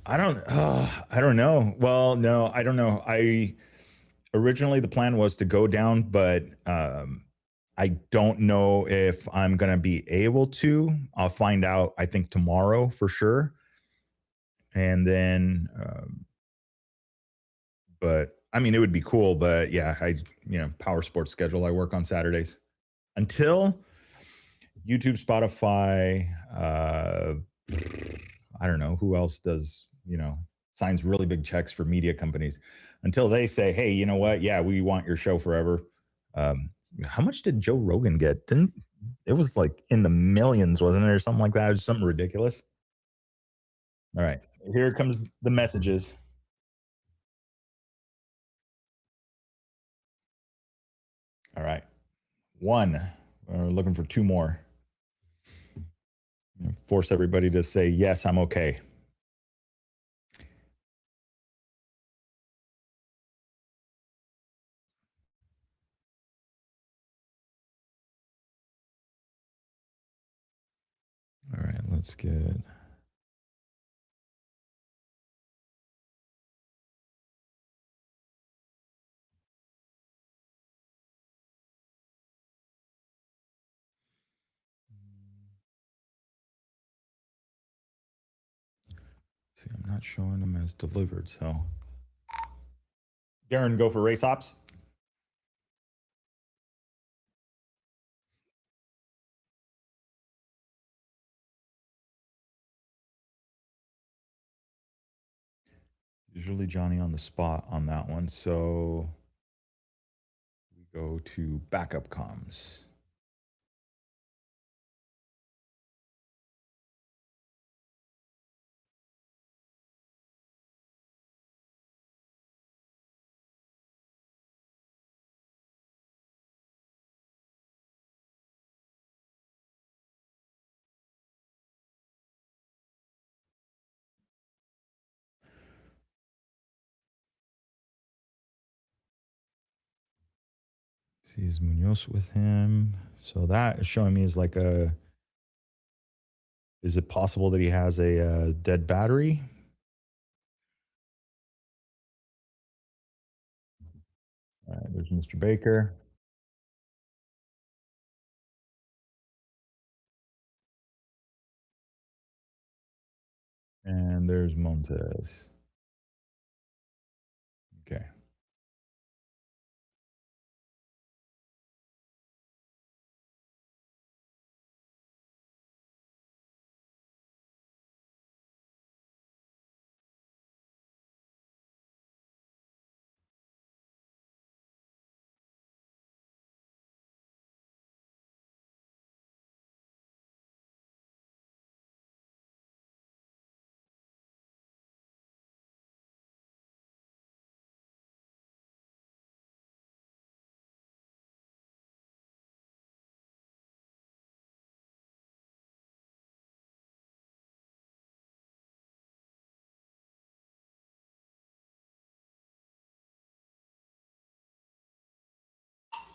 I don't know. Well, no, I don't know. I originally the plan was to go down, but I don't know if I'm gonna be able to. I'll find out. I think tomorrow for sure, and then. But I mean, it would be cool. But yeah, power sports schedule. I work on Saturdays until YouTube, Spotify. I don't know who else does. Signs really big checks for media companies until they say, "Hey, you know what? Yeah, we want your show forever." How much did Joe Rogan get? Didn't it was like in the millions, wasn't it, or something like that? It was something ridiculous. All right, here comes the messages. All right, one. We're looking for two more. Force everybody to say yes. I'm okay. let's get. See, I'm not showing them as delivered, so. Darren, go for race hops. Usually Johnny on the spot on that one, so we go to backup comms. See, is Munoz with him? So that is showing me as like a. Is it possible that he has a dead battery? All right, there's Mr. Baker. And there's Montes. Okay.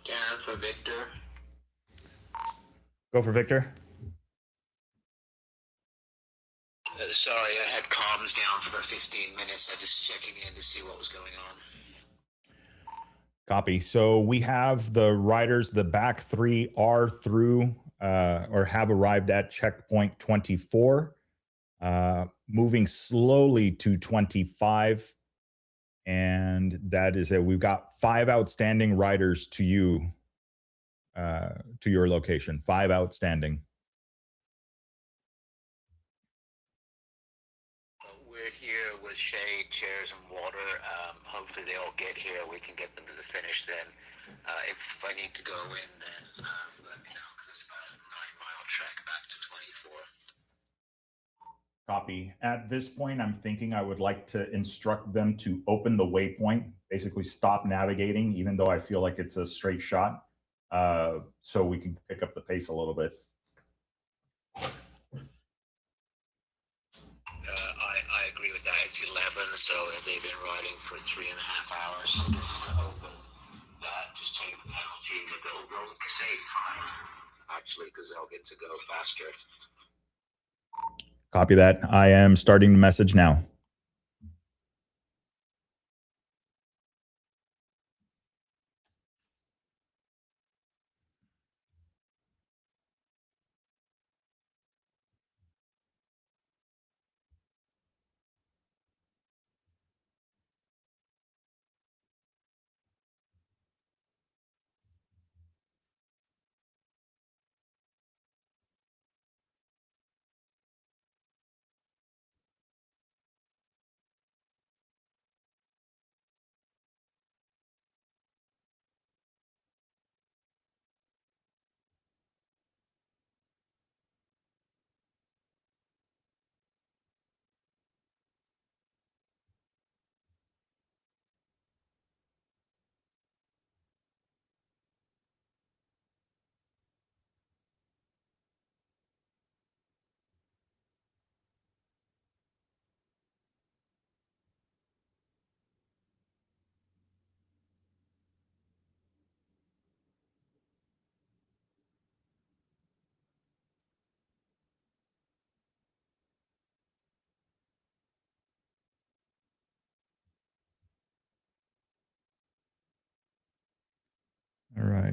Darren for Victor. Go for Victor. Sorry, I had comms down for 15 minutes. I just checking in to see what was going on. Copy. So we have the riders, the back three are through or have arrived at checkpoint 24, moving slowly to 25. And that is it. We've got 5 outstanding riders to you, to your location. 5 outstanding. We're here with shade, chairs, and water. Hopefully they all get here. We can get them to the finish then. If I need to go in, then let me know, because it's about a 9-mile trek back to 24. Copy. At this point, I'm thinking I would like to instruct them to open the waypoint, basically stop navigating, even though I feel like it's a straight shot, so we can pick up the pace a little bit. I agree with that. It's 11, so they've been riding for 3.5 hours. Open that, just take the penalty, but they'll save time, actually, because they'll get to go faster. Copy that. I am starting the message now.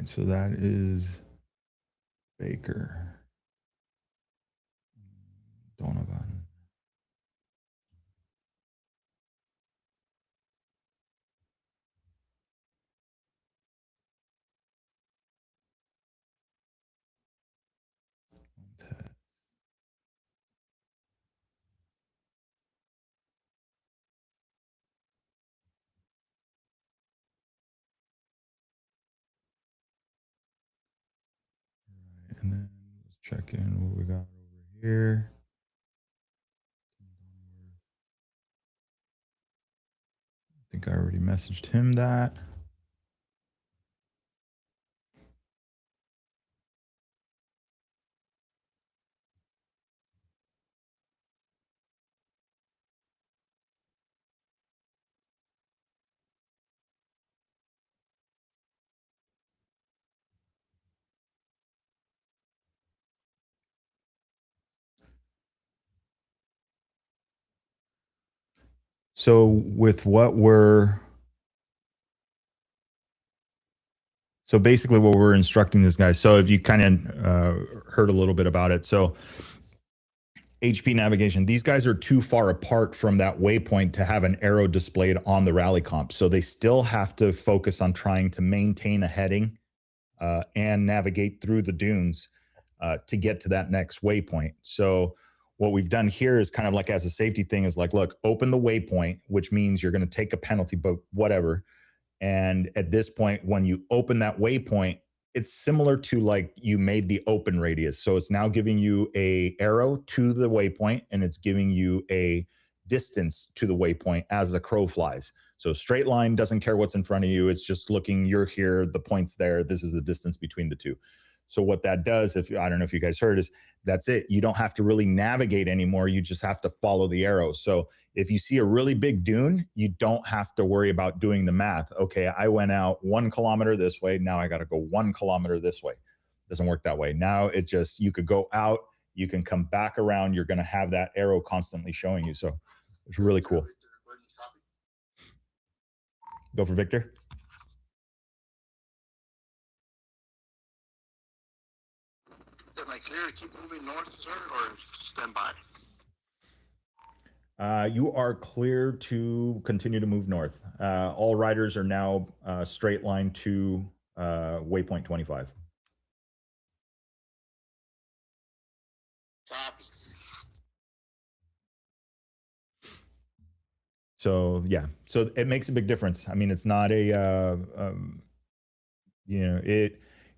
right, so that is Baker. Donovan. And then let's check in what we got over here. I think I already messaged him that. So with what we're So basically what we're instructing this guy. So if you kind of heard a little bit about it. So HP navigation, these guys are too far apart from that waypoint to have an arrow displayed on the rally comp. So they still have to focus on trying to maintain a heading and navigate through the dunes to get to that next waypoint. So what we've done here is kind of like as a safety thing is like, look, open the waypoint, which means you're going to take a penalty, but whatever. And at this point, when you open that waypoint, it's similar to like you made the open radius. So it's now giving you a arrow to the waypoint and it's giving you a distance to the waypoint as the crow flies. So straight line doesn't care what's in front of you. It's just looking, you're here, the point's there. This is the distance between the two. So what that does, if I don't know if you guys heard, is that's it. You don't have to really navigate anymore. You just have to follow the arrows. So if you see a really big dune, you don't have to worry about doing the math. Okay, I went out 1 kilometer this way. Now I got to go 1 kilometer this way. Doesn't work that way. Now it just, you could go out, you can come back around. You're going to have that arrow constantly showing you. So it's really cool. Go for Victor. Am I clear to keep moving north, sir, or stand by? You are clear to continue to move north. All riders are now straight line to waypoint 25. Copy. So yeah, so it makes a big difference. I mean, it's not a,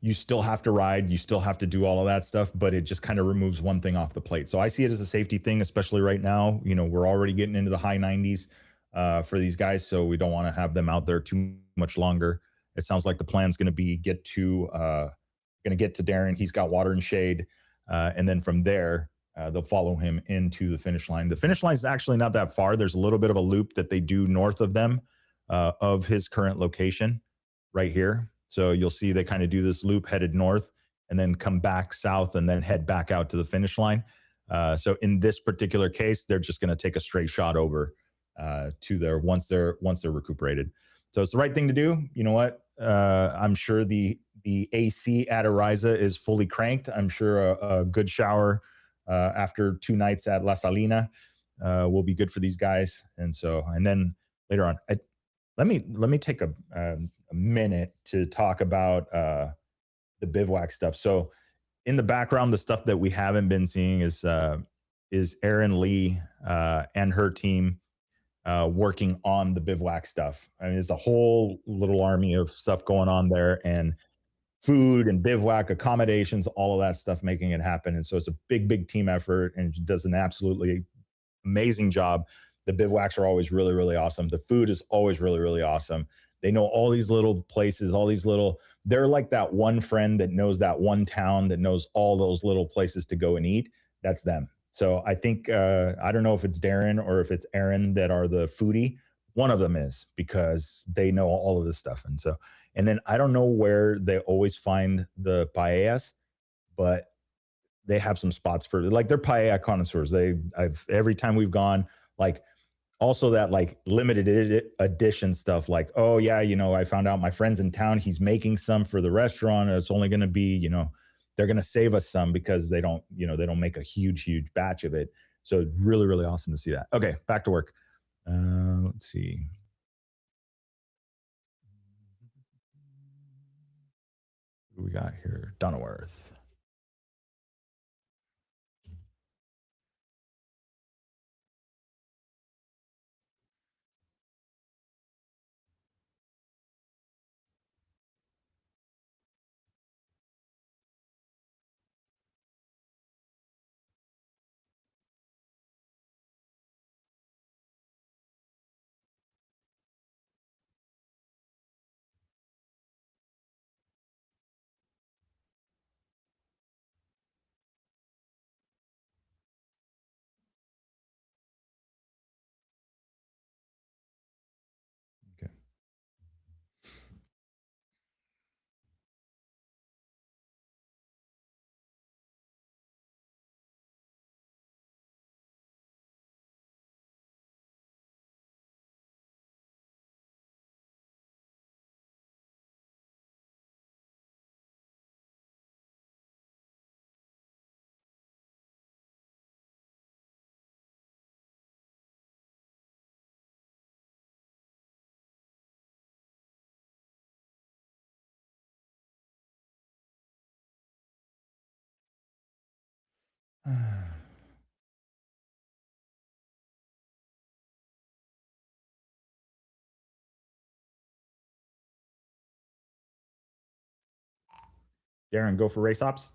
you still have to ride, you still have to do all of that stuff, but it just kind of removes one thing off the plate. So I see it as a safety thing, especially right now. We're already getting into the high 90s for these guys, so we don't want to have them out there too much longer. It sounds like the plan's going to be get to Darren. He's got water and shade, and then from there they'll follow him into the finish line. The finish line is actually not that far. There's a little bit of a loop that they do north of them, of his current location right here. So you'll see they kind of do this loop headed north and then come back south and then head back out to the finish line. So in this particular case, they're just going to take a straight shot over to there once they're recuperated. So it's the right thing to do. You know what? I'm sure the AC at Ariza is fully cranked. I'm sure a good shower after 2 nights at La Salina will be good for these guys. And then later on, let me take a minute to talk about the bivouac stuff. So in the background, the stuff that we haven't been seeing is Erin Lee and her team working on the bivouac stuff. I mean, there's a whole little army of stuff going on there, and food and bivouac accommodations, all of that stuff, making it happen. And so it's a big team effort, and it does an absolutely amazing job. The bivouacs are always really, really awesome. The food is always really, really awesome. They know all these little places, they're like that one friend that knows that one town, that knows all those little places to go and eat. That's them. So I think, I don't know if it's Darren or if it's Aaron that are the foodie. One of them is, because they know all of this stuff. And then I don't know where they always find the paellas, but they have some spots for, like, they're paella connoisseurs. Every time we've gone, like, Also, that like limited edition stuff, like, oh yeah, I found out my friend's in town. He's making some for the restaurant. It's only going to be, they're going to save us some because they don't make a huge batch of it. So really, really awesome to see that. Okay, back to work. Let's see. What do we got here? Dunworth. Okay. Darren, go for race ops.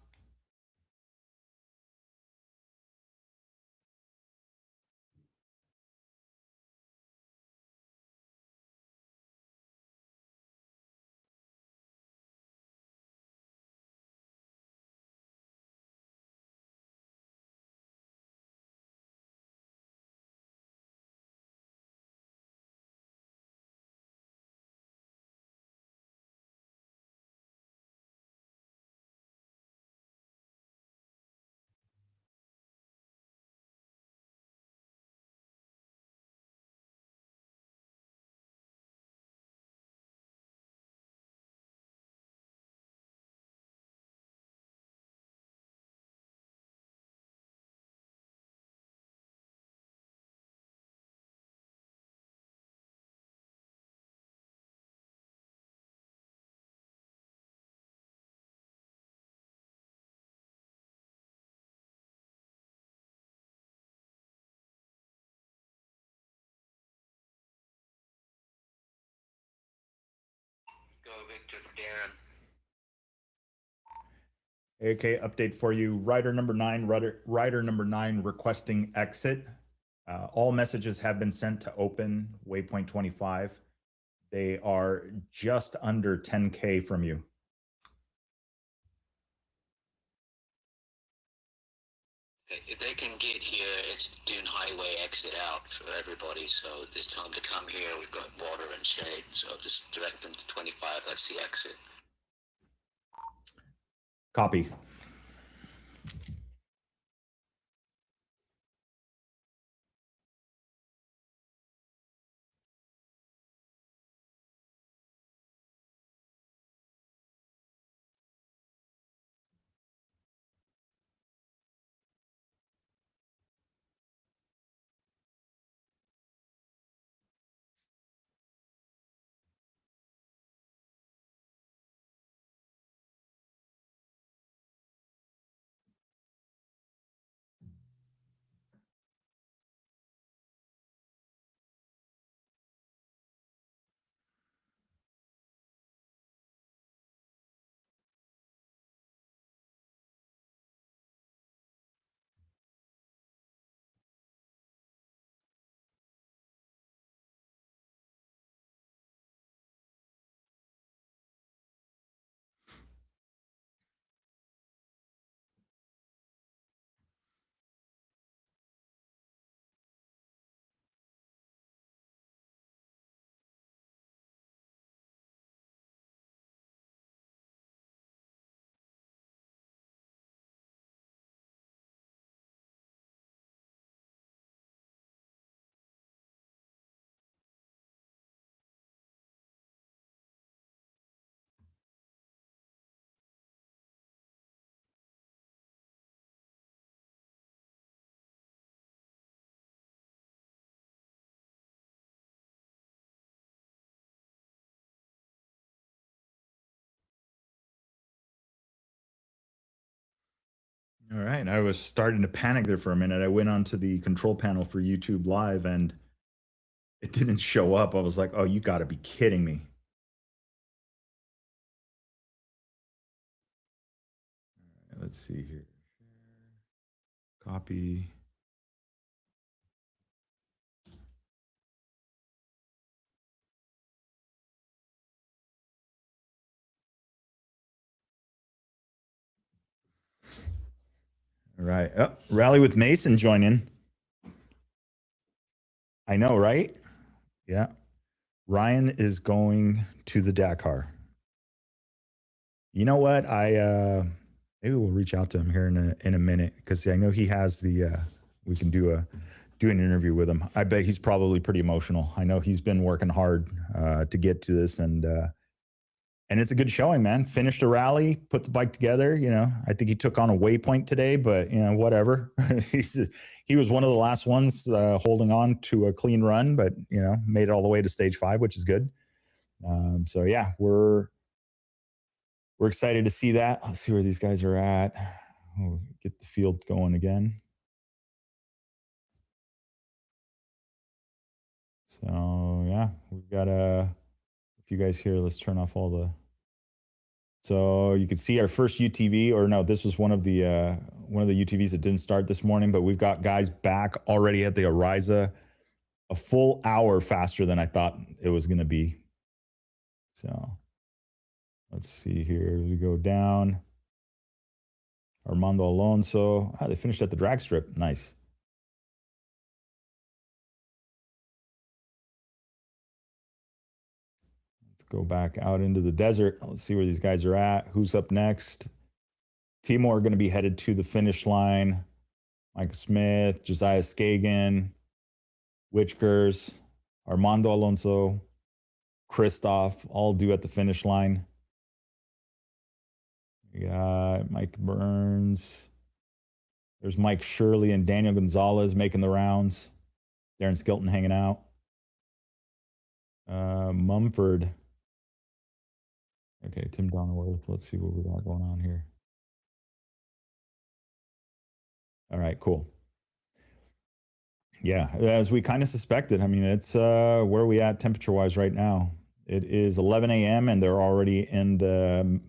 Go Victor for Darren. Okay, update for you. Rider number 9, rider number 9 requesting exit. All messages have been sent to open waypoint 25. They are just under 10K from you. If they can get here, it's Dune Highway exit out for everybody. So there's time to come here. We've got water and shade. So just direct them to 25. That's the exit. Copy. All right. I was starting to panic there for a minute. I went onto the control panel for YouTube Live and it didn't show up. I was like, oh, you got to be kidding me. All right, let's see here. Copy. All right. Oh, Rally with Mason joining. I know, right? Yeah. Ryan is going to the Dakar. You know what? Maybe we'll reach out to him here in a minute because I know he has the. We can do an interview with him. I bet he's probably pretty emotional. I know he's been working hard to get to this, and it's a good showing, man. Finished a rally, put the bike together. You know, I think he took on a waypoint today, but you know, whatever. He was one of the last ones holding on to a clean run, but you know, made it all the way to stage 5, which is good. So yeah, we're excited to see that. Let's see where these guys are at. We'll get the field going again. So yeah, we've got if you guys here, let's turn off all the. So you can see our first UTV, or no, this was one of the UTVs that didn't start this morning, but we've got guys back already at the Ariza a full hour faster than I thought it was going to be. So let's see here. We go down. Armando Alonso. They finished at the drag strip. Nice. Let's go back out into the desert. Let's see where these guys are at. Who's up next? Timor are going to be headed to the finish line. Mike Smith, Josiah Skagen, Witchkers, Armando Alonso, Christoph, all due at the finish line. We got Mike Burns. There's Mike Shirley and Daniel Gonzalez making the rounds. Darren Skilton hanging out. Mumford. Okay, Tim Donworth. Let's see what we got going on here. All right, cool. Yeah, as we kind of suspected. I mean, it's where are we at temperature-wise right now? It is 11 a.m. and they're already in the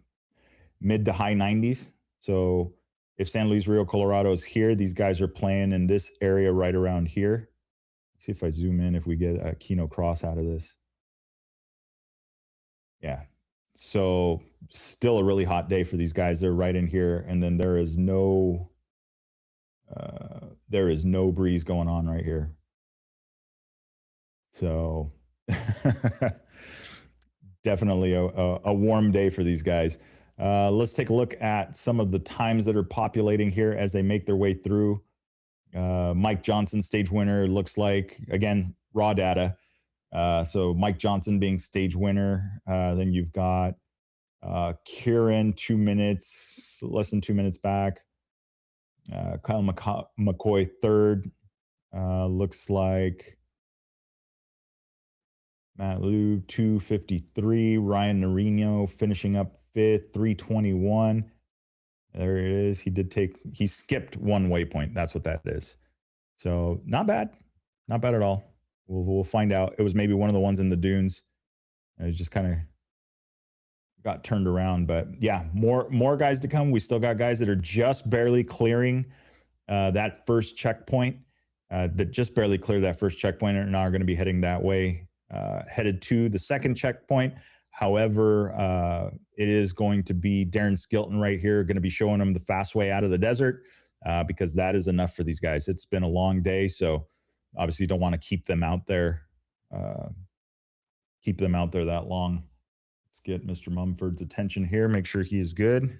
mid to high 90s. So if San Luis Rio Colorado is here, these guys are playing in this area right around here. Let's see if I zoom in, if we get a Kino Cross out of this. Yeah. So still a really hot day for these guys. They're right in here. And then there is no breeze going on right here. So definitely a warm day for these guys. Let's take a look at some of the times that are populating here as they make their way through. Mike Johnson, stage winner, looks like, again, raw data. So Mike Johnson being stage winner. Then you've got Kieran, 2 minutes, less than 2 minutes back. Kyle McCoy, third. Looks like Matt Liu, 2:53. Ryan Norino finishing up fifth, 3:21. There it is. He skipped one waypoint. That's what that is. So not bad. Not bad at all. We'll find out. It was maybe one of the ones in the dunes. It just kind of got turned around. But yeah, more guys to come. We still got guys that are just barely clearing that first checkpoint, that just barely cleared that first checkpoint and are going to be heading that way, headed to the second checkpoint. However, it is going to be Darren Skilton right here, going to be showing them the fast way out of the desert, because that is enough for these guys. It's been a long day, so obviously you don't want to keep them out there that long. Let's get Mr. Mumford's attention here, make sure he is good.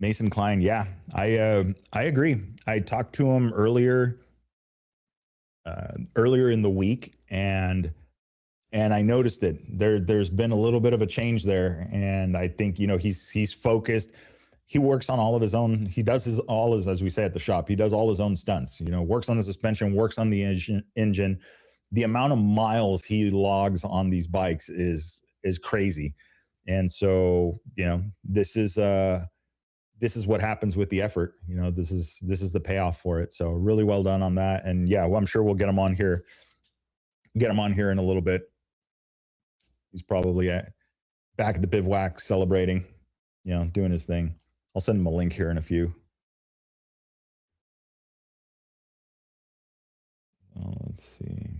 Mason Klein, yeah, I agree. I talked to him earlier in the week, and I noticed it. There's been a little bit of a change there, and I think he's focused. He works on all of his own. He does all his, as we say at the shop, he does all his own stunts. Works on the suspension, works on the engine. The amount of miles he logs on these bikes is crazy, and so this is what happens with the effort. This is the payoff for it. So really well done on that. And yeah, well, I'm sure we'll get him on here in a little bit. He's probably back at the bivouac celebrating, doing his thing. I'll send him a link here in a few. Let's see.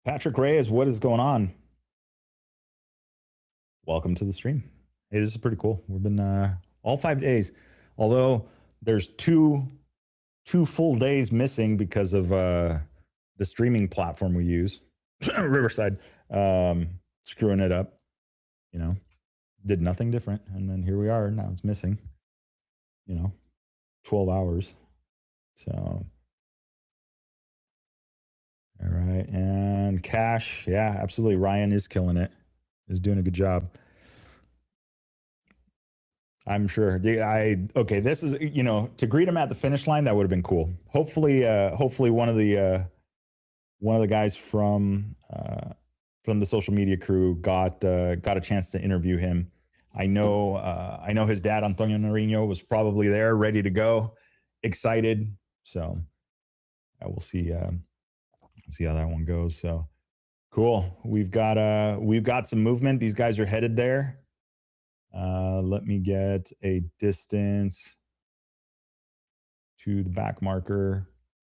Patrick Reyes, what is going on? Welcome to the stream. Hey, this is pretty cool. We've been all 5 days, although there's two full days missing because of the streaming platform we use, Riverside, screwing it up. Did nothing different, and then here we are. Now it's missing. 12 hours. So. All right. And Cash. Yeah, absolutely. Ryan is killing it. Is doing a good job. I'm sure. Okay, this is, to greet him at the finish line, that would have been cool. Hopefully one of the guys from the social media crew got a chance to interview him. I know his dad, Antonio Nariño, was probably there, ready to go, excited. So we'll see how that one goes. So cool. We've got some movement. These guys are headed there. Let me get a distance to the back marker.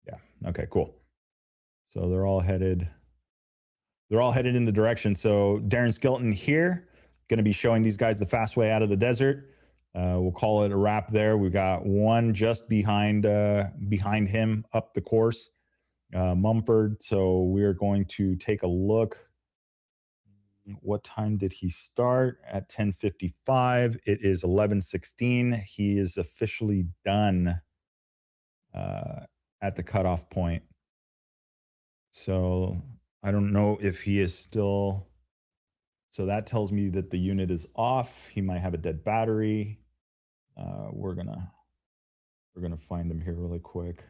Yeah. Okay, cool. So they're all headed in the direction. So Darren Skeleton here, going to be showing these guys the fast way out of the desert. We'll call it a wrap there. We've got one just behind him up the course. Mumford. So we are going to take a look. What time did he start? At 10:55. It is 11:16. He is officially done at the cutoff point. So I don't know if he is still. So that tells me that the unit is off. He might have a dead battery. We're gonna find him here really quick.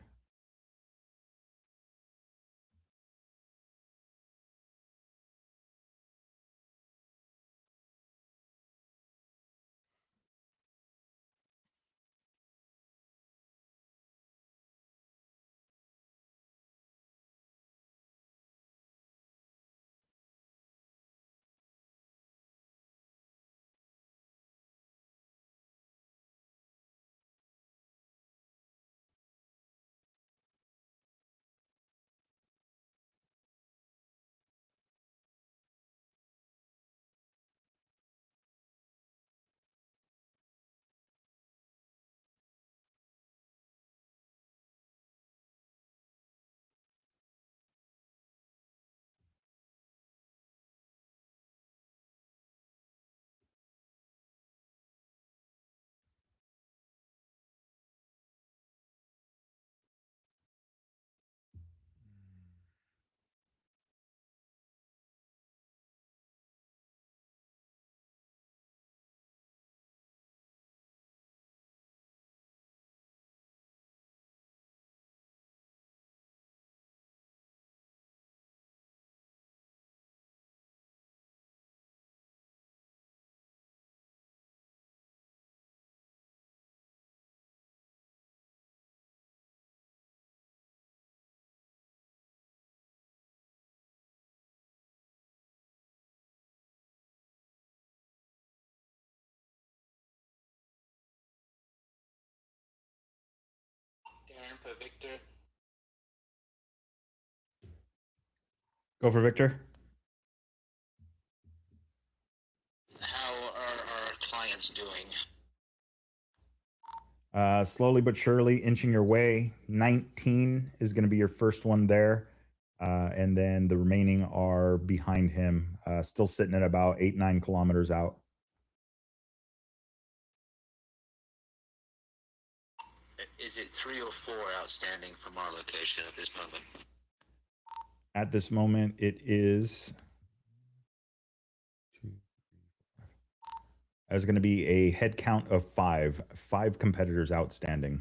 For Victor. Go for Victor. How are our clients doing? Slowly but surely inching your way. 19 is going to be your first one there. And then the remaining are behind him, still sitting at about 8-9 kilometers out. Is it 3 or 4 outstanding from our location at this moment? At this moment, it is. There's going to be a head count of 5. 5 competitors outstanding.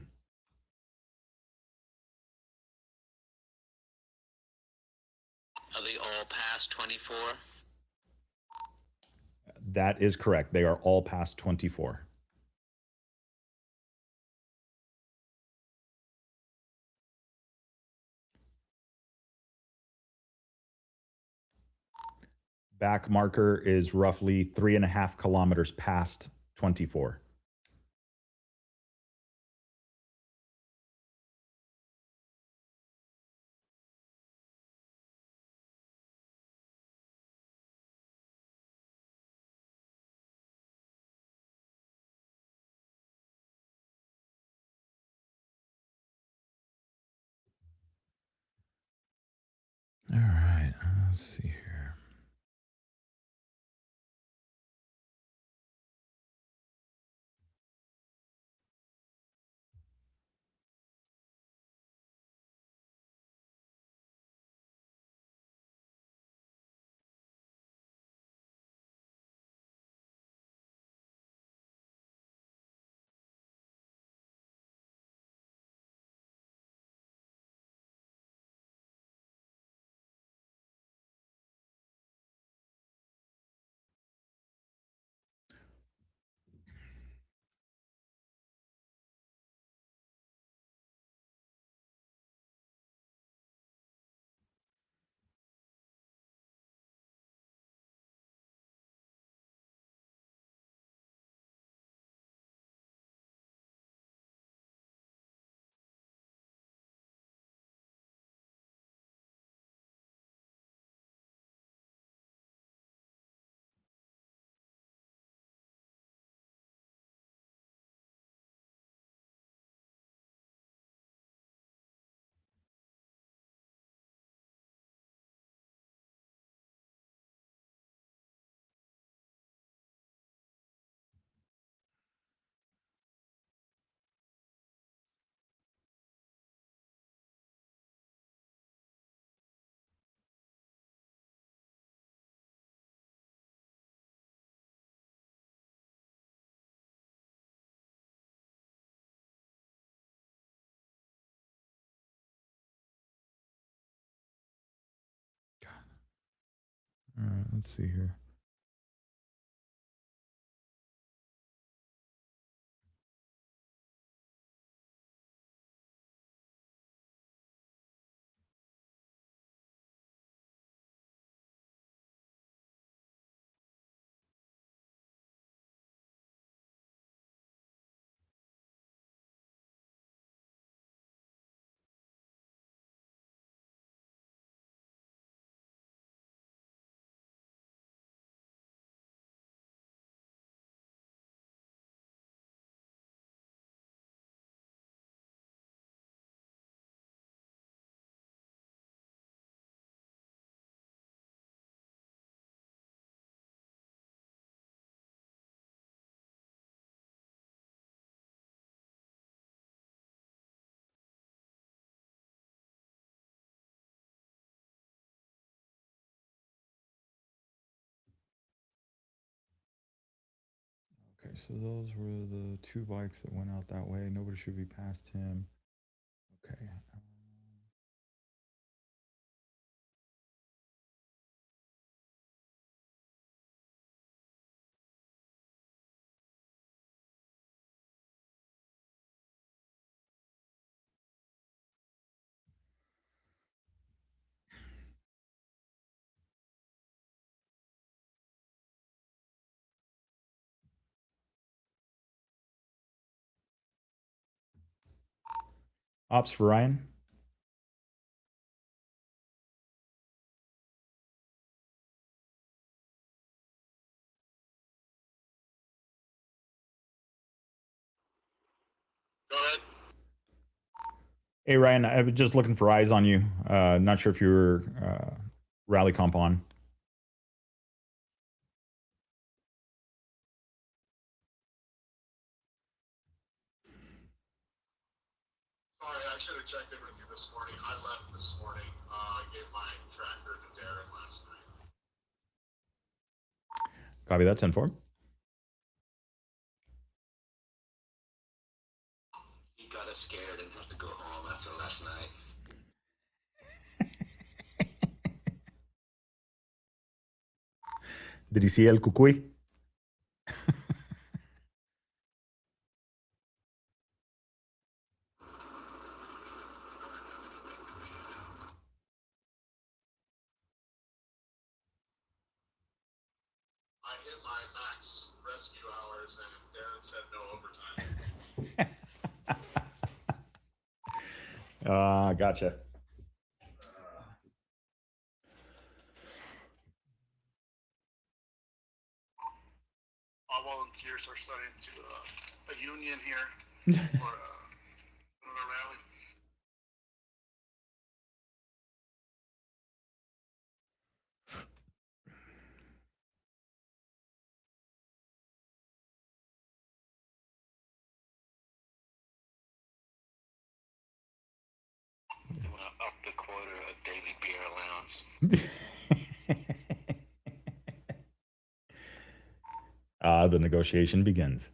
Are they all past 24? That is correct. They are all past 24. Back marker is roughly 3.5 kilometers past 24. All right, let's see here. All right, let's see here. Okay, so those were the 2 bikes that went out that way. Nobody should be past him. Okay. Ops for Ryan. Go ahead. Hey, Ryan, I was just looking for eyes on you. Not sure if you were rally comp on. Sorry, I should have checked in with you this morning. I left this morning. I gave my tractor to Darren last night. Copy that, 10-4. He got us scared and had to go home after last night. Did he see El Cucuy? I hit my max rescue hours, and Darren said no overtime. Gotcha. All volunteers are starting to a union here for a rally. They want to up the quota of daily beer allowance. The negotiation begins.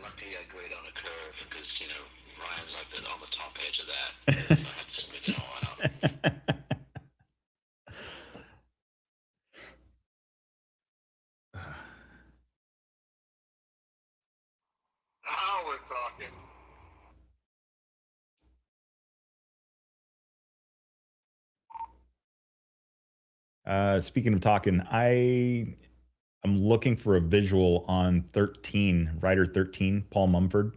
Luckily, I grade on a curve because, you know, Ryan's like on the top edge of that. So I had to smooth it all out. Now we're talking. Speaking of talking, I'm looking for a visual on 13, Rider 13, Paul Mumford.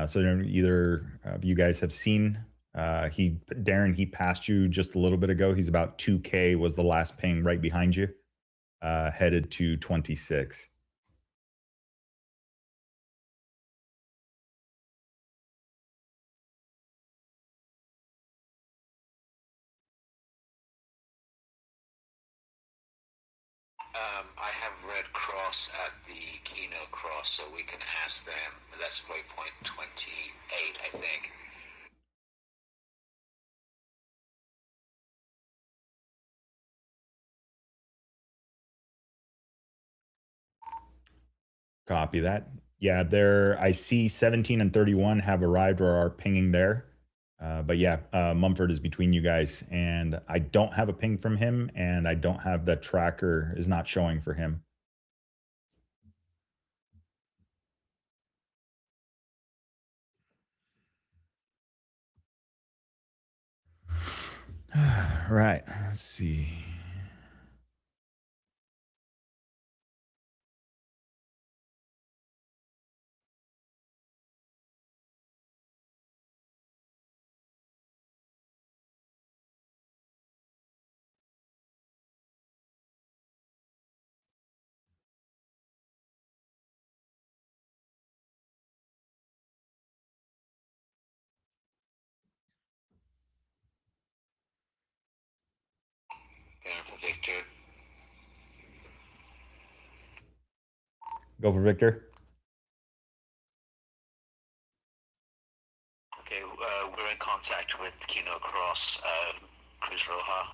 So either of you guys have seen Darren, he passed you just a little bit ago. He's about 2K was the last ping right behind you, headed to 26. I have Red Cross at the Kino Cross, so we can ask them. That's waypoint 28, I think. Copy that. Yeah, I see 17 and 31 have arrived or are pinging there. But yeah, Mumford is between you guys, and I don't have a ping from him, and I don't have the tracker is not showing for him. Right. Let's see. Victor. Go for Victor. Okay, we're in contact with Kino Cross, Cruz Roja.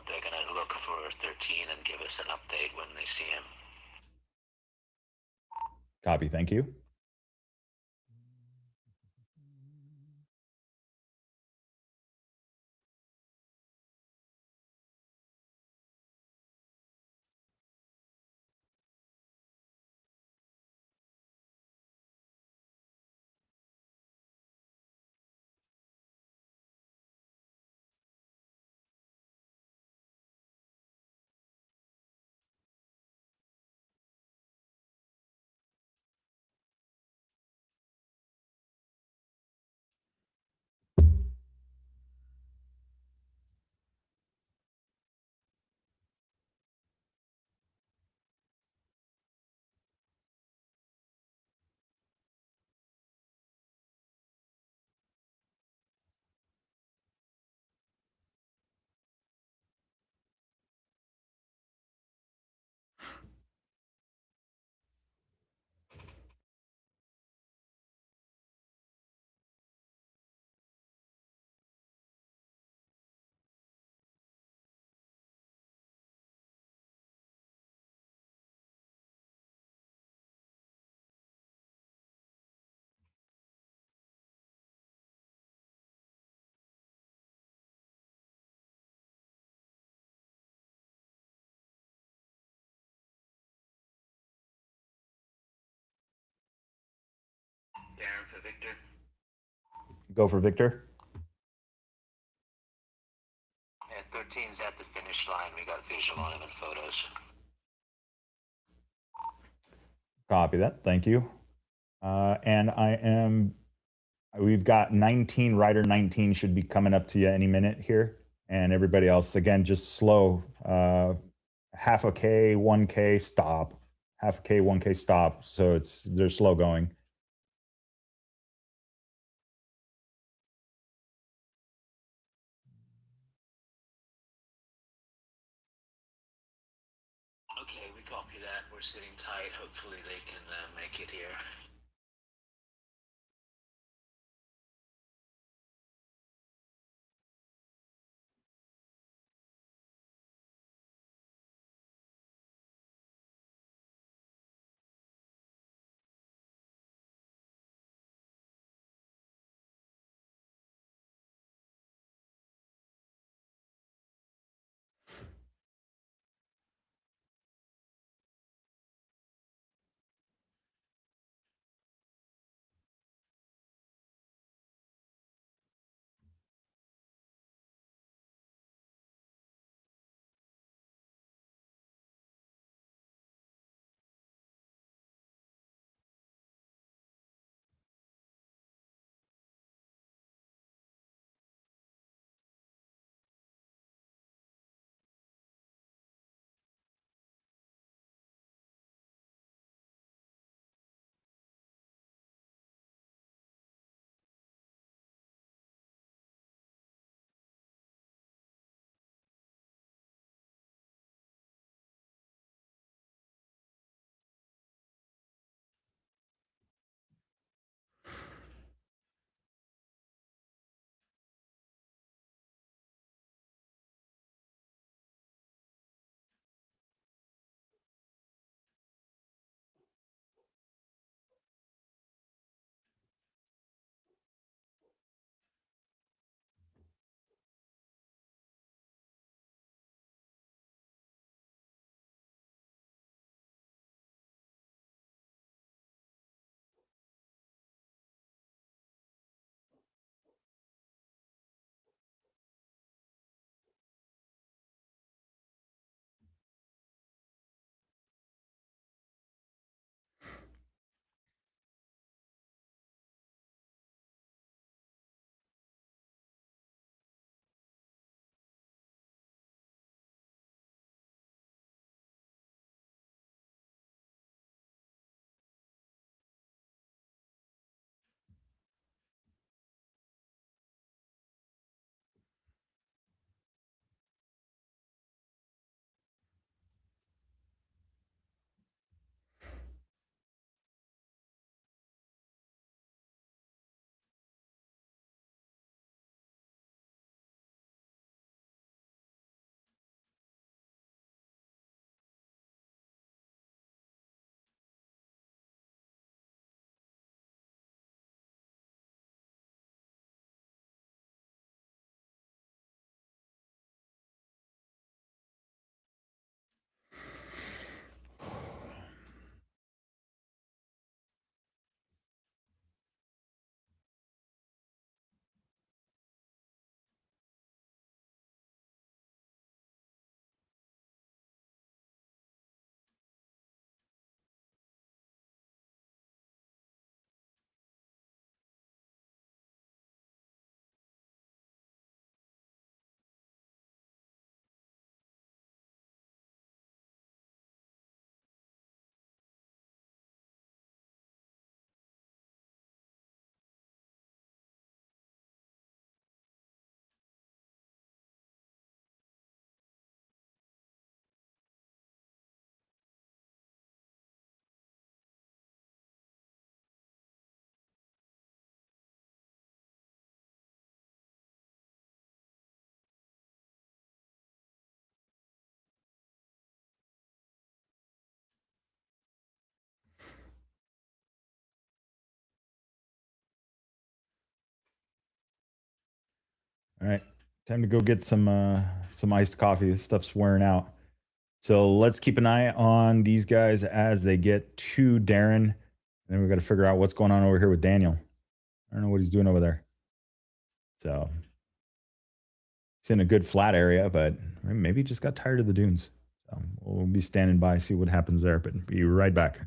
They're going to look for 13 and give us an update when they see him. Copy. Thank you. Victor. Go for Victor. And 13's at the finish line. We got visual on him and photos. Copy that. Thank you. And we've got 19, rider 19 should be coming up to you any minute here. And everybody else, again, just slow. Half a K, 1K, stop. Half a K, 1K, stop. So they're slow going. Okay, we copy that. We're sitting tight. Hopefully they can make it here. All right, time to go get some iced coffee. This stuff's wearing out. So let's keep an eye on these guys as they get to Darren. And then we've got to figure out what's going on over here with Daniel. I don't know what he's doing over there. So he's in a good flat area, but maybe he just got tired of the dunes. So we'll be standing by, see what happens there, but be right back.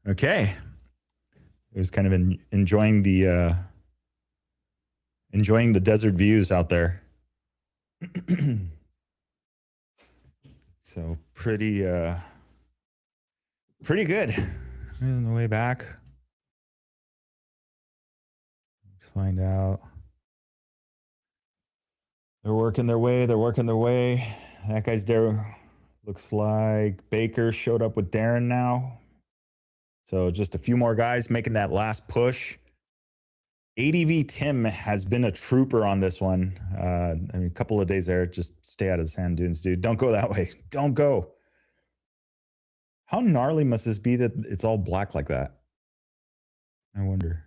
Okay. It was kind of enjoying the desert views out there. So pretty good. On the way back. Let's find out. They're working their way. That guy's there. Looks like Baker showed up with Darren now. So just a few more guys making that last push. ADV Tim has been a trooper on this one. I mean, a couple of days there. Just stay out of the sand dunes, dude. Don't go that way. Don't go. How gnarly must this be that it's all black like that? I wonder.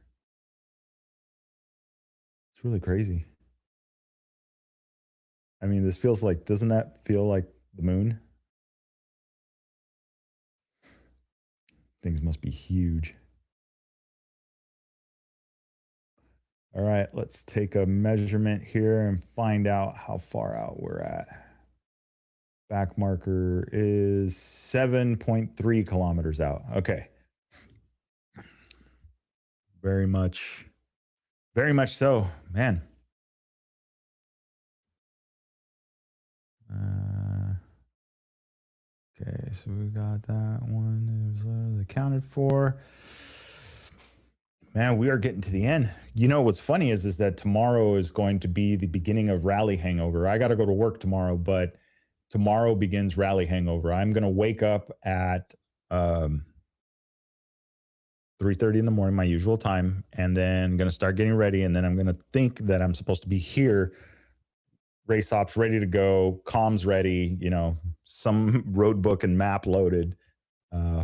It's really crazy. I mean, this feels like, doesn't that feel like the moon? Things must be huge. All right, let's take a measurement here and find out how far out we're at. Back marker is 7.3 kilometers out. Okay. Very much so, man. Okay, so we got that one. It was accounted for. Man, we are getting to the end. You know what's funny is that tomorrow is going to be the beginning of rally hangover. I got to go to work tomorrow, but tomorrow begins rally hangover. I'm going to wake up at 3:30 in the morning, my usual time, and then I'm going to start getting ready, and then I'm going to think that I'm supposed to be here, race ops ready to go, comms ready, some road book and map loaded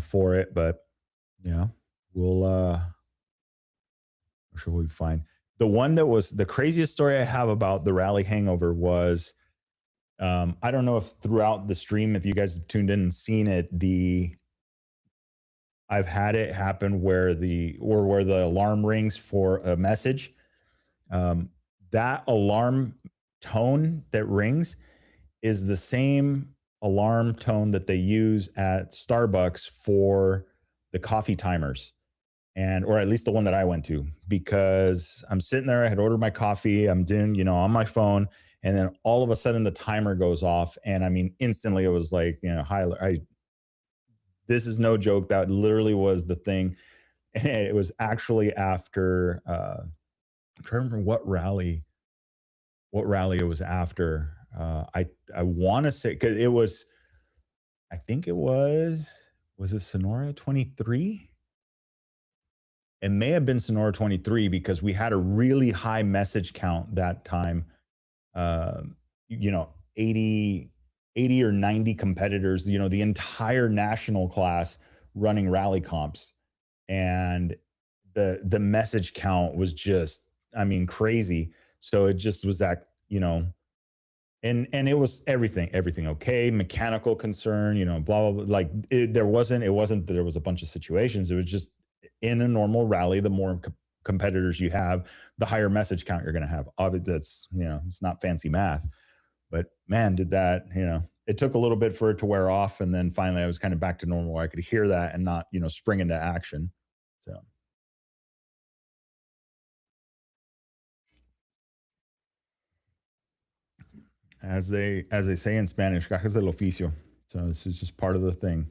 for it. But we'll I'm sure we'll be fine. The one that was the craziest story I have about the rally hangover was, I don't know if throughout the stream, if you guys have tuned in and seen it, I've had it happen where the alarm rings for a message. That alarm tone that rings is the same alarm tone that they use at Starbucks for the coffee timers, or at least the one that I went to, because I'm sitting there, I had ordered my coffee, I'm doing, on my phone, and then all of a sudden the timer goes off, and I mean, instantly it was like, this is no joke, that literally was the thing. And it was actually after, I'm trying to remember what rally it was after. I want to say, because I think it was it Sonora 23? It may have been Sonora 23, because we had a really high message count that time. 80 or 90 competitors, the entire national class running rally comps. And the message count was just, crazy. So it just was that, and it was everything okay, mechanical concern, blah blah blah. Like it wasn't that there was a bunch of situations. It was just, in a normal rally, the more competitors you have, the higher message count you're going to have. Obviously, that's, it's not fancy math, but man, did that, it took a little bit for it to wear off, and then finally I was kind of back to normal, where I could hear that and not, spring into action. So as they say in Spanish, cajas del oficio. So this is just part of the thing.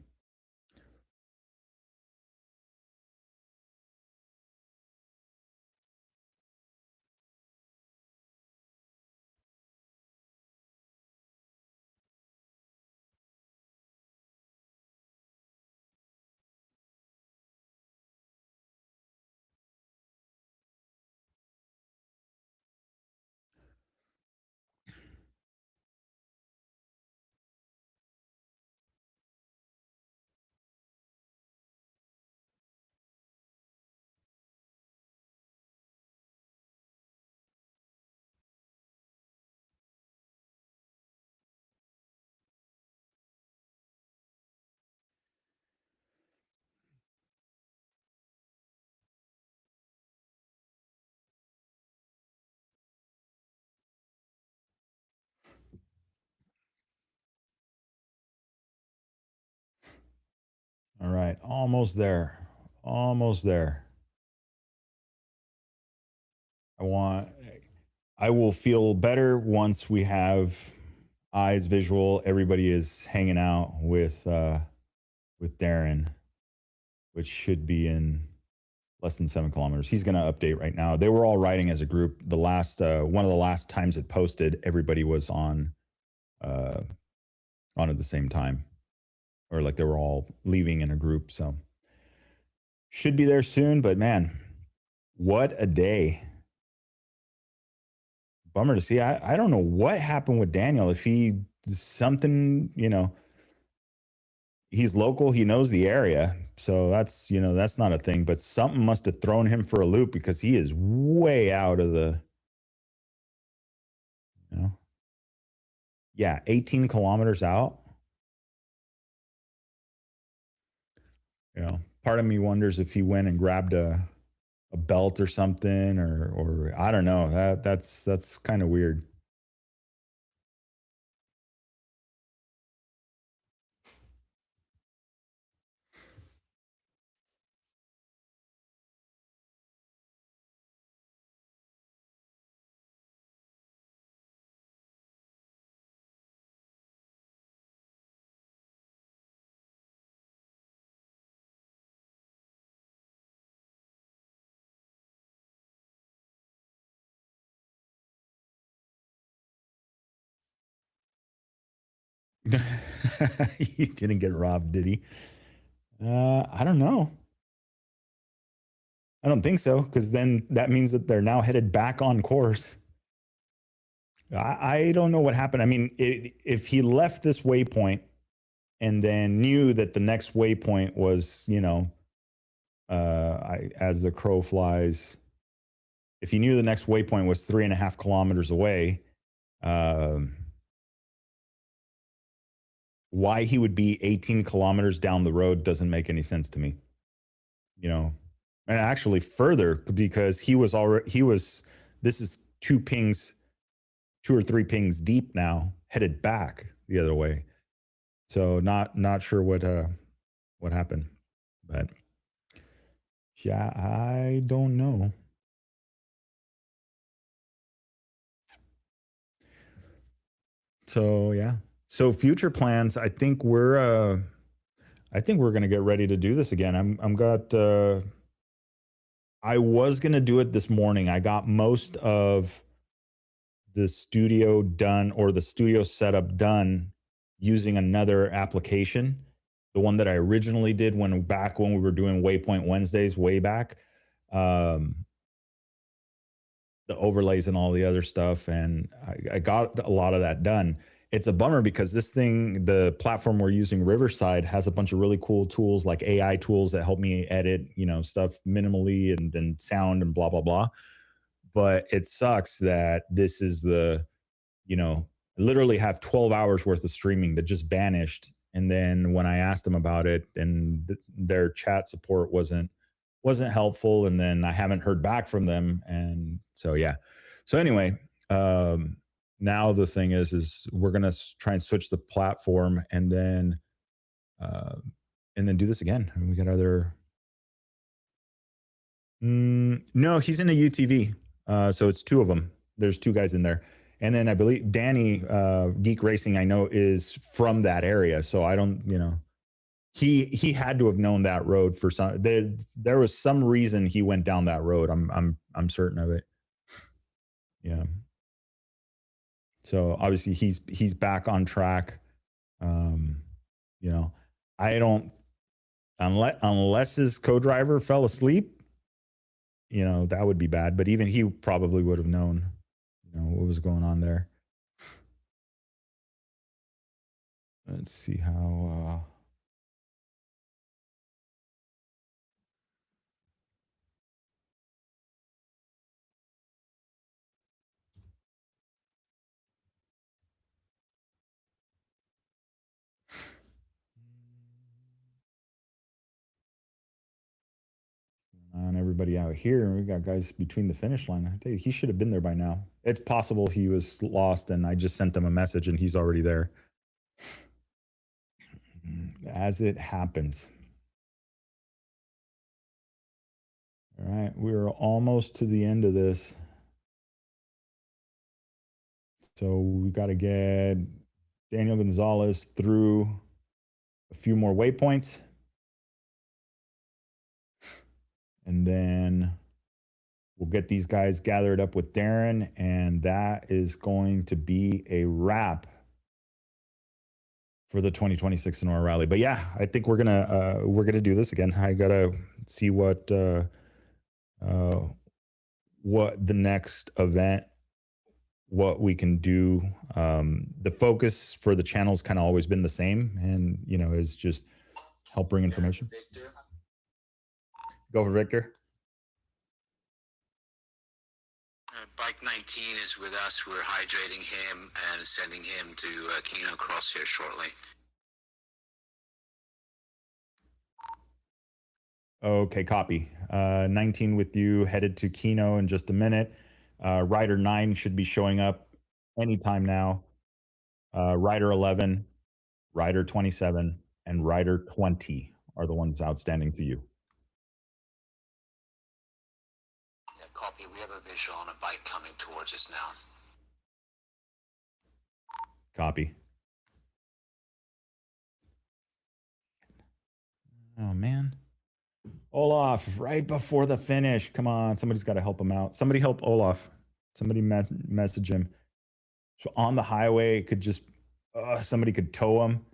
All right, almost there. I will feel better once we have eyes visual. Everybody is hanging out with Darren, which should be in less than 7 kilometers. He's going to update right now. They were all riding as a group. The last one of the last times it posted, everybody was on at the same time, or like they were all leaving in a group. So should be there soon. But man, what a day! Bummer to see. I don't know what happened with Daniel. If he something, he's local, he knows the area, so that's that's not a thing. But something must have thrown him for a loop, because he is way out of the, 18 kilometers out. part of me wonders if he went and grabbed a belt or something, or I don't know. That's kind of weird. He didn't get robbed, did he? I don't know. I don't think so, because then that means that they're now headed back on course. I don't know what happened. I mean, if he left this waypoint and then knew that the next waypoint was, as the crow flies, if he knew the next waypoint was 3.5 kilometers away, why he would be 18 kilometers down the road doesn't make any sense to me. And actually further, because this is 2 or 3 pings deep now, headed back the other way. So not sure what happened, but yeah, I don't know. So yeah. So future plans, I think we're gonna get ready to do this again. I was gonna do it this morning. I got most of the studio done, or the studio setup done, using another application, the one that I originally did when we were doing Waypoint Wednesdays way back. The overlays and all the other stuff, and I got a lot of that done. It's a bummer because the platform we're using, Riverside, has a bunch of really cool tools, like AI tools that help me edit, stuff minimally and sound and blah, blah, blah. But it sucks that this is I literally have 12 hours worth of streaming that just vanished. And then when I asked them about it, and their chat support wasn't helpful, and then I haven't heard back from them. And so, yeah. So anyway, now the thing is we're going to try and switch the platform and then do this again. And we got other. No, he's in a UTV. So it's 2 of them. There's 2 guys in there. And then I believe Danny, Geek Racing, I know, is from that area. So I don't, he had to have known that road for some. There was some reason he went down that road. I'm certain of it. Yeah. So obviously he's back on track. I don't, unless his co-driver fell asleep, that would be bad. But even he probably would have known, what was going on there. Let's see how. On everybody out here, we got guys between the finish line. I tell you, he should have been there by now. It's possible he was lost and I just sent him a message and he's already there. As it happens. All right, we're almost to the end of this. So we got to get Daniel Gonzalez through a few more waypoints. And then we'll get these guys gathered up with Darren, and that is going to be a wrap for the 2026 Sonora Rally. But yeah, I think we're gonna do this again. I gotta see what the next event, what we can do. The focus for the channel's kind of always been the same, and is just help bring information. Victor. Go for Victor. Bike 19 is with us. We're hydrating him and sending him to Kino Cross here shortly. Okay, copy. 19 with you, headed to Kino in just a minute. Rider 9 should be showing up anytime now. Rider 11, Rider 27, and Rider 20 are the ones outstanding to you. Yeah, copy. We have a visual on a bike coming towards us now. Copy. Oh, man. Olaf, right before the finish. Come on, somebody's got to help him out. Somebody help Olaf. Somebody message him. So on the highway, it could just, somebody could tow him.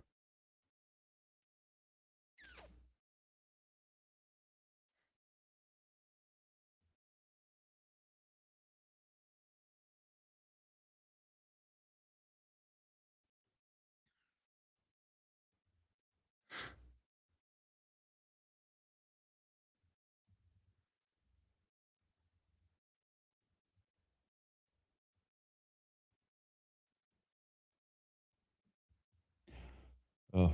Oh,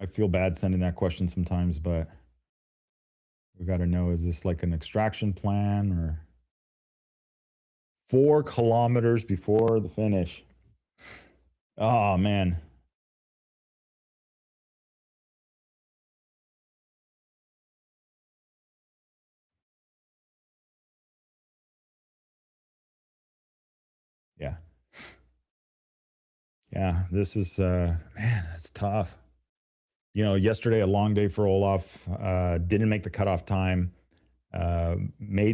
I feel bad sending that question sometimes, but we got to know, is this like an extraction plan or 4 kilometers before the finish? Oh, man. Yeah. Yeah, this is, man, that's tough. You know, yesterday, a long day for Olaf, didn't make the cutoff time.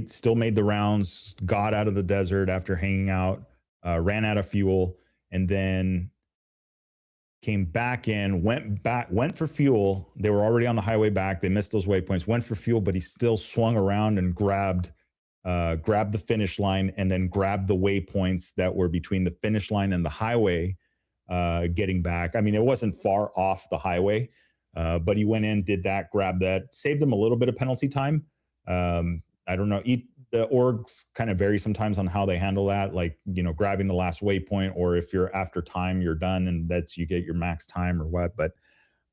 Still made the rounds, got out of the desert after hanging out, ran out of fuel, and then came back in, went for fuel. They were already on the highway back. They missed those waypoints, went for fuel, but he still swung around and grabbed the finish line and then grabbed the waypoints that were between the finish line and the highway, getting back. I mean, it wasn't far off the highway, but he went in, did that, grabbed that, saved him a little bit of penalty time. I don't know. The orgs kind of vary sometimes on how they handle that, like, you know, grabbing the last waypoint, or if you're after time, you're done and that's, you get your max time or what.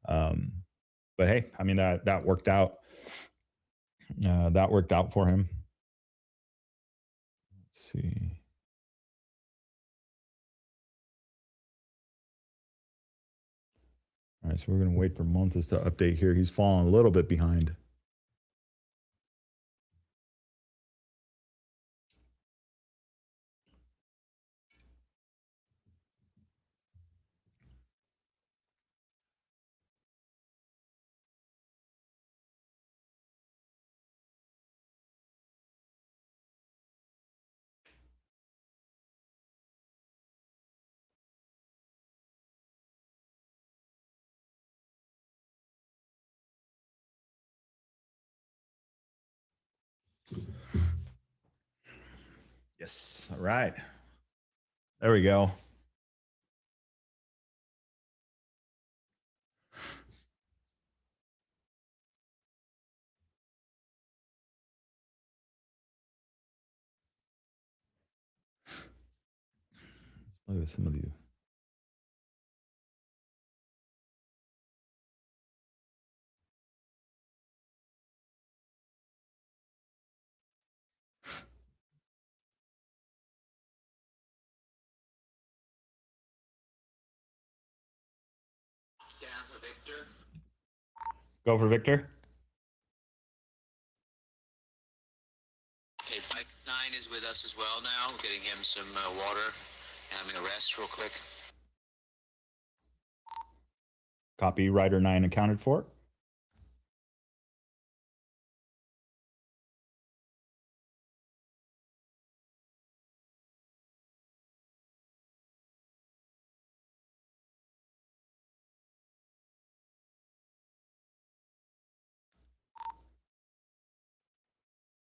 Um, but hey, I mean, that worked out. That worked out for him. Let's see. All right, so we're going to wait for Montes to update here. He's falling a little bit behind. Yes. All right. There we go. Look at some of these. Down for Victor. Go for Victor. Okay, bike 9 is with us as well now. We're getting him some water, having a rest real quick. Copy. Rider 9 accounted for.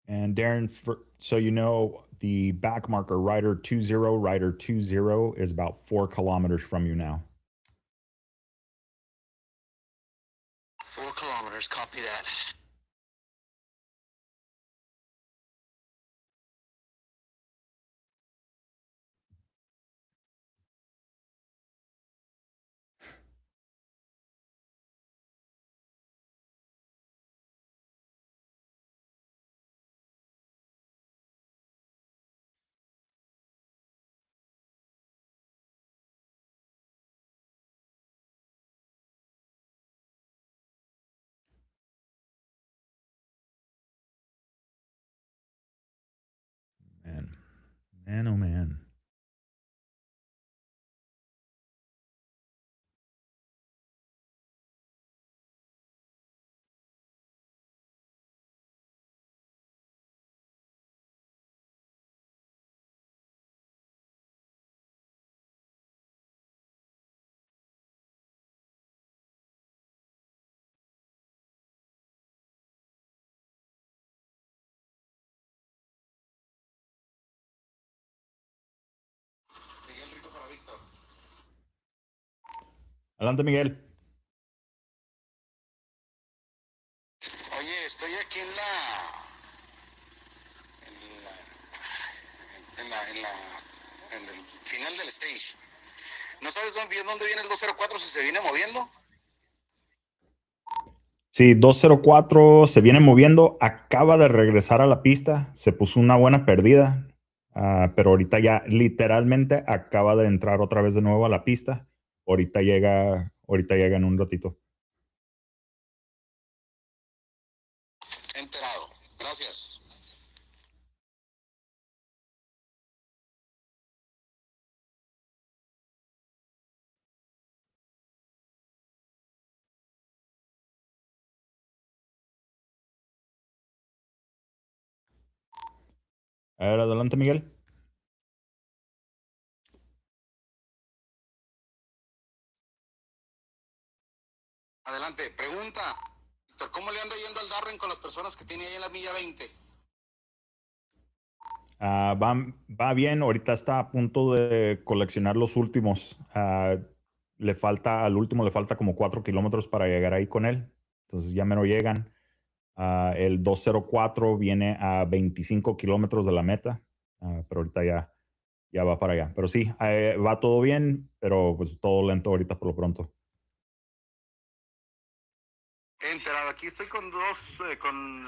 And Darren, so you know, the back marker, Rider 20, Rider 20 is about 4 kilometers from you now. 4 kilometers, copy that. Man, oh man. Miguel Rico para Víctor. Adelante, Miguel. Oye, estoy aquí en el final del stage. ¿No sabes dónde viene el 204 si se viene moviendo? Sí, 204 se viene moviendo, acaba de regresar a la pista, se puso una buena perdida, pero ahorita ya literalmente acaba de entrar otra vez de nuevo a la pista. Ahorita llega en un ratito. Enterado. Gracias. A ver, adelante, Miguel. Adelante. Pregunta. Víctor, ¿cómo le anda yendo al Darren con las personas que tiene ahí en la milla 20? Va bien, ahorita está a punto de coleccionar los últimos. Al último le falta como 4 kilómetros para llegar ahí con él. Entonces ya menos llegan. El 204 viene a 25 kilómetros de la meta, pero ahorita ya va para allá. Pero sí, va todo bien, pero pues todo lento ahorita por lo pronto. Enterado. Aquí estoy con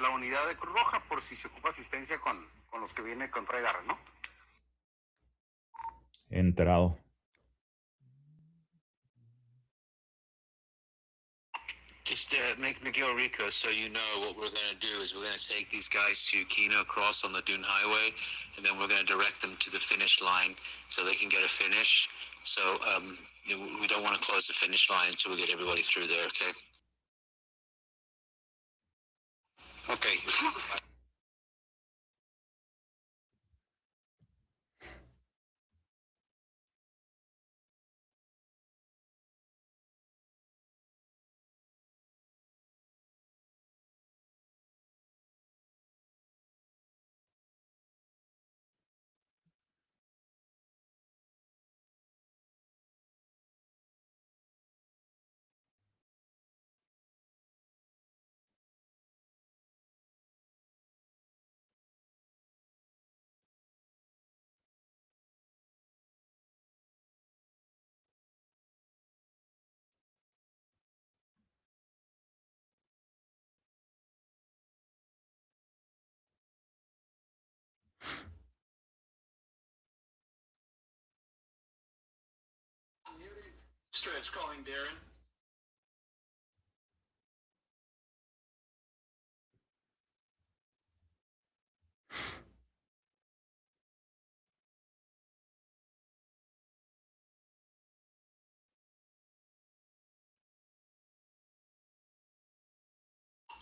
la unidad de Cruz Roja por si se ocupa asistencia con los que viene contra Darren, ¿no? Enterado. Just make Miguel Rico, so you know what we're going to do is we're going to take these guys to Kino Cross on the Dune Highway, and then we're going to direct them to the finish line so they can get a finish. So we don't want to close the finish line until we get everybody through there, okay? Okay. Stretch calling Darren.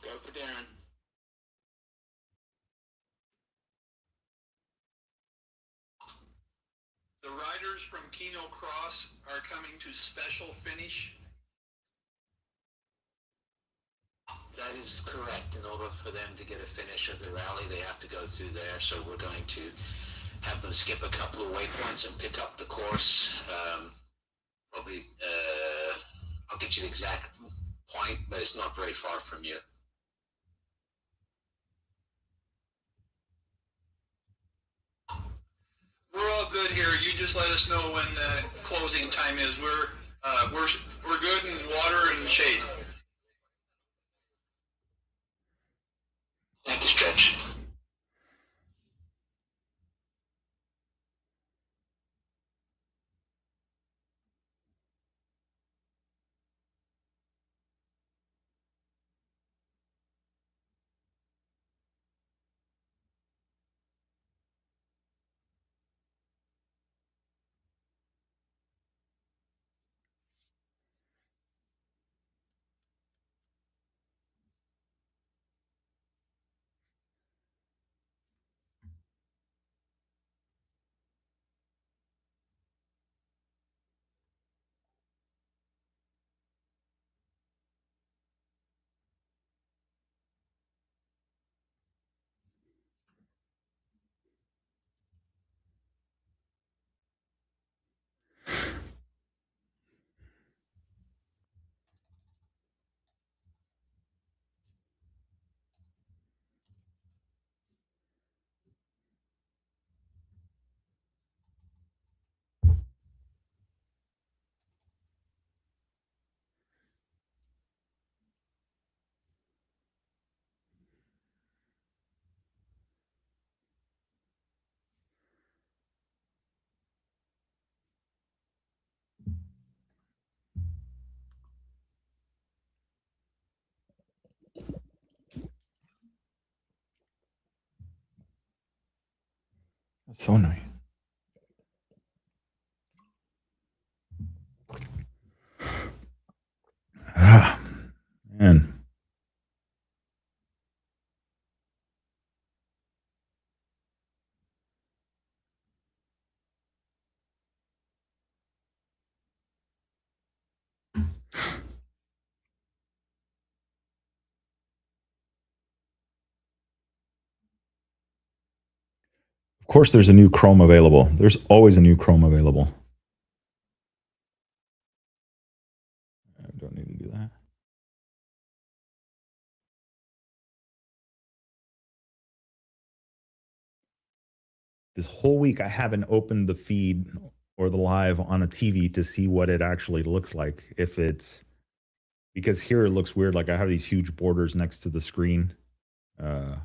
Go for Darren. The riders from Kino Cross are coming to special finish. That is correct. In order for them to get a finish of the rally, they have to go through there. So we're going to have them skip a couple of waypoints and pick up the course. Probably, I'll get you the exact point, but it's not very far from you. We're all good here. You just let us know when closing time is. We're good in water and shade. Thank you, Stretch. So nice. Ah, man. Of course, there's a new Chrome available. There's always a new Chrome available. I don't need to do that. This whole week, I haven't opened the feed or the live on a TV to see what it actually looks like. If it's because here it looks weird. Like I have these huge borders next to the screen that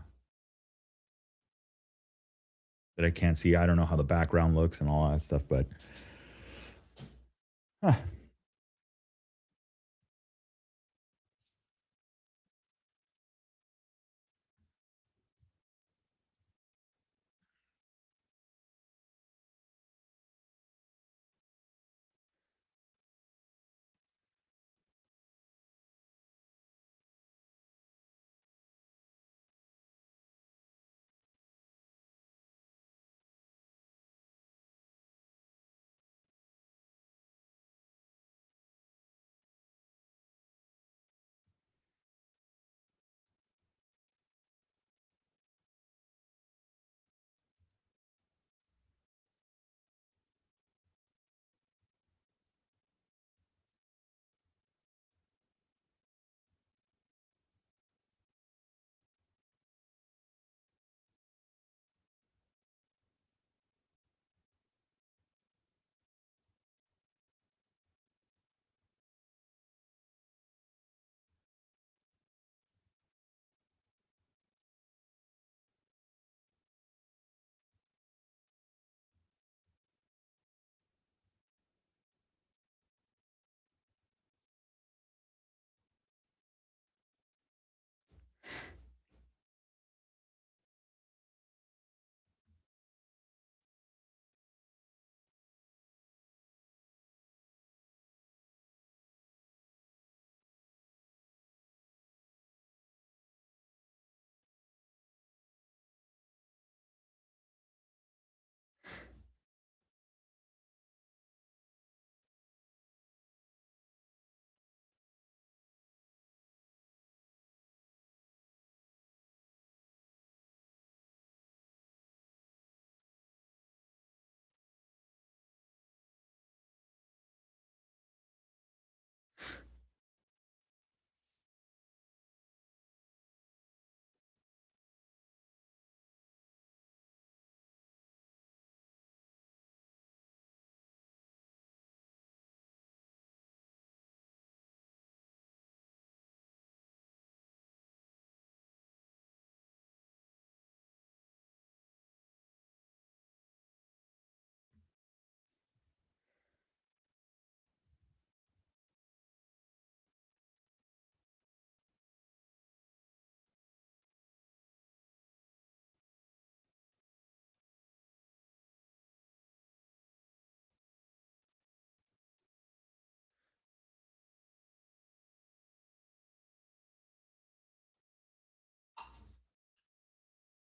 I can't see. I don't know how the background looks and all that stuff, but huh.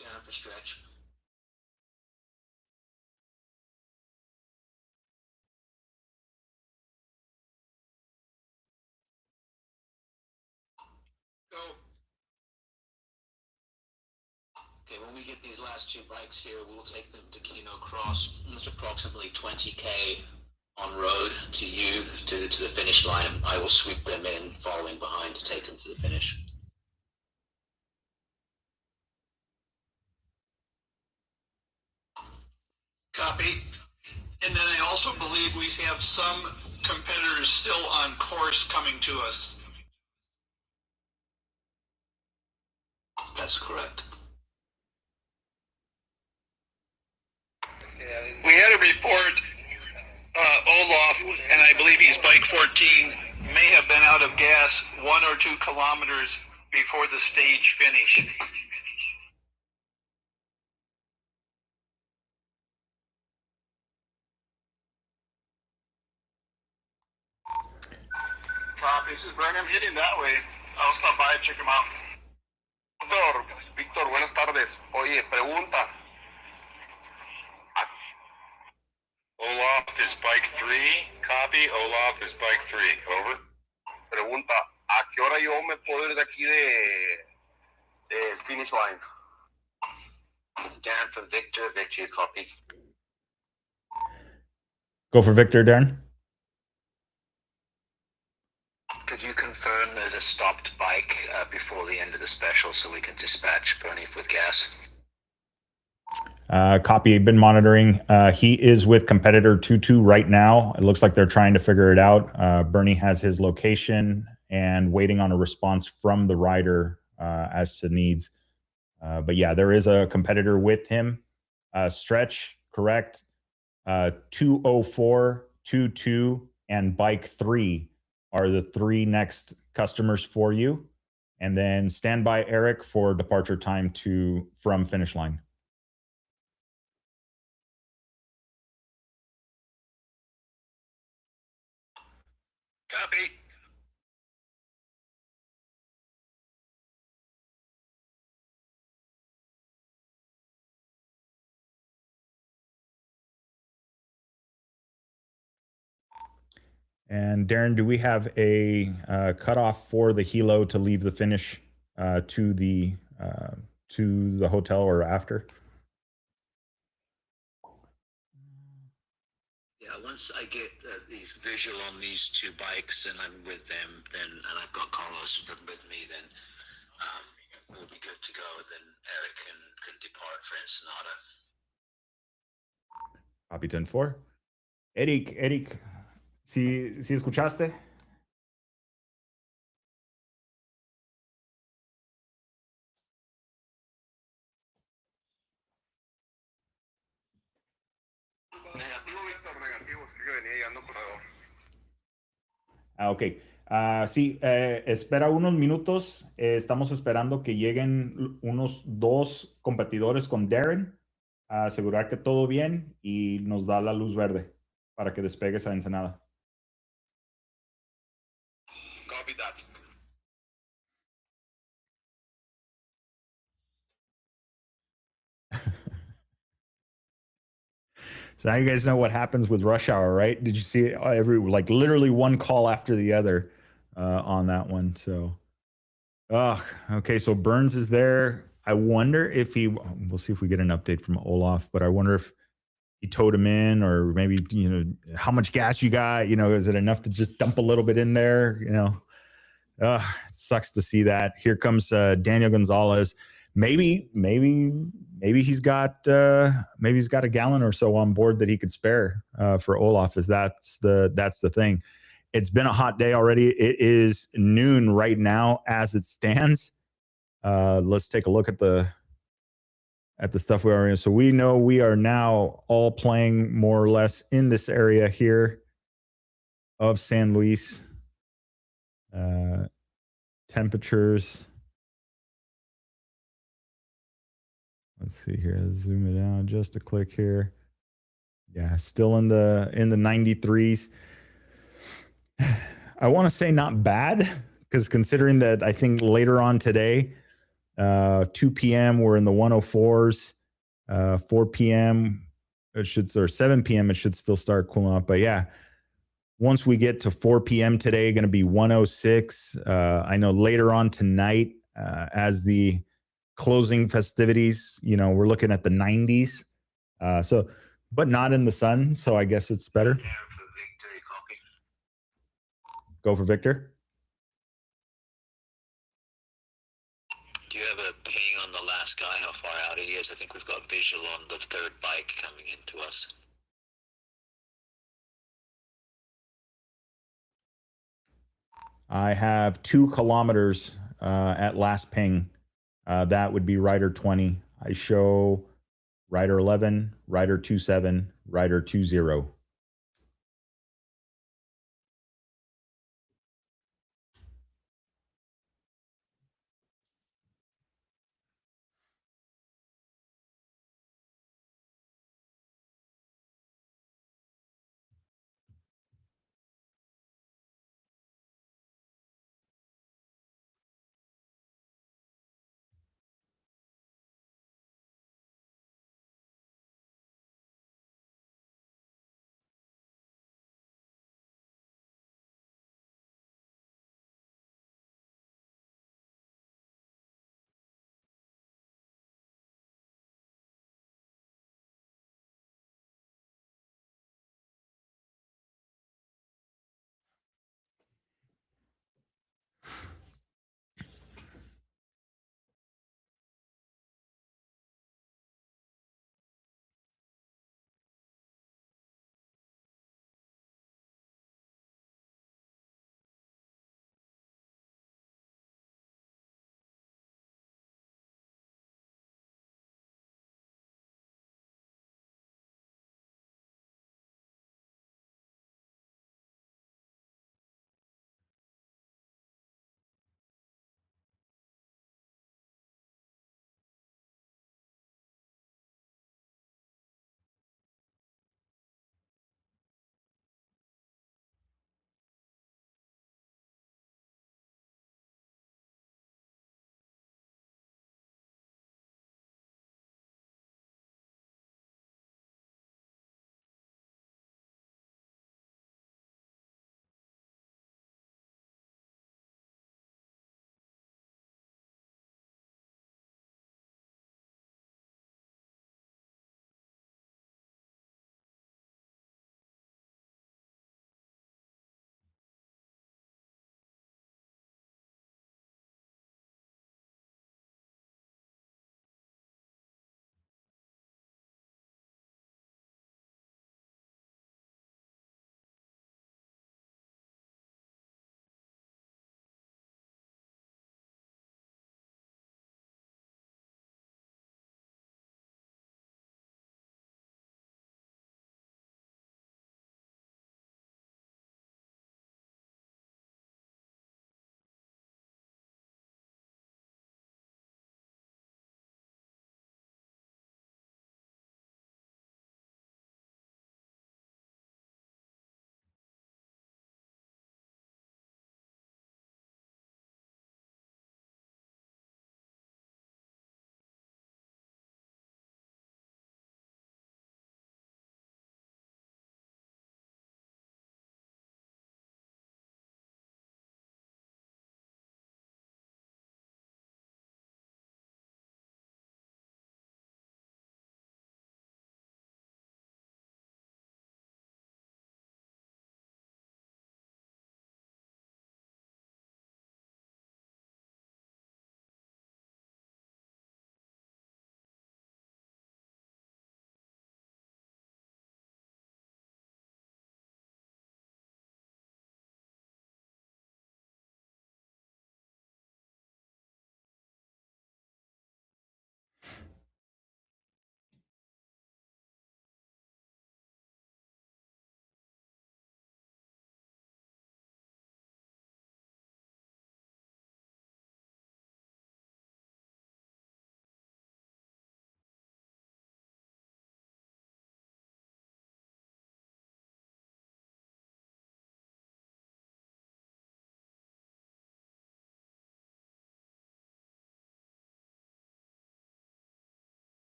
Down for stretch. Go. Okay, when we get these last two bikes here, we'll take them to Kino Cross. It's approximately 20K on road to you, to the finish line. I will sweep them in, following behind to take them to the finish. Copy. And then I also believe we have some competitors still on course coming to us. That's correct. We had a report, Olaf, and I believe he's bike 14, may have been out of gas 1 or 2 kilometers before the stage finish. Copy. This is Bernie. I'm heading that way. I'll stop by and check him out. Victor, buenas tardes. Oye, pregunta. Olaf is bike 3. Copy. Olaf is bike 3. Over. Pregunta. ¿A qué hora yo me puedo ir de aquí de finish line? Darren from Victor. Victor, you copy. Go for Victor, Darren. Could you confirm there's a stopped bike before the end of the special so we can dispatch Bernie with gas? Copy. Been monitoring. He is with competitor 2-2 right now. It looks like they're trying to figure it out. Bernie has his location and waiting on a response from the rider as to needs. But yeah, there is a competitor with him. Stretch, correct. 204, 22, and bike 3 are the 3 next customers for you. And then stand by Eric for departure time from finish line. Copy. And Darren, do we have a cutoff for the helo to leave the finish to the hotel or after? Yeah, once I get these visual on these 2 bikes and I'm with them, and I've got Carlos with me, then we'll be good to go. Then Eric can depart for Ensenada. Copy 10-4. Eric, ¿sí escuchaste? Negativo, Víctor, negativo. Sí que venía llegando corredor. Ok. Sí, espera unos minutos. Estamos esperando que lleguen unos 2 competidores con Darren a asegurar que todo bien y nos da la luz verde para que despegues a Ensenada. Copy that. So now you guys know what happens with rush hour, right? Did you see literally one call after the other on that one? So, okay. So Burns is there. I wonder if we'll see if we get an update from Olaf, but I wonder if he towed him in, or maybe, how much gas you got, is it enough to just dump a little bit in there? It sucks to see that. Here comes Daniel Gonzalez. Maybe he's got a gallon or so on board that he could spare for Olaf, if that's the thing. It's been a hot day already. It is noon right now as it stands. Let's take a look at the stuff we are in. So we know we are now all playing more or less in this area here of San Luis. Temperatures. Let's see here. Zoom it out just a click here. Yeah, still in the 93s. I want to say not bad, because considering that I think later on today, 2 p.m. we're in the 104s. 4 p.m. or 7 p.m. it should still start cooling off. But yeah, once we get to 4 p.m. today, going to be 106. I know later on tonight, as the closing festivities, we're looking at the 90s. But not in the sun, so I guess it's better. Go for Victor. Do you have a ping on the last guy, how far out he is? I think we've got visual on the 3rd bike coming into us. I have 2 kilometers at last ping. That would be Rider 20. I show Rider 11, Rider 27, Rider 20.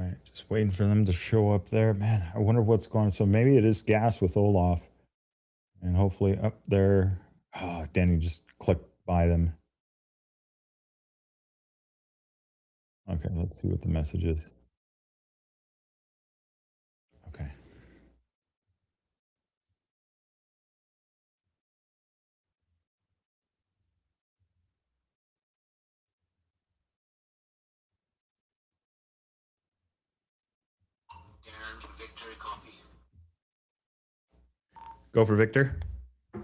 right, just waiting for them to show up there. Man, I wonder what's going on. So maybe it is gas with Olaf, and hopefully up there. Oh, Danny just clicked by them. Okay, let's see what the message is. Okay. Darren, Victor, copy. Go for Victor. I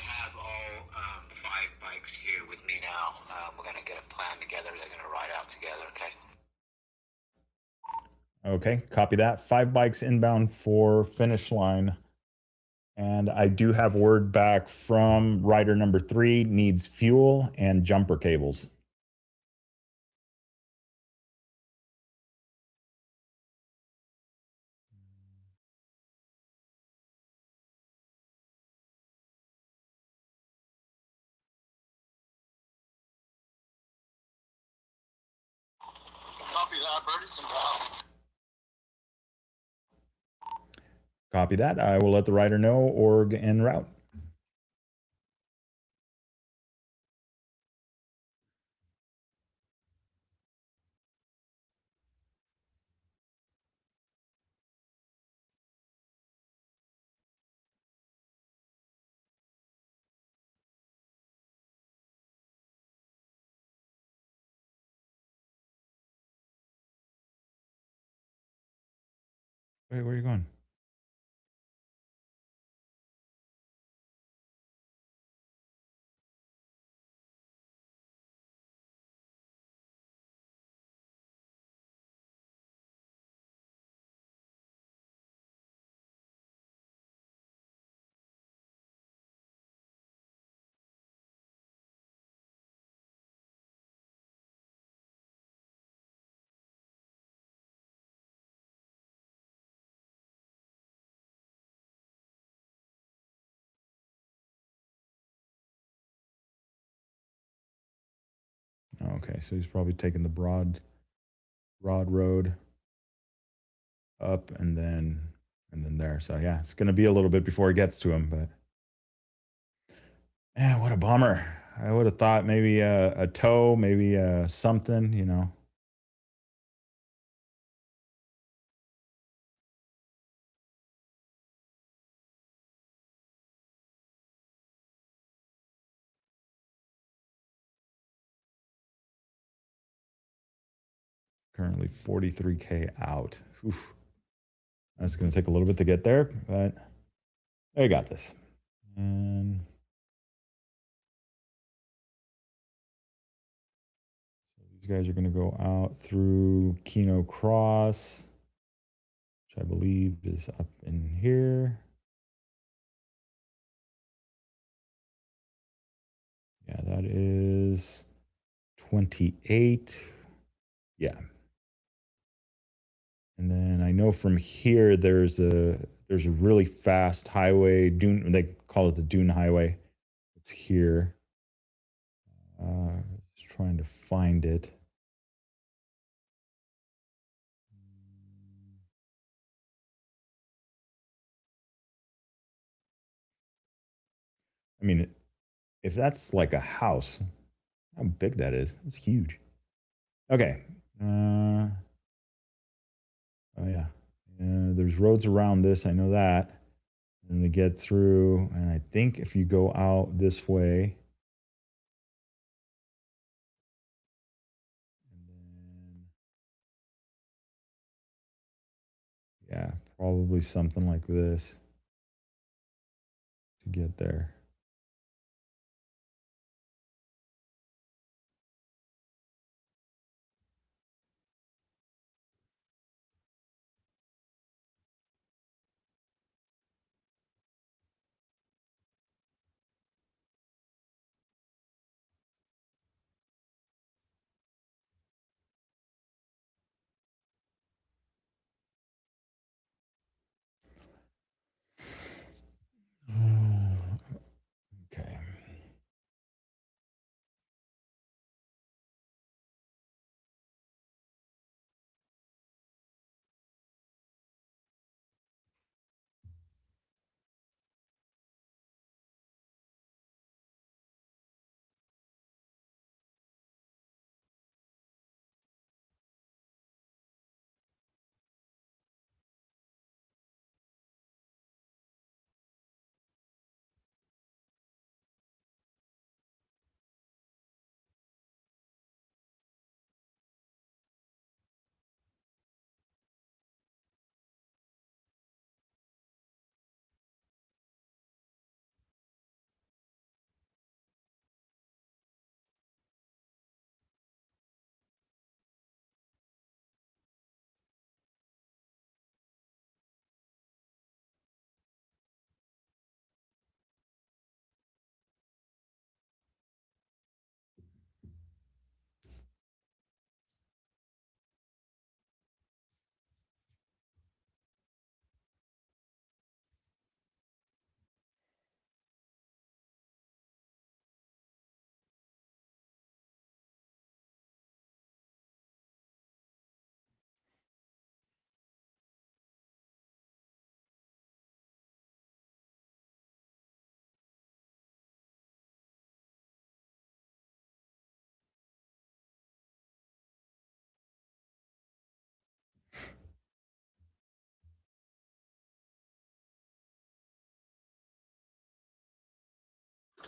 have all 5 bikes here with me now. We're going to get a plan together. They're going to ride out together, okay? Okay, copy that. 5 bikes inbound for finish line. And I do have word back from rider number 3, needs fuel and jumper cables. Copy that, Birdie's inbound. Copy that. I will let the rider know, org en route. Wait, where are you going? Okay, so he's probably taking the broad road up and then there. So yeah, it's gonna be a little bit before he gets to him, but man, what a bummer. I would have thought maybe a tow, maybe something, you know. Currently 43K out. Oof. That's going to take a little bit to get there, but I got this. And so these guys are going to go out through Kino Cross, which I believe is up in here. Yeah, that is 28. Yeah. And then I know from here there's a really fast highway, dune, they call it the Dune Highway. It's here. Just trying to find it. I mean, if that's like a house, how big that is. It's huge. Okay. Oh yeah. There's roads around this. I know that. And they get through. And I think if you go out this way, and then yeah, probably something like this to get there.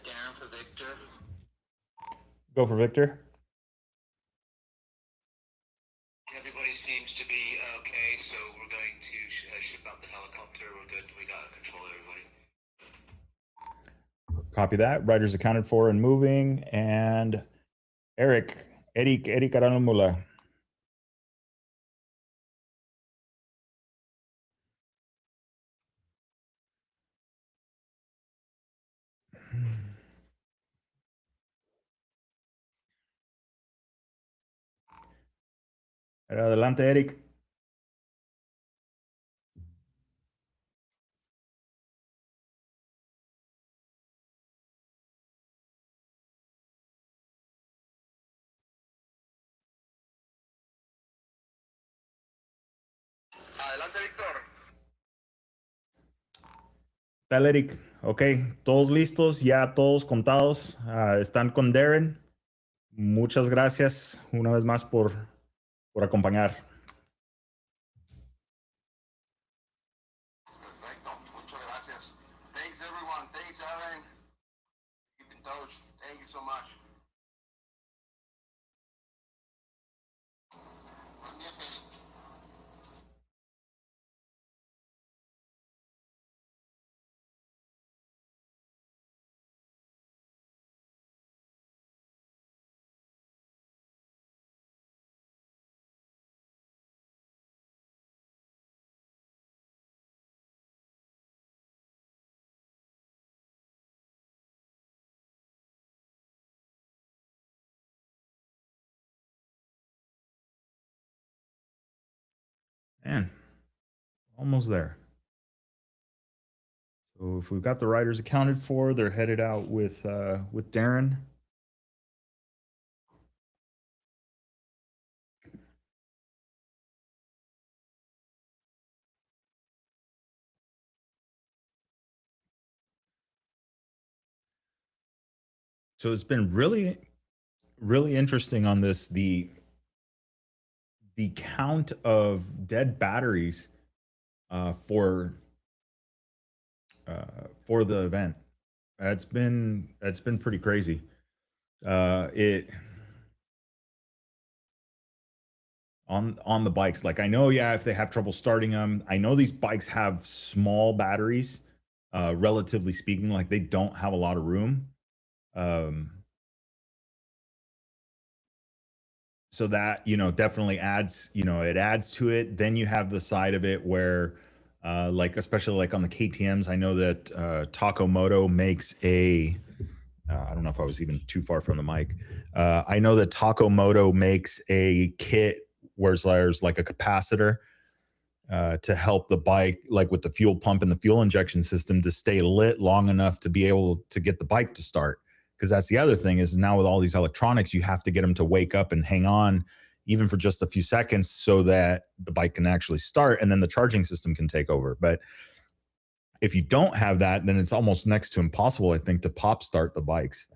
Darren for Victor. Go for Victor. Everybody seems to be okay, so we're going to ship out the helicopter. We're good. We got control of everybody. Copy that. Riders accounted for and moving. And Eric Aranmula. Adelante, Eric. Adelante, Víctor. Tal, Eric. Ok, todos listos, ya todos contados. Están con Darren. Muchas gracias una vez más por acompañar. Perfecto, muchas gracias. Thanks, everyone. Thanks, Aaron. Keep in touch. Thank you so much. Buen día, Felipe. Man, almost there. So if we've got the riders accounted for, they're headed out with Darren. So it's been really, really interesting on this. The count of dead batteries for the event. That's been pretty crazy. It on the bikes. Like, I know, yeah, if they have trouble starting them, I know these bikes have small batteries, relatively speaking. Like, they don't have a lot of room. So that, definitely adds, it adds to it. Then you have the side of it where, like, especially like on the KTMs, I know that Taco Moto makes a, I don't know if I was even too far from the mic. I know that Taco Moto makes a kit where there's like a capacitor to help the bike, like with the fuel pump and the fuel injection system, to stay lit long enough to be able to get the bike to start. Because that's the other thing, is now with all these electronics, you have to get them to wake up and hang on even for just a few seconds so that the bike can actually start, and then the charging system can take over. But if you don't have that, then it's almost next to impossible, I think, to pop start the bikes,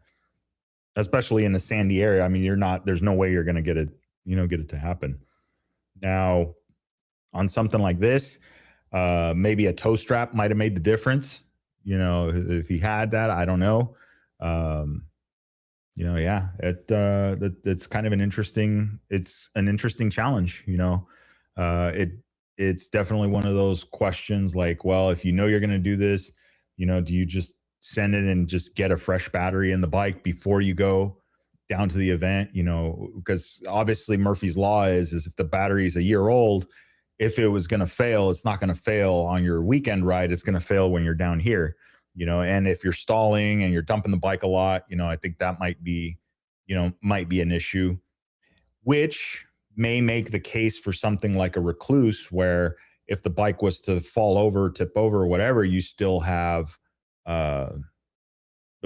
especially in the sandy area. I mean, there's no way you're going to get it to happen. Now, on something like this, maybe a toe strap might have made the difference. If he had that, I don't know. Yeah, it's kind of an interesting challenge. It's definitely one of those questions like, well, if you're going to do this, do you just send it and just get a fresh battery in the bike before you go down to the event? Because obviously Murphy's Law is if the battery is a year old, if it was going to fail, it's not going to fail on your weekend ride. It's going to fail when you're down here. And if you're stalling and you're dumping the bike a lot, I think that might be an issue, which may make the case for something like a Recluse, where if the bike was to fall over, tip over, or whatever, you still have, the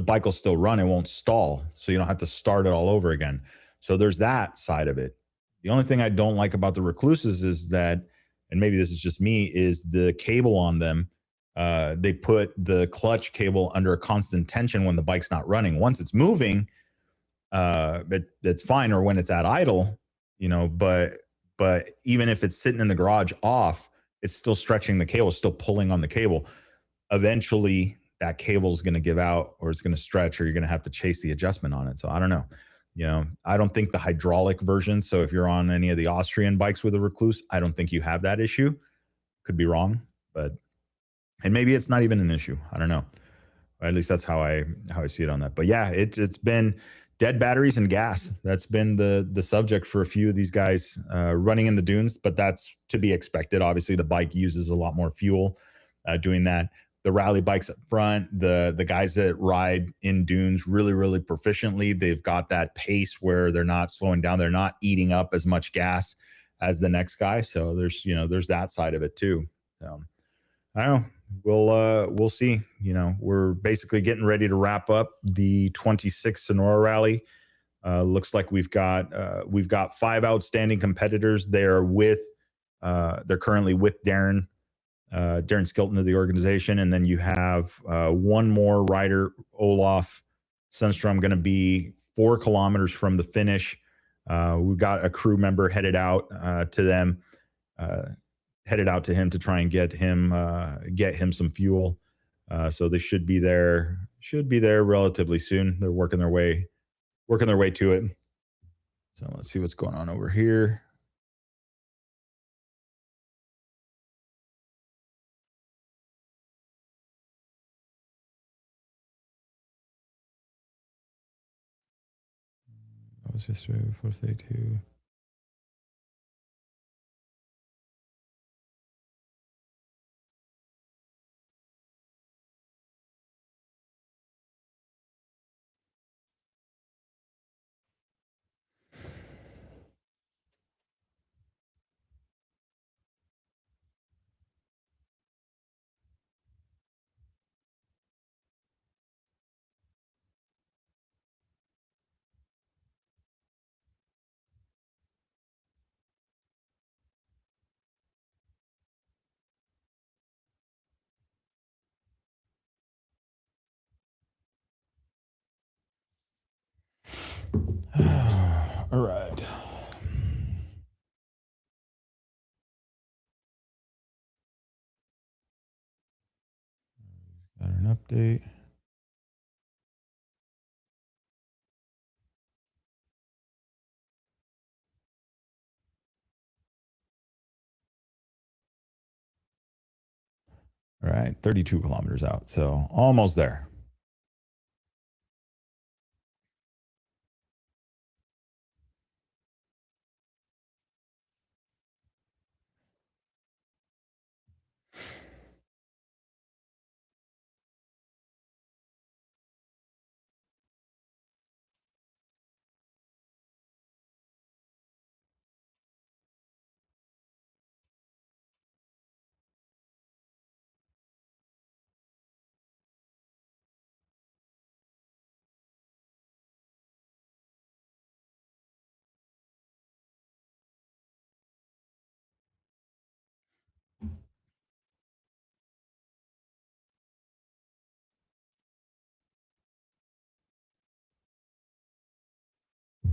bike will still run. It won't stall. So you don't have to start it all over again. So there's that side of it. The only thing I don't like about the Recluses is that, and maybe this is just me, is the cable on them. They put the clutch cable under a constant tension when the bike's not running. Once it's moving, it's fine, or when it's at idle, but even if it's sitting in the garage off, it's still stretching the cable, still pulling on the cable. Eventually, that cable is going to give out, or it's going to stretch, or you're going to have to chase the adjustment on it. So I don't know. I don't think the hydraulic version. So if you're on any of the Austrian bikes with a Recluse, I don't think you have that issue. Could be wrong, and maybe it's not even an issue. I don't know. At least that's how I see it on that. But yeah, it's been dead batteries and gas. That's been the subject for a few of these guys running in the dunes, but that's to be expected. Obviously, the bike uses a lot more fuel doing that. The rally bikes up front, the guys that ride in dunes really, really proficiently, they've got that pace where they're not slowing down. They're not eating up as much gas as the next guy. So there's that side of it too. So I don't know. We'll see. We're basically getting ready to wrap up the 26th Sonora Rally. Looks like we've got 5 outstanding competitors. They're currently with Darren Skilton of the organization, and then you have one more rider, Olaf Sundstrom, going to be 4 kilometers from the finish. We've got a crew member headed out to him to try and get him some fuel. So they should be there relatively soon. They're working their way to it. So let's see what's going on over here. That was just before day 2. All right. Got an update. All right, 32 kilometers out, so almost there.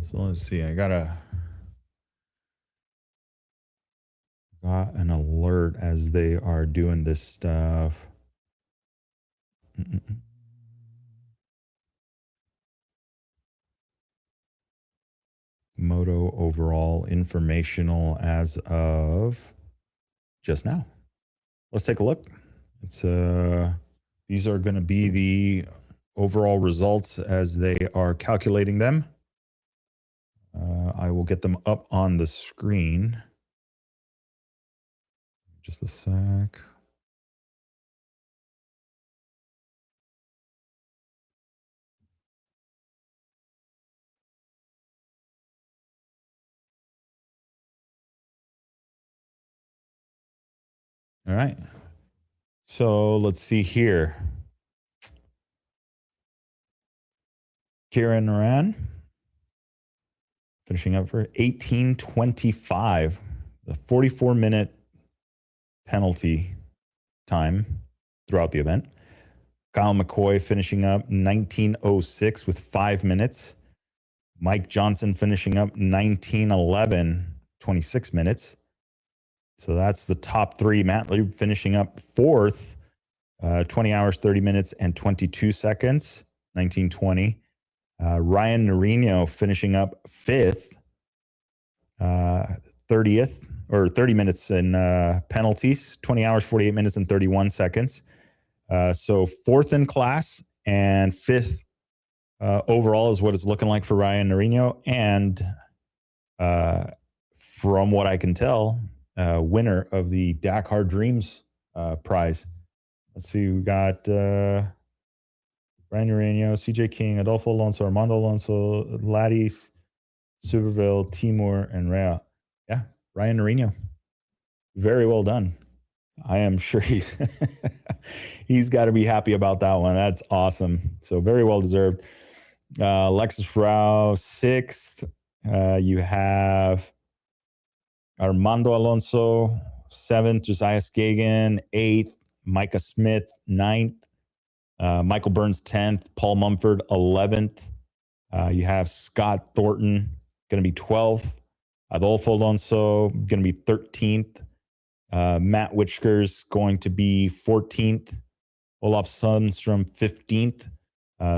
So let's see. I got an alert as they are doing this stuff. Moto overall informational as of just now. Let's take a look. It's these are going to be the overall results as they are calculating them. I will get them up on the screen. Just a sec. All right. So let's see here. Kieran Moran finishing up for 18:25, the 44-minute penalty time throughout the event. Kyle McCoy finishing up 19:06 with 5 minutes. Mike Johnson finishing up 19:11, 26 minutes. So that's the top 3. Matt Lieb finishing up 4th 20 hours, 30 minutes, and 22 seconds, 1920. Ryan Norino finishing up 5th, 30th, or 30 minutes in penalties, 20 hours, 48 minutes, and 31 seconds. So 4th in class and 5th overall is what it's looking like for Ryan Norino. And from what I can tell, winner of the Dakar Dreams prize. Let's see, we got Ryan Urano, CJ King, Adolfo Alonso, Armando Alonso, Ladis, Superville, Timur, and Rea. Yeah, Ryan Urano. Very well done. I am sure he's got to be happy about that one. That's awesome. So very well deserved. Alexis Rao, 6th. You have Armando Alonso, 7th. Josiah Skagen, 8th. Micah Smith, 9th. Michael Burns, 10th. Paul Mumford, 11th. You have Scott Thornton, going to be 12th. Adolfo Alonso, going to be 13th. Matt Witchker's going to be 14th. Olaf Sundstrom, 15th.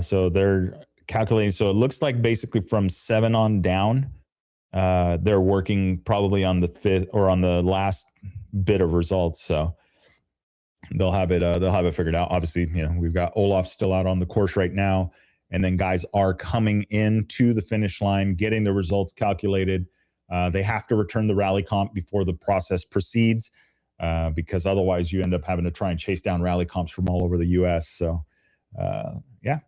So they're calculating. So it looks like basically from 7 on down, they're working probably on the 5th or on the last bit of results. So they'll have it figured out. Obviously, we've got Olaf still out on the course right now, and then guys are coming into the finish line, getting the results calculated. They have to return the rally comp before the process proceeds, because otherwise you end up having to try and chase down rally comps from all over the U.S. So, yeah,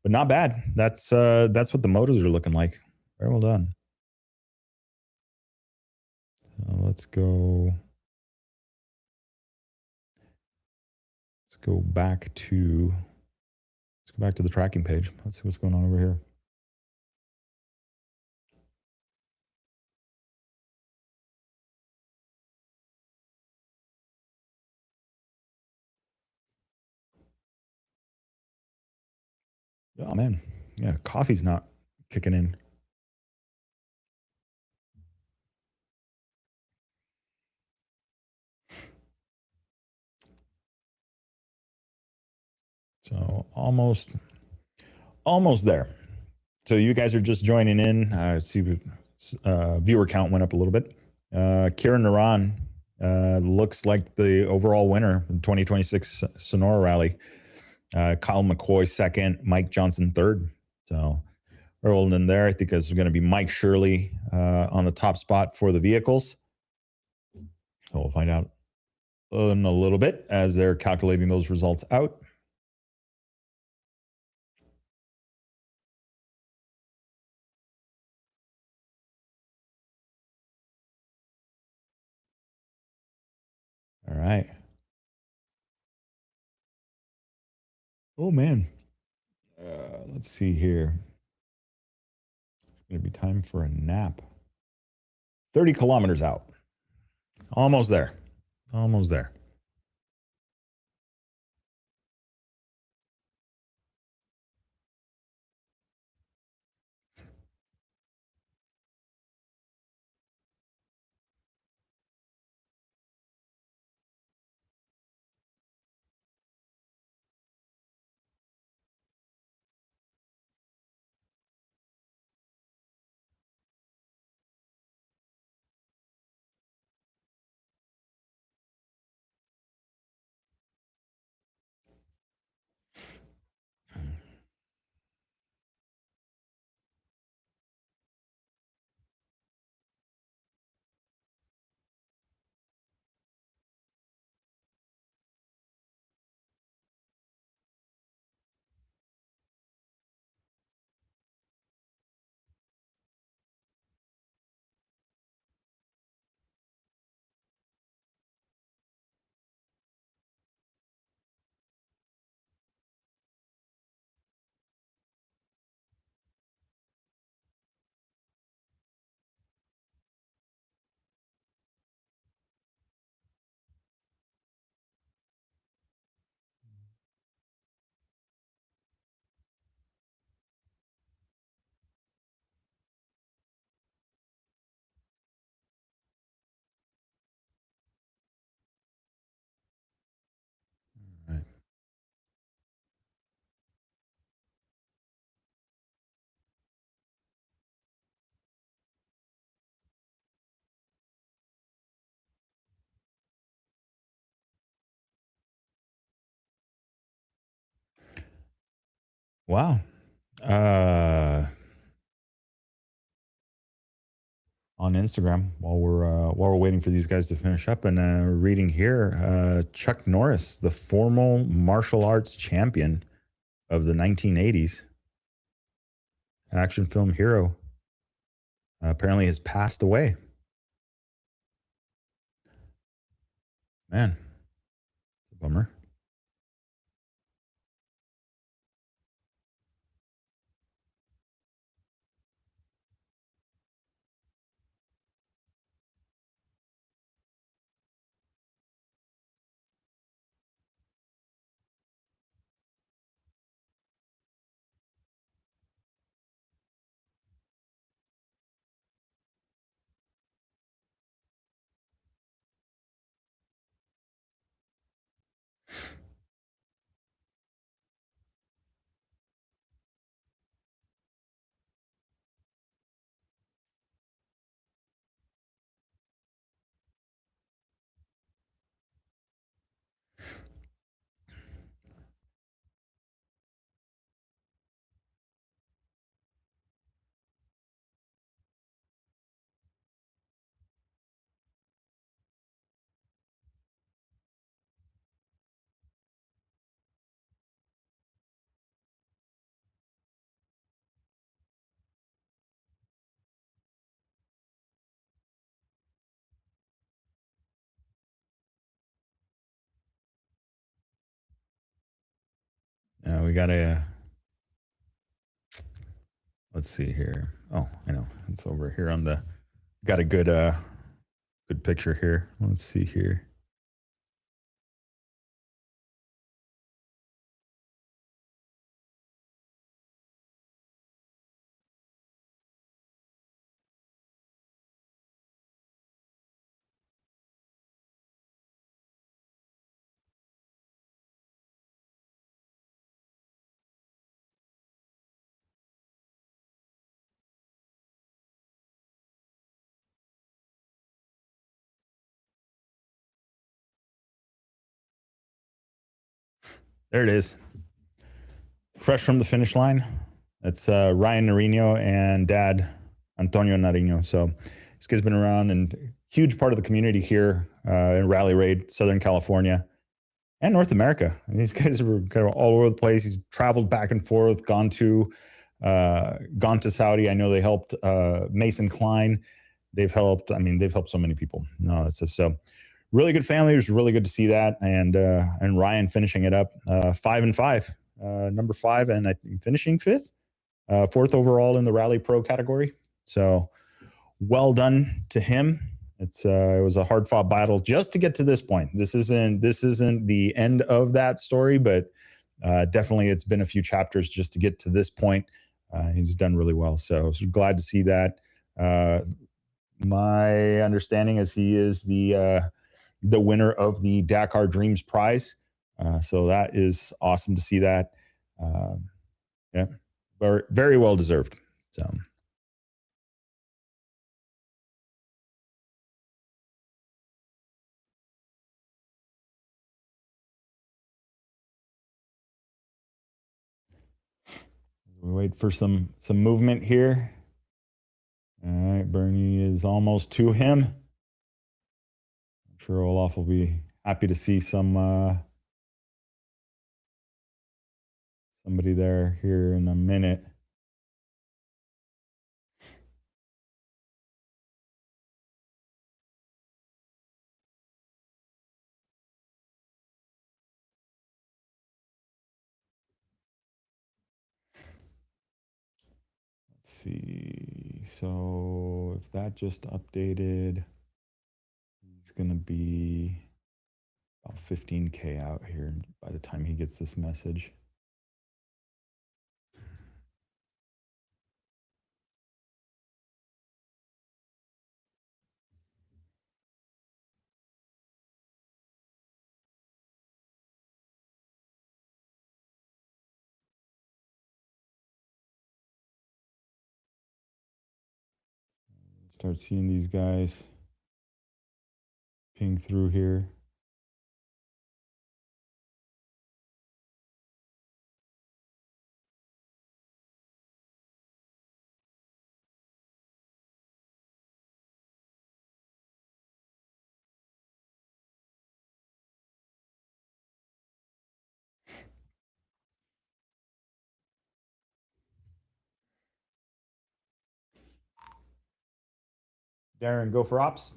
but not bad. That's what the motos are looking like. Very well done. Let's go back to the tracking page. Let's see what's going on over here. Oh man, yeah, coffee's not kicking in. So almost there. So you guys are just joining in. I see viewer count went up a little bit. Kieran Naran looks like the overall winner in 2026 Sonora Rally. Kyle McCoy 2nd, Mike Johnson 3rd. So we're holding in there. I think it's going to be Mike Shirley on the top spot for the vehicles. So we'll find out in a little bit as they're calculating those results out. All right. Oh, man. Let's see here. It's going to be time for a nap. 30 kilometers out. Almost there. Almost there. Wow. On Instagram while we're waiting for these guys to finish up, and reading here, Chuck Norris, the former martial arts champion of the 1980s, action film hero, apparently has passed away. Man, it's a bummer. We got a. Let's see here. Oh, I know it's over here on the. Got a good picture here. Let's see here. There it is. Fresh from the finish line. That's Ryan Nariño and dad Antonio Nariño. So this guy's been around and huge part of the community here in Rally Raid, Southern California, and North America. And these guys are kind of all over the place. He's traveled back and forth, gone to Saudi. I know they helped Mason Klein. They've helped. I mean, they've helped so many people. No, that's just, so really good family. It was really good to see that, and Ryan finishing it up 5-5, number 5, and I think finishing 5th, 4th overall in the Rally Pro category. So well done to him. It was a hard fought battle just to get to this point. This isn't the end of that story, but definitely it's been a few chapters just to get to this point. He's done really well, so glad to see that. My understanding is he is the winner of the Dakar Dreams Prize, so that is awesome to see that. Yeah, very, very well deserved. So. We wait for some movement here. All right, Bernie is almost to him. I'm sure Olaf will be happy to see somebody there here in a minute. Let's see. So if that just updated, he's going to be about 15K out here by the time he gets this message. Start seeing these guys ping through here. Darren, go for ops.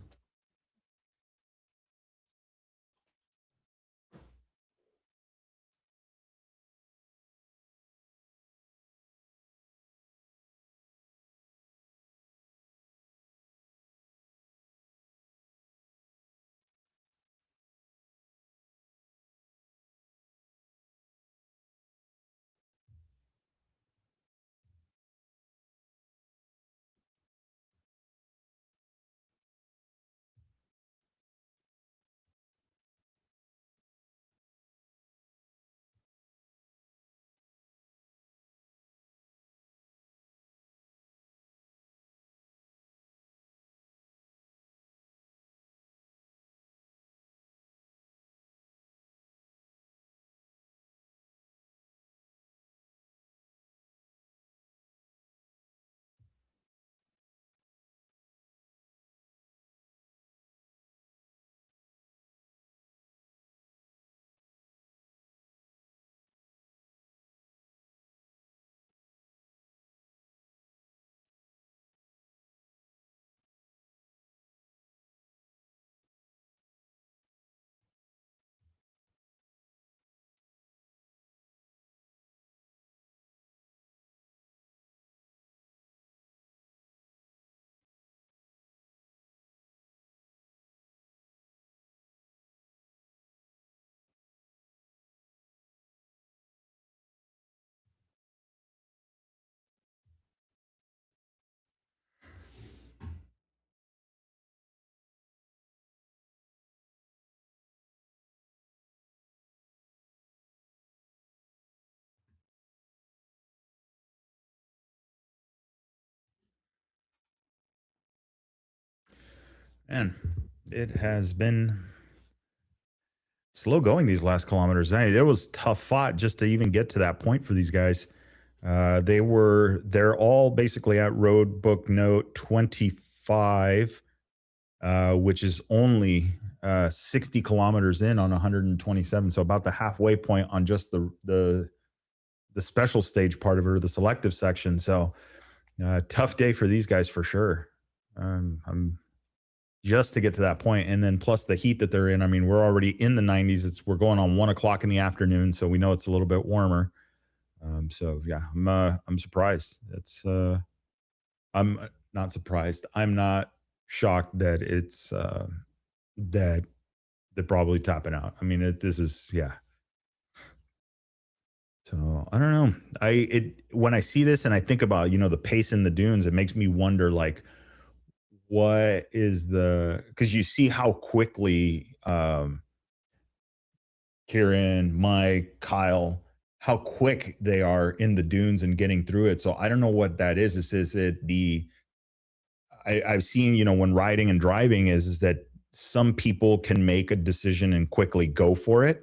Man, it has been slow going these last kilometers. It was tough fought just to even get to that point for these guys. They're all basically at road book note 25, which is only 60 kilometers in on 127. So about the halfway point on just the special stage part of it, or the selective section. So tough day for these guys for sure. I'm just to get to that point, and then plus the heat that they're in. I mean, we're already in the 90s. We're going on 1 o'clock in the afternoon, so we know it's a little bit warmer. So yeah, I'm surprised. I'm not surprised. I'm not shocked that it's that they're probably topping out. I mean, this is yeah. So I don't know. When I see this and I think about the pace in the dunes, it makes me wonder like what is because you see how quickly Kieran, Mike, Kyle, how quick they are in the dunes and getting through it. So I don't know what that is. Is it I've seen, when riding and driving is that some people can make a decision and quickly go for it.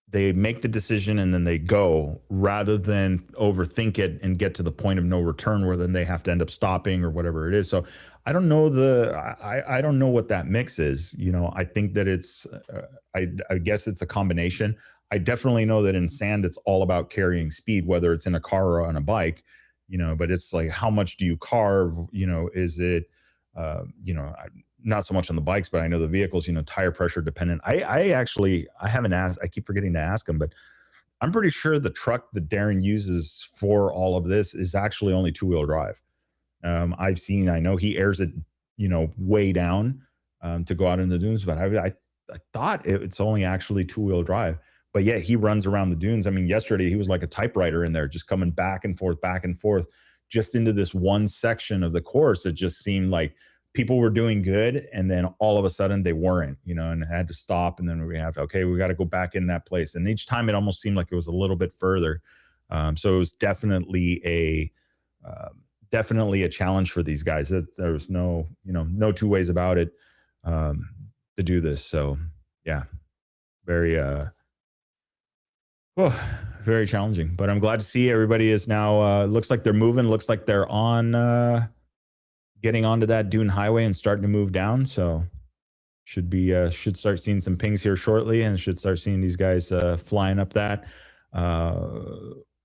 They make the decision and then they go rather than overthink it and get to the point of no return where then they have to end up stopping or whatever it is. So I don't know I don't know what that mix is. I think that it's, I guess it's a combination. I definitely know that in sand, it's all about carrying speed, whether it's in a car or on a bike, but it's like, how much do you carve? Is it, not so much on the bikes, but I know the vehicles, tire pressure dependent. I haven't asked, I keep forgetting to ask him, but I'm pretty sure the truck that Darren uses for all of this is actually only 2-wheel drive. I know he airs it, way down to go out in the dunes, but I thought it's only actually 2-wheel drive. But yeah, he runs around the dunes. I mean, yesterday he was like a typewriter in there, just coming back and forth, just into this one section of the course. It just seemed like people were doing good, and then all of a sudden they weren't, and had to stop, and then we got to go back in that place. And each time it almost seemed like it was a little bit further. So it was definitely a challenge for these guys. There was no two ways about it to do this. So yeah, very very challenging. But I'm glad to see everybody is now looks like they're moving. Looks like they're on. Getting onto that dune highway and starting to move down. So should start seeing some pings here shortly, and should start seeing these guys flying up that.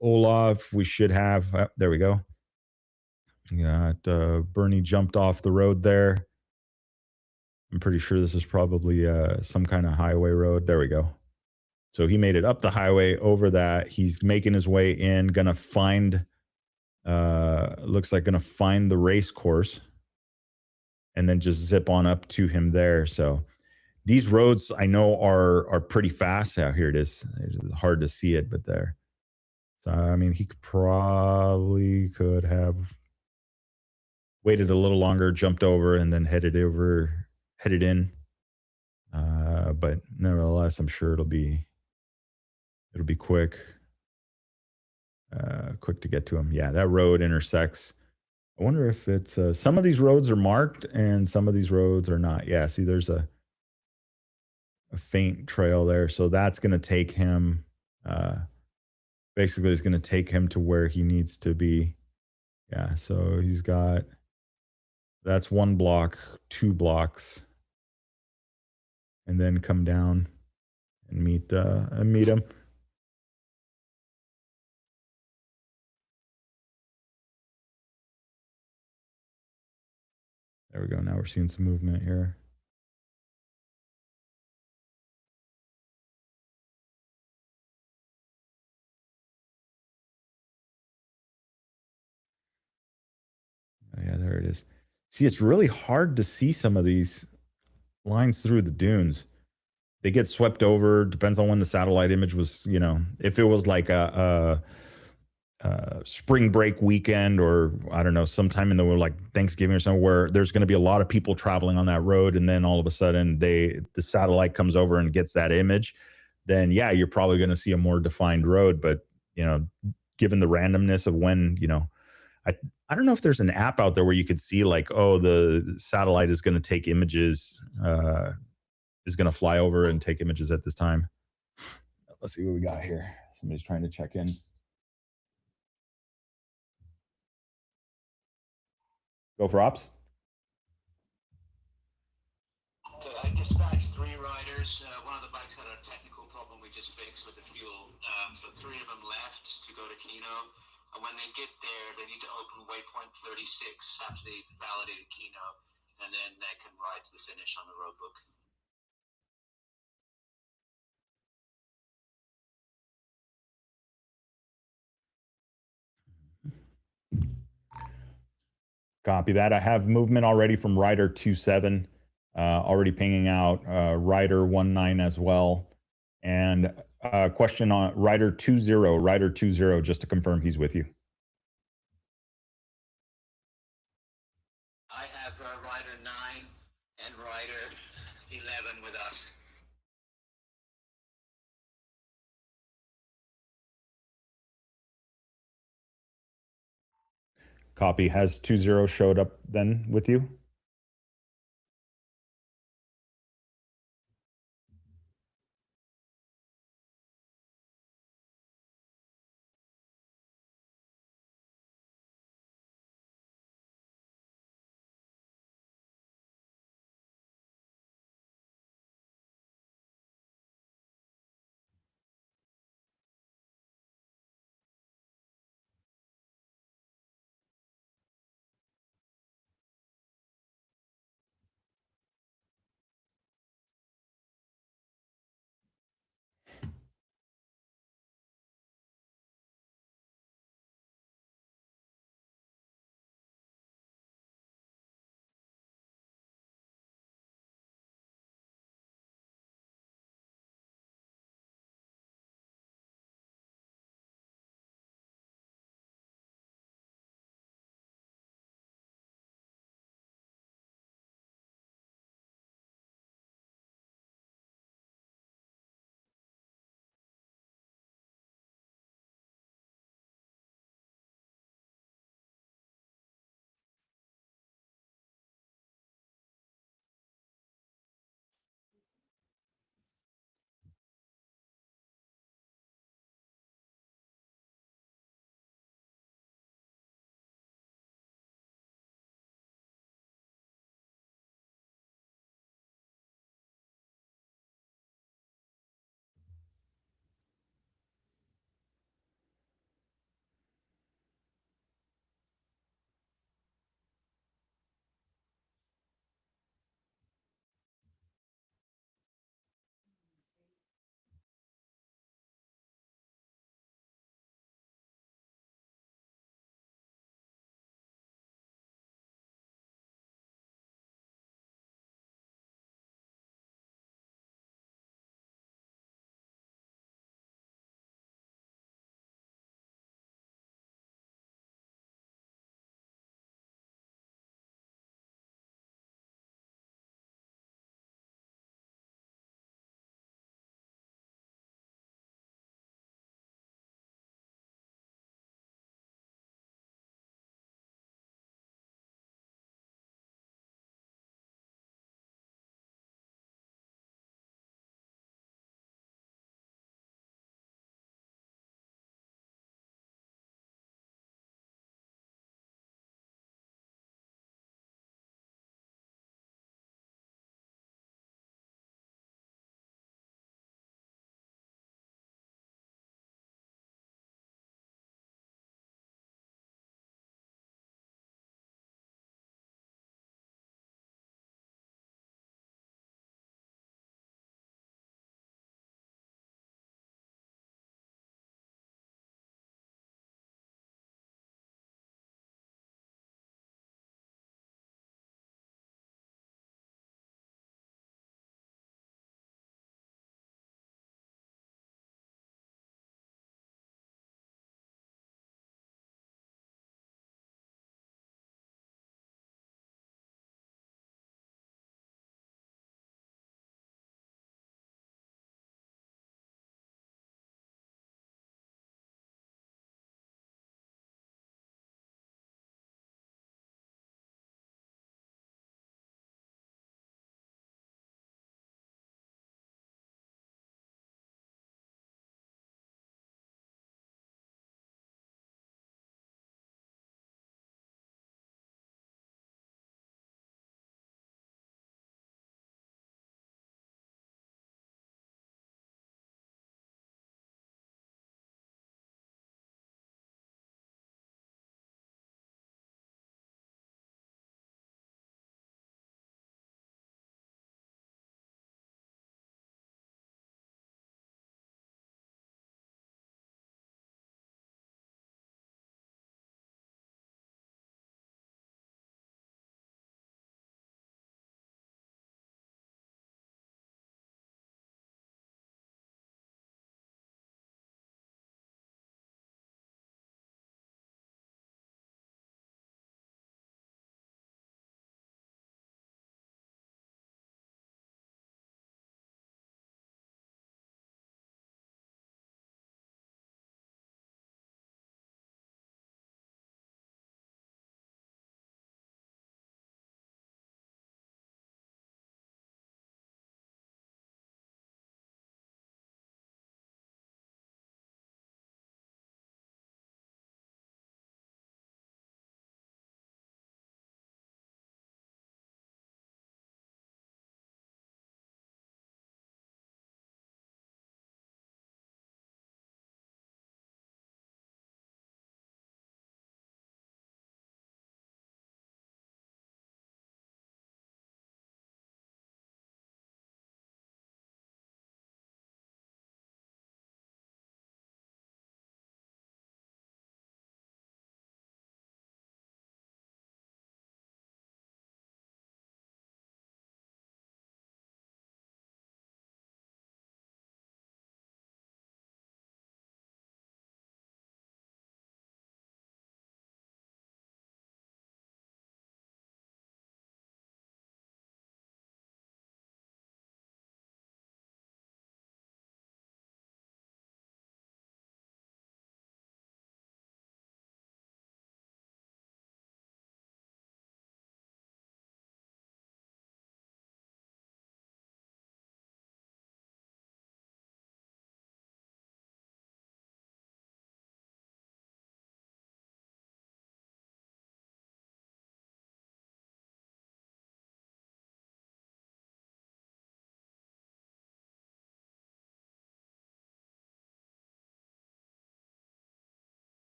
Olaf, we should have, there we go. Got Bernie jumped off the road there. I'm pretty sure this is probably some kind of highway road. There we go. So he made it up the highway over that. He's making his way in, gonna find looks like gonna find the race course and then just zip on up to him there. So these roads I know are pretty fast. Out here it is. It's hard to see it, but there. So I mean he could have waited a little longer, jumped over, and then headed in. But nevertheless, I'm sure it'll be quick. Quick to get to him. Yeah, that road intersects. I wonder if it's some of these roads are marked and some of these roads are not. Yeah, see, there's a faint trail there, so that's going to take him. Basically, it's going to take him to where he needs to be. Yeah, so he's got that's 1 block, 2 blocks, and then come down and meet him. There we go. Now we're seeing some movement here. Oh, yeah, there it is. See, it's really hard to see some of these lines through the dunes. They get swept over. Depends on when the satellite image was. If it was like a spring break weekend, or I don't know, sometime in the like Thanksgiving or something, where there's going to be a lot of people traveling on that road, and then all of a sudden the satellite comes over and gets that image, then yeah, you're probably going to see a more defined road. But given the randomness of when, I don't know if there's an app out there where you could see like, oh, the satellite is going to take images, is going to fly over and take images at this time. Let's see what we got here. Somebody's trying to check in. Go for ops. Okay, I dispatched 3 riders. One of the bikes had a technical problem we just fixed with the fuel. So 3 of them left to go to Kino. And when they get there, they need to open waypoint 36 after they validated Kino. And then they can ride to the finish on the road book. Copy that. I have movement already from Rider 27, already pinging out Rider 19 as well. And question on Rider 20, Rider 20, just to confirm he's with you. I have Rider 9 and Rider 11 with us. Copy. Has 20 showed up then with you?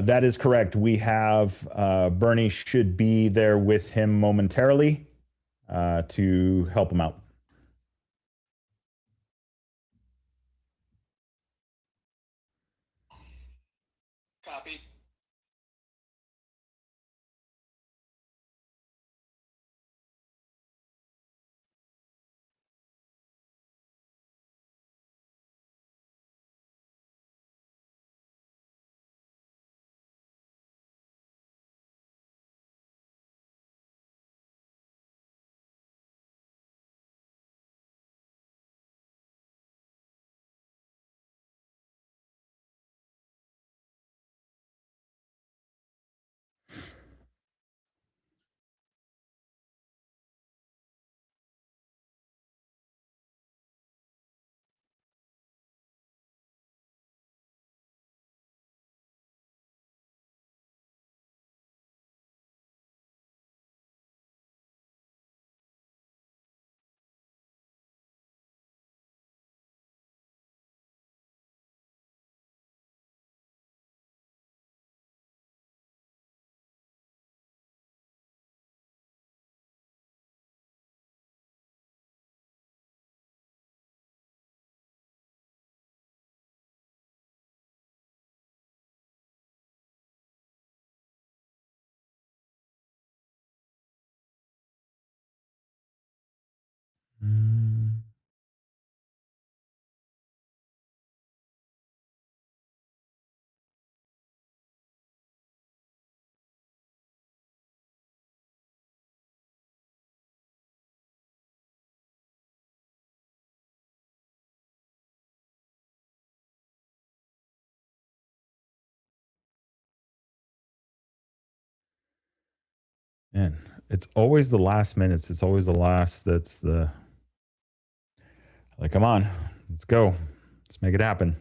That is correct. We have Bernie should be there with him momentarily to help him out. Copy. Man, it's always the last minutes. It's always the last. That's the like. Come on, let's go. Let's make it happen.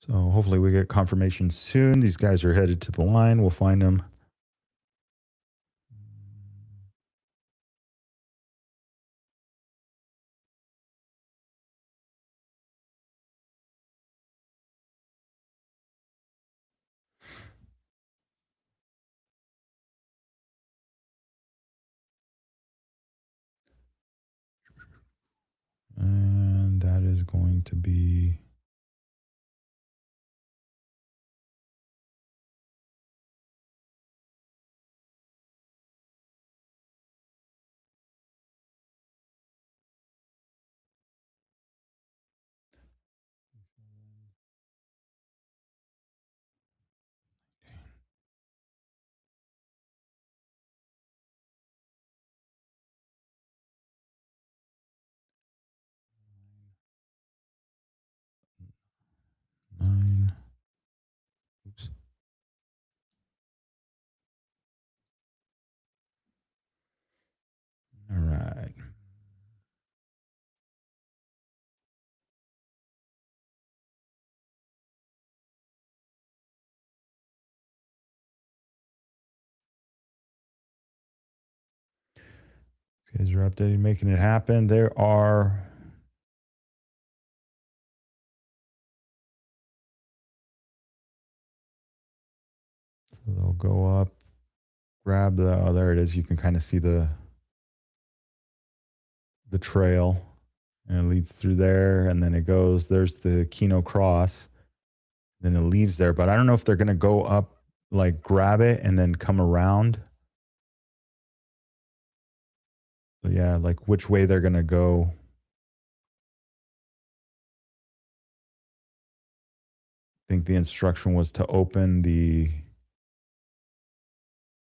So hopefully we get confirmation soon. These guys are headed to the line. We'll find them. And that is going to be nine. Oops. All right. These guys are updating, making it happen. There are so they'll go up, grab the oh, there it is. You can kind of see the trail. And it leads through there, and then it goes. There's the Kino Cross. Then it leaves there, but I don't know if they're gonna go up, like grab it, and then come around. So yeah, like which way they're gonna go. I think the instruction was to open the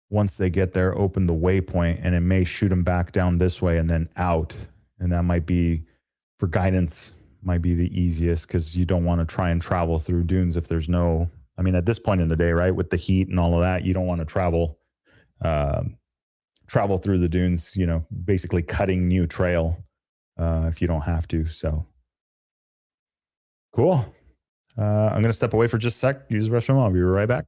once they get there, open the waypoint, and it may shoot them back down this way and then out. And that might be, for guidance, might be the easiest, because you don't want to try and travel through dunes if there's no, I mean, at this point in the day, right, with the heat and all of that, you don't want to travel through the dunes, you know, basically cutting new trail if you don't have to. So cool. I'm going to step away for just a sec, use the restroom. I'll be right back.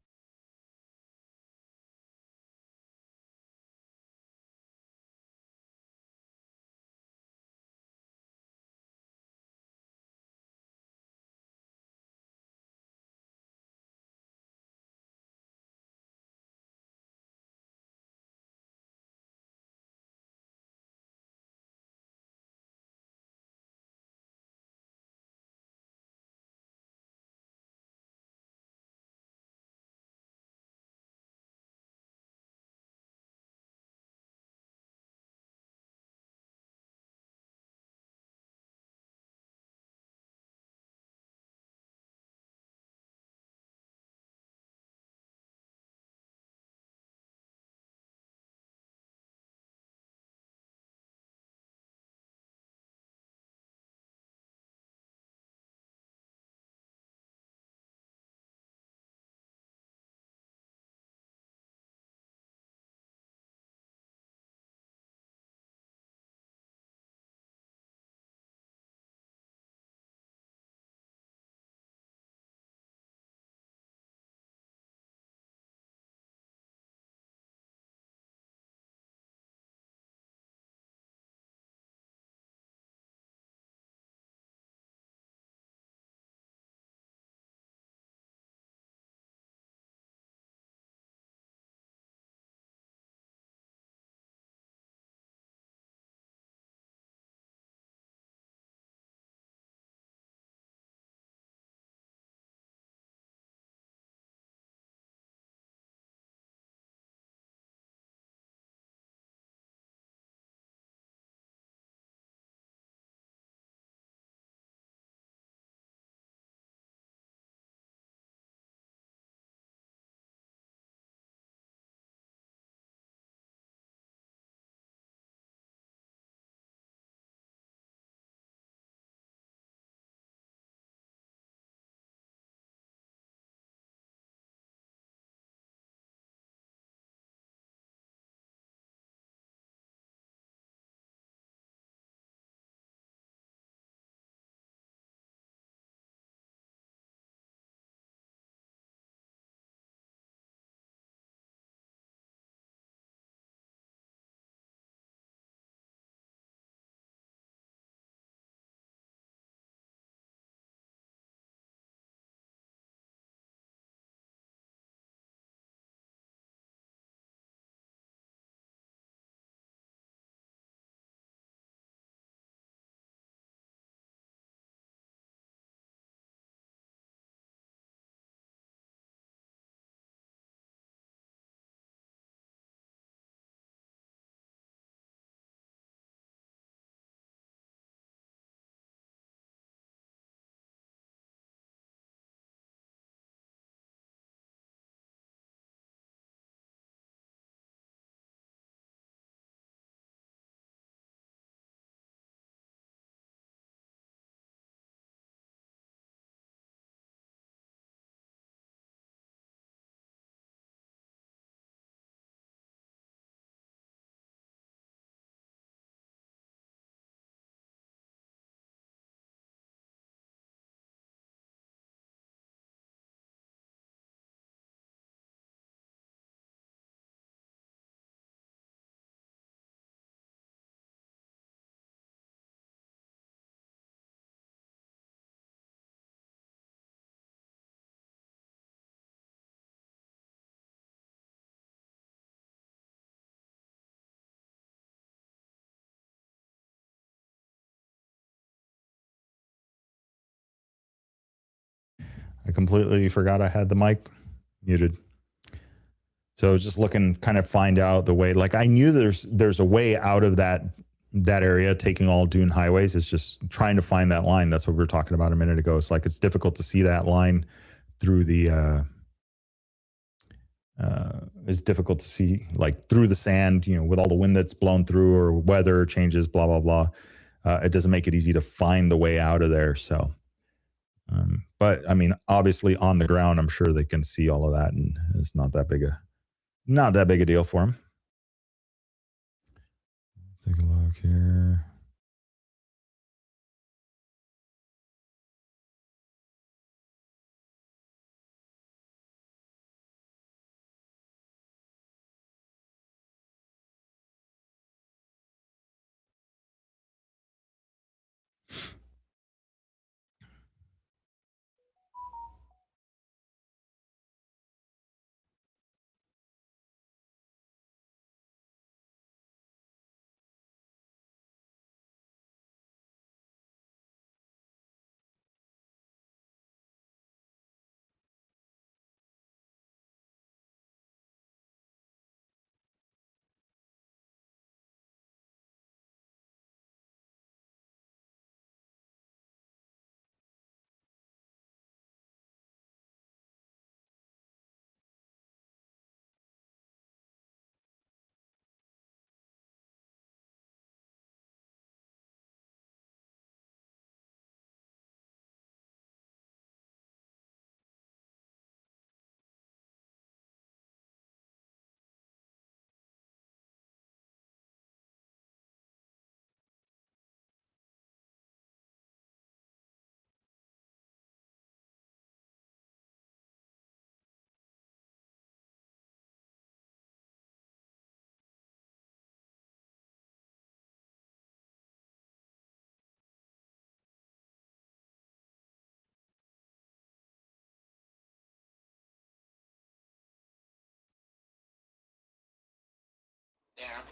I completely forgot I had the mic muted. So I was just looking, kind of find out the way. Like I knew there's a way out of that area, taking all dune highways. It's just trying to find that line. That's what we were talking about a minute ago. It's like it's difficult to see that line through the is difficult to see, like through the sand, with all the wind that's blown through or weather changes, blah, blah, blah. It doesn't make it easy to find the way out of there. So, but I mean, obviously on the ground, I'm sure they can see all of that, and it's not that big a deal for them. Let's take a look here. Yeah.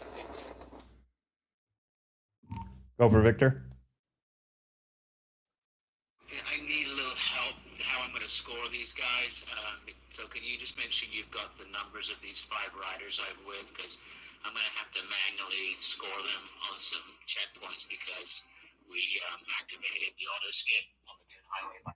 Go for Victor. I need a little help how I'm going to score these guys. So can you just make sure you've got the numbers of these 5 riders I'm with? Because I'm going to have to manually score them on some checkpoints because we activated the auto skip on the dune highway.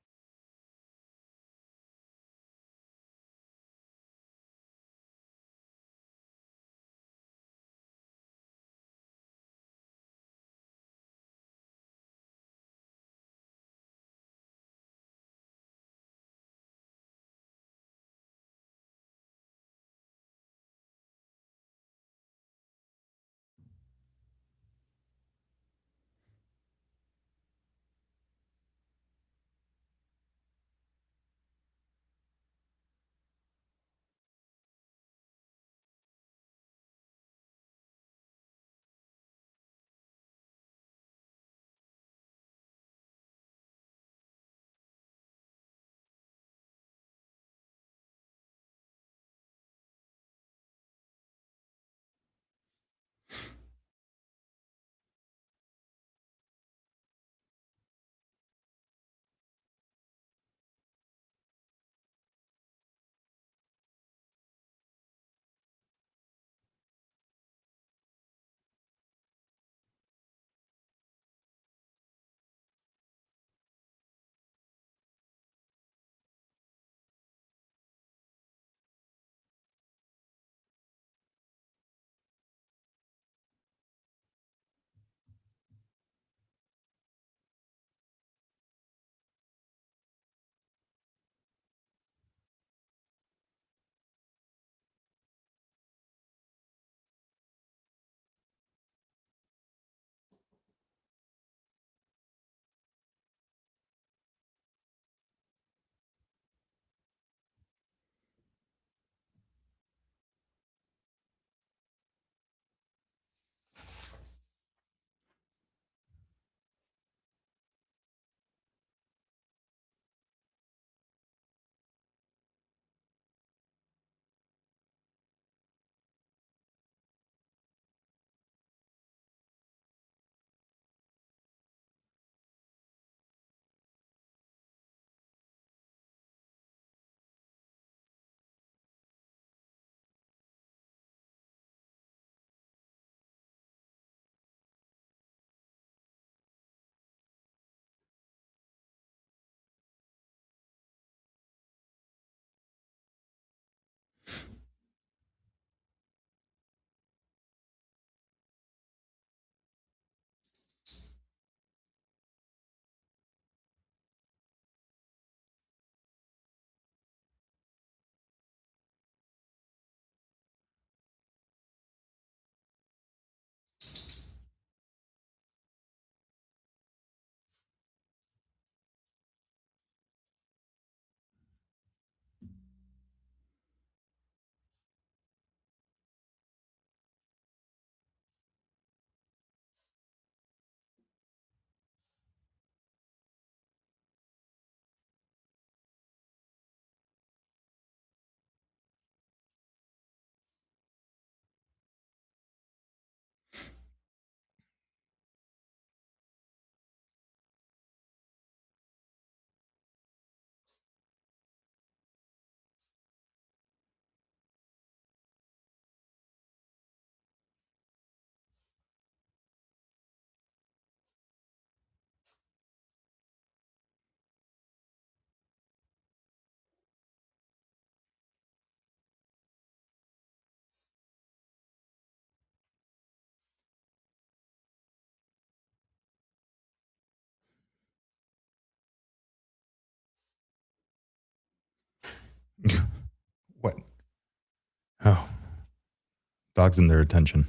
Dogs and their attention.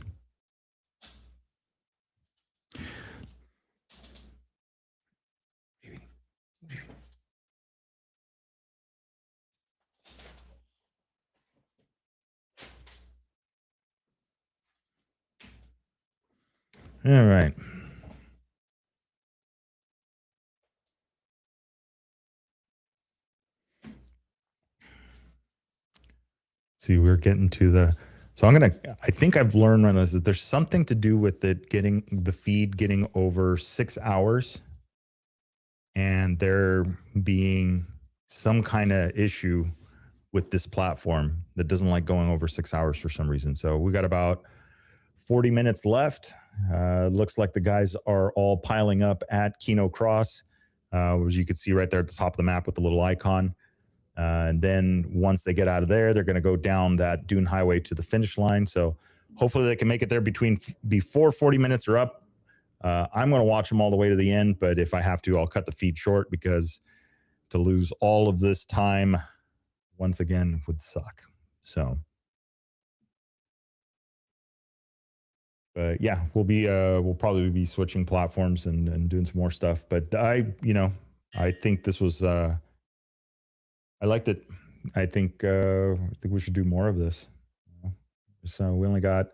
All right. See, we're getting to the. So I think I've learned on this that there's something to do with it getting the feed getting over 6 hours and there being some kind of issue with this platform that doesn't like going over 6 hours for some reason. So we got about 40 minutes left. Looks like the guys are all piling up at Kino Cross, as you can see right there at the top of the map with the little icon. And then once they get out of there, they're going to go down that dune highway to the finish line. So hopefully they can make it there before 40 minutes are up. I'm going to watch them all the way to the end, but if I have to, I'll cut the feed short because to lose all of this time once again would suck. So, but yeah, we'll probably be switching platforms and doing some more stuff. But I think this was, I liked it. I think we should do more of this. So we only got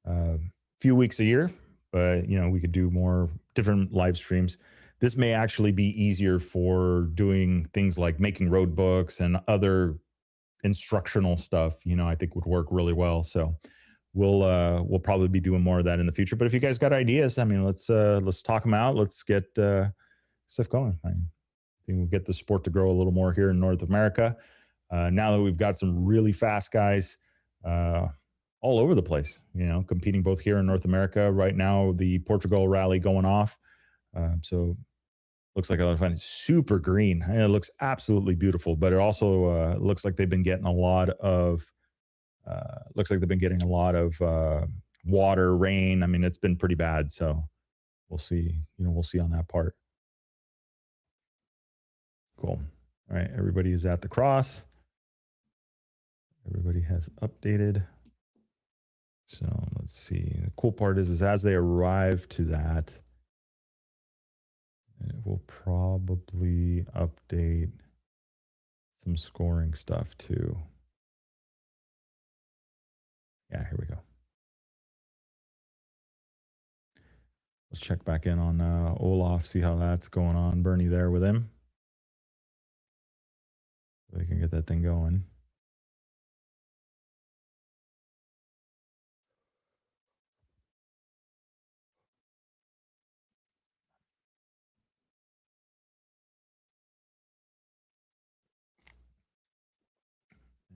a few weeks a year, but we could do more different live streams. This may actually be easier for doing things like making road books and other instructional stuff. I think would work really well. So we'll probably be doing more of that in the future. But if you guys got ideas, let's talk them out. Let's get stuff going. I think we'll get the sport to grow a little more here in North America. Now that we've got some really fast guys all over the place, competing both here in North America. Right now, the Portugal rally going off. So looks like a lot of fun. It's super green. It looks absolutely beautiful, but it also looks like they've been getting a lot of water, rain. It's been pretty bad. So we'll see, we'll see on that part. Cool. All right. Everybody is at the cross. Everybody has updated. So let's see. The cool part is as they arrive to that, it will probably update some scoring stuff too. Yeah, here we go. Let's check back in on Olaf, see how that's going on. Bernie there with him. They can get that thing going.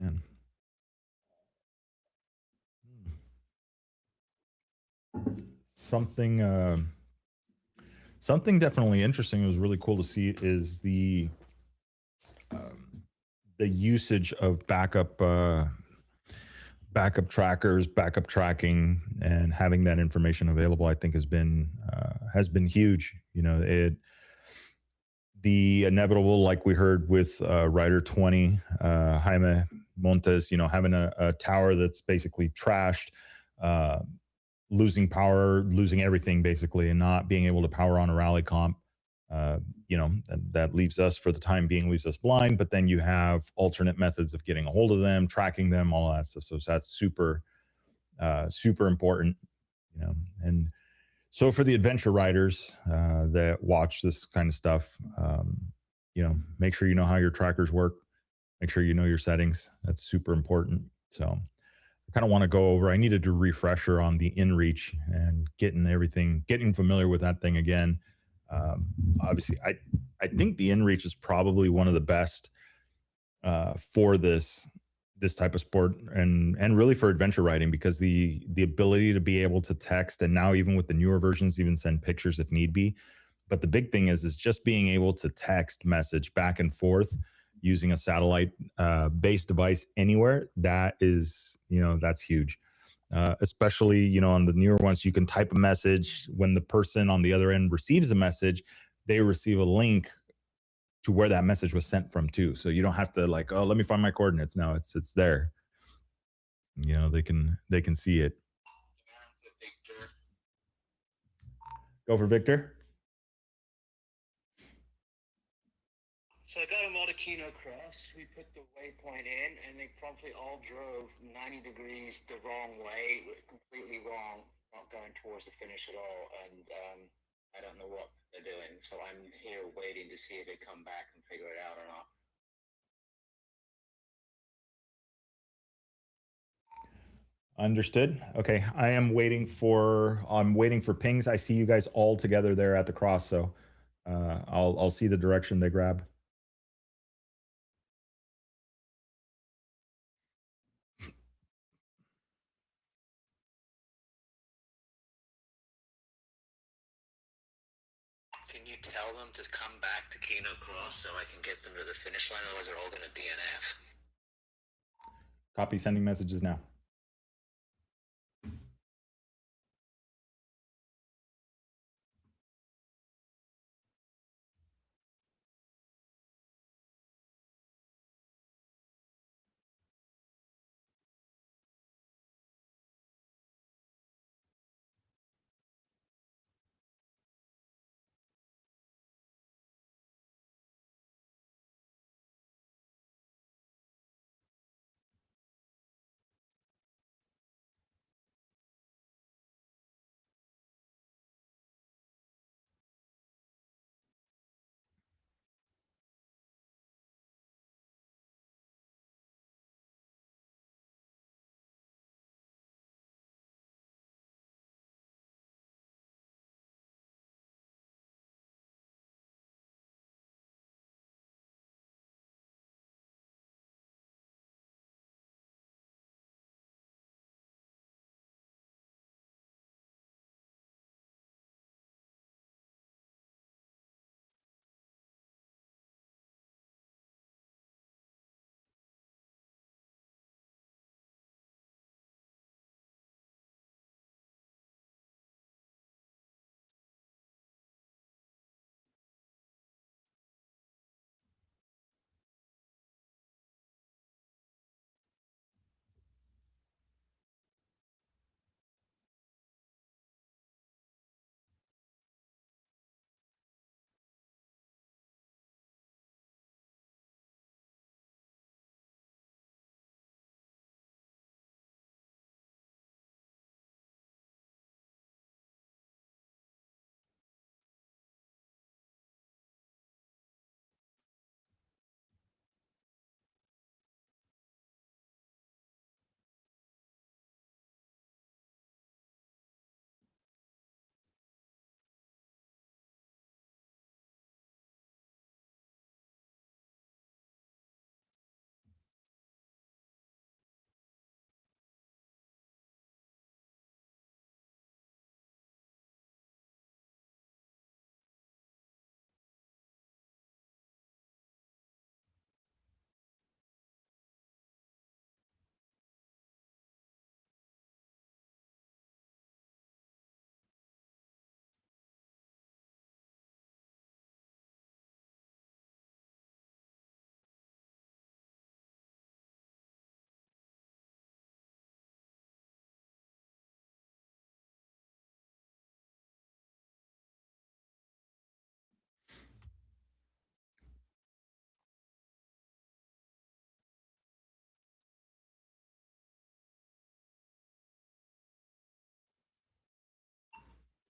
Man. Something definitely interesting. It was really cool to see is the usage of backup trackers, backup tracking, and having that information available. I think has been huge. The inevitable, like we heard with Rider 20, Jaime Montes, having a tower that's basically trashed, losing power, losing everything basically, and not being able to power on a rally comp. That leaves us, for the time being, leaves us blind. But then you have alternate methods of getting a hold of them, tracking them, all that stuff. So that's super important. And so for the adventure riders that watch this kind of stuff, make sure you know how your trackers work. Make sure you know your settings. That's super important. So I kind of want to go over. I needed a refresher on the InReach and getting familiar with that thing again. Obviously, I think the InReach is probably one of the best for this type of sport and really for adventure riding, because the ability to be able to text, and now even with the newer versions, even send pictures if need be. But the big thing is just being able to text message back and forth using a satellite based device anywhere. That is, that's huge. Especially, on the newer ones, you can type a message. When the person on the other end receives a message, they receive a link to where that message was sent from too. So you don't have to let me find my coordinates. No, it's there. you know, they can see it. Victor. Go for Victor. So I got them all to Kino Cross. We put the waypoint in, and they promptly all drove 90 degrees the wrong way, completely wrong, not going towards the finish at all. And I don't know what they're doing, so I'm here waiting to see if they come back and figure it out or not. Understood. Okay, I'm waiting for pings. I see you guys all together there at the cross, so I'll see the direction they grab. Can you tell them to come back to Kino Cross so I can get them to the finish line? Otherwise, they're all going to DNF. Copy. Sending messages now.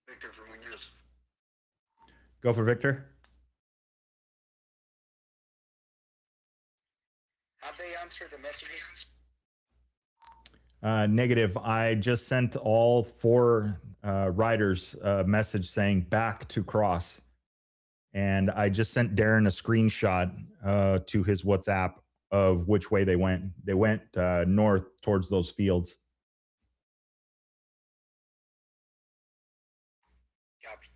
Victor from Munoz. Go for Victor. Have they answered the messages? Negative. I just sent all 4 riders a message saying back to cross. And I just sent Darren a screenshot to his WhatsApp of which way they went. They went north towards those fields. Copy.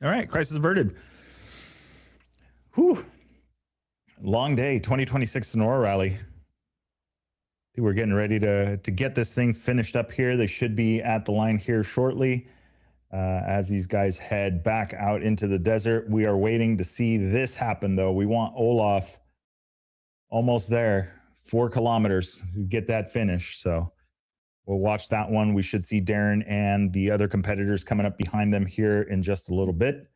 All right, crisis averted. Whew. Long day, 2026 Sonora rally. I think we're getting ready to get this thing finished up here. They should be at the line here shortly. As these guys head back out into the desert, we are waiting to see this happen, though. We want Olaf almost there, 4 kilometers, get that finish. So we'll watch that one. We should see Darren and the other competitors coming up behind them here in just a little bit.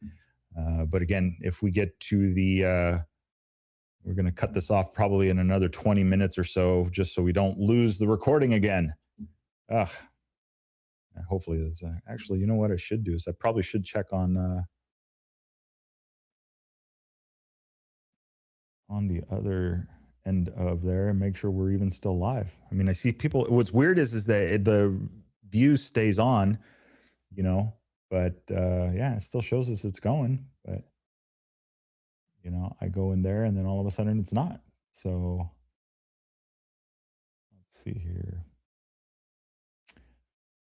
But again, if we get to the, we're going to cut this off probably in another 20 minutes or so, just so we don't lose the recording again. Ugh. Hopefully this, actually, you know what I should do is I probably should check on the other end of there and make sure we're even still live. I mean, I see people, what's weird is that the view stays on, you know, but yeah, it still shows us it's going, but you know, I go in there and then all of a sudden it's not. So let's see here.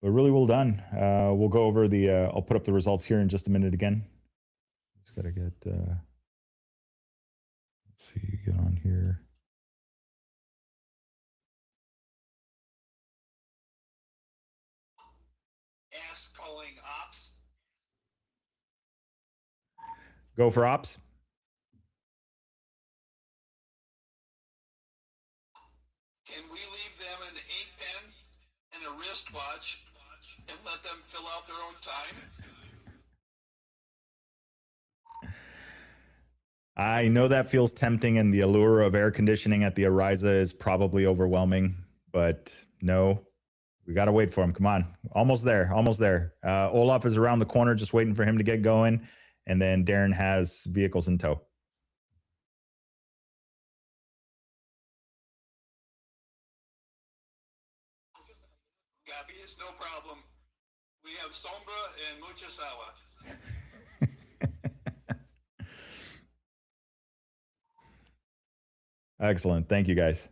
But really well done. We'll go over the, I'll put up the results here in just a minute again. Just got to get, let's see, get on here. Ask calling ops. Go for ops. Can we leave them an ink pen and a wristwatch and let them fill out their own time? I know that feels tempting, and the allure of air conditioning at the Ariza is probably overwhelming, but no, we got to wait for him. Come on. Almost there. Almost there. Olaf is around the corner, just waiting for him to get going. And then Darren has vehicles in tow. Copy, it's no problem. We have Sombra and Muchasawa. Excellent. Thank you, guys.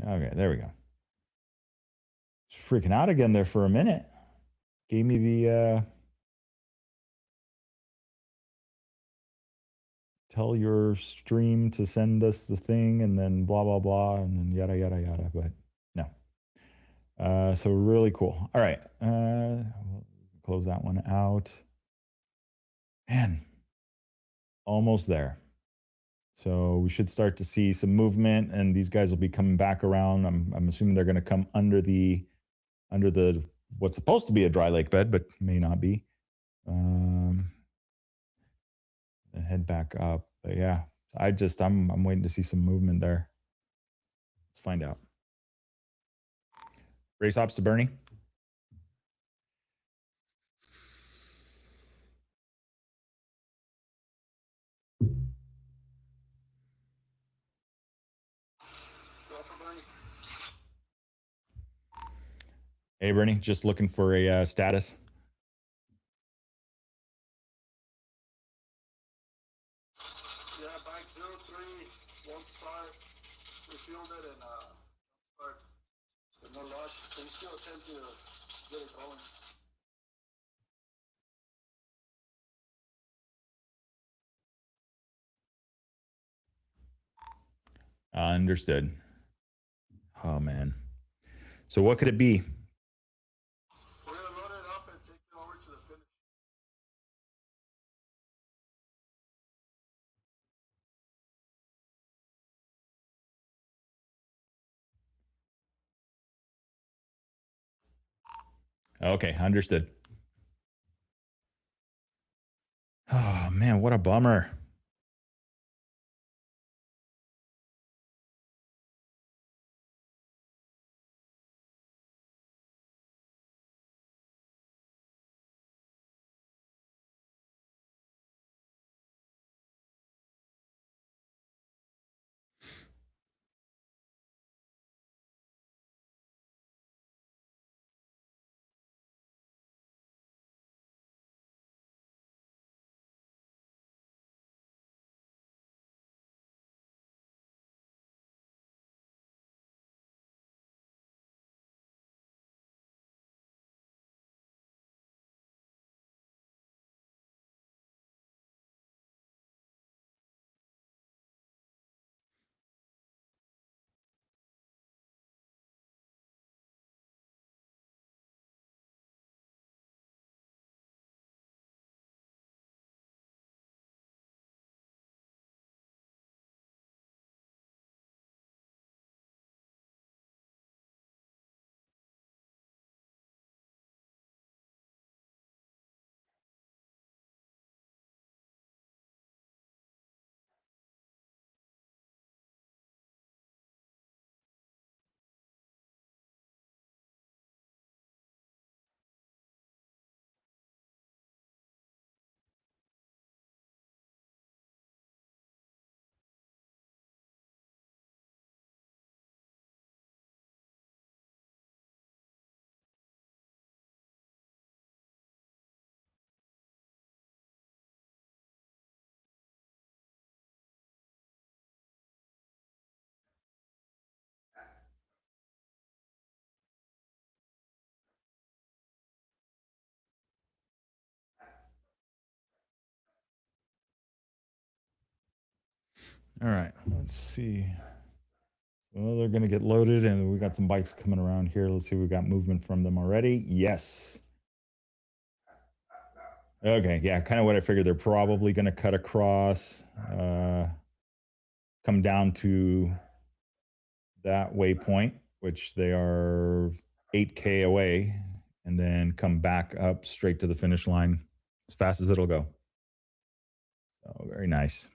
Okay, there we go. Just freaking out again there for a minute. Gave me the tell your stream to send us the thing and then blah, blah, blah, and then yada, yada, yada. But no. So really cool. All right. Close that one out. Man, almost there. So we should start to see some movement, and these guys will be coming back around. I'm assuming they're going to come under the what's supposed to be a dry lake bed, but may not be. And head back up. But yeah, I'm waiting to see some movement there. Let's find out. Race ops to Bernie. Hey, Bernie, just looking for a status. Yeah, bike 03, won't start. Refueled it and start with no luck. Can still attempt to get it going. Understood. Oh, man. So what could it be? We're going to load it up and take it over to the finish. Okay, understood. Oh, man, what a bummer. All right, let's see. Well, they're going to get loaded, and we got some bikes coming around here. Let's see, we got movement from them already. Yes. Okay, yeah, kind of what I figured. They're probably going to cut across, come down to that waypoint, which they are 8K away, and then come back up straight to the finish line as fast as it'll go. Oh, very nice.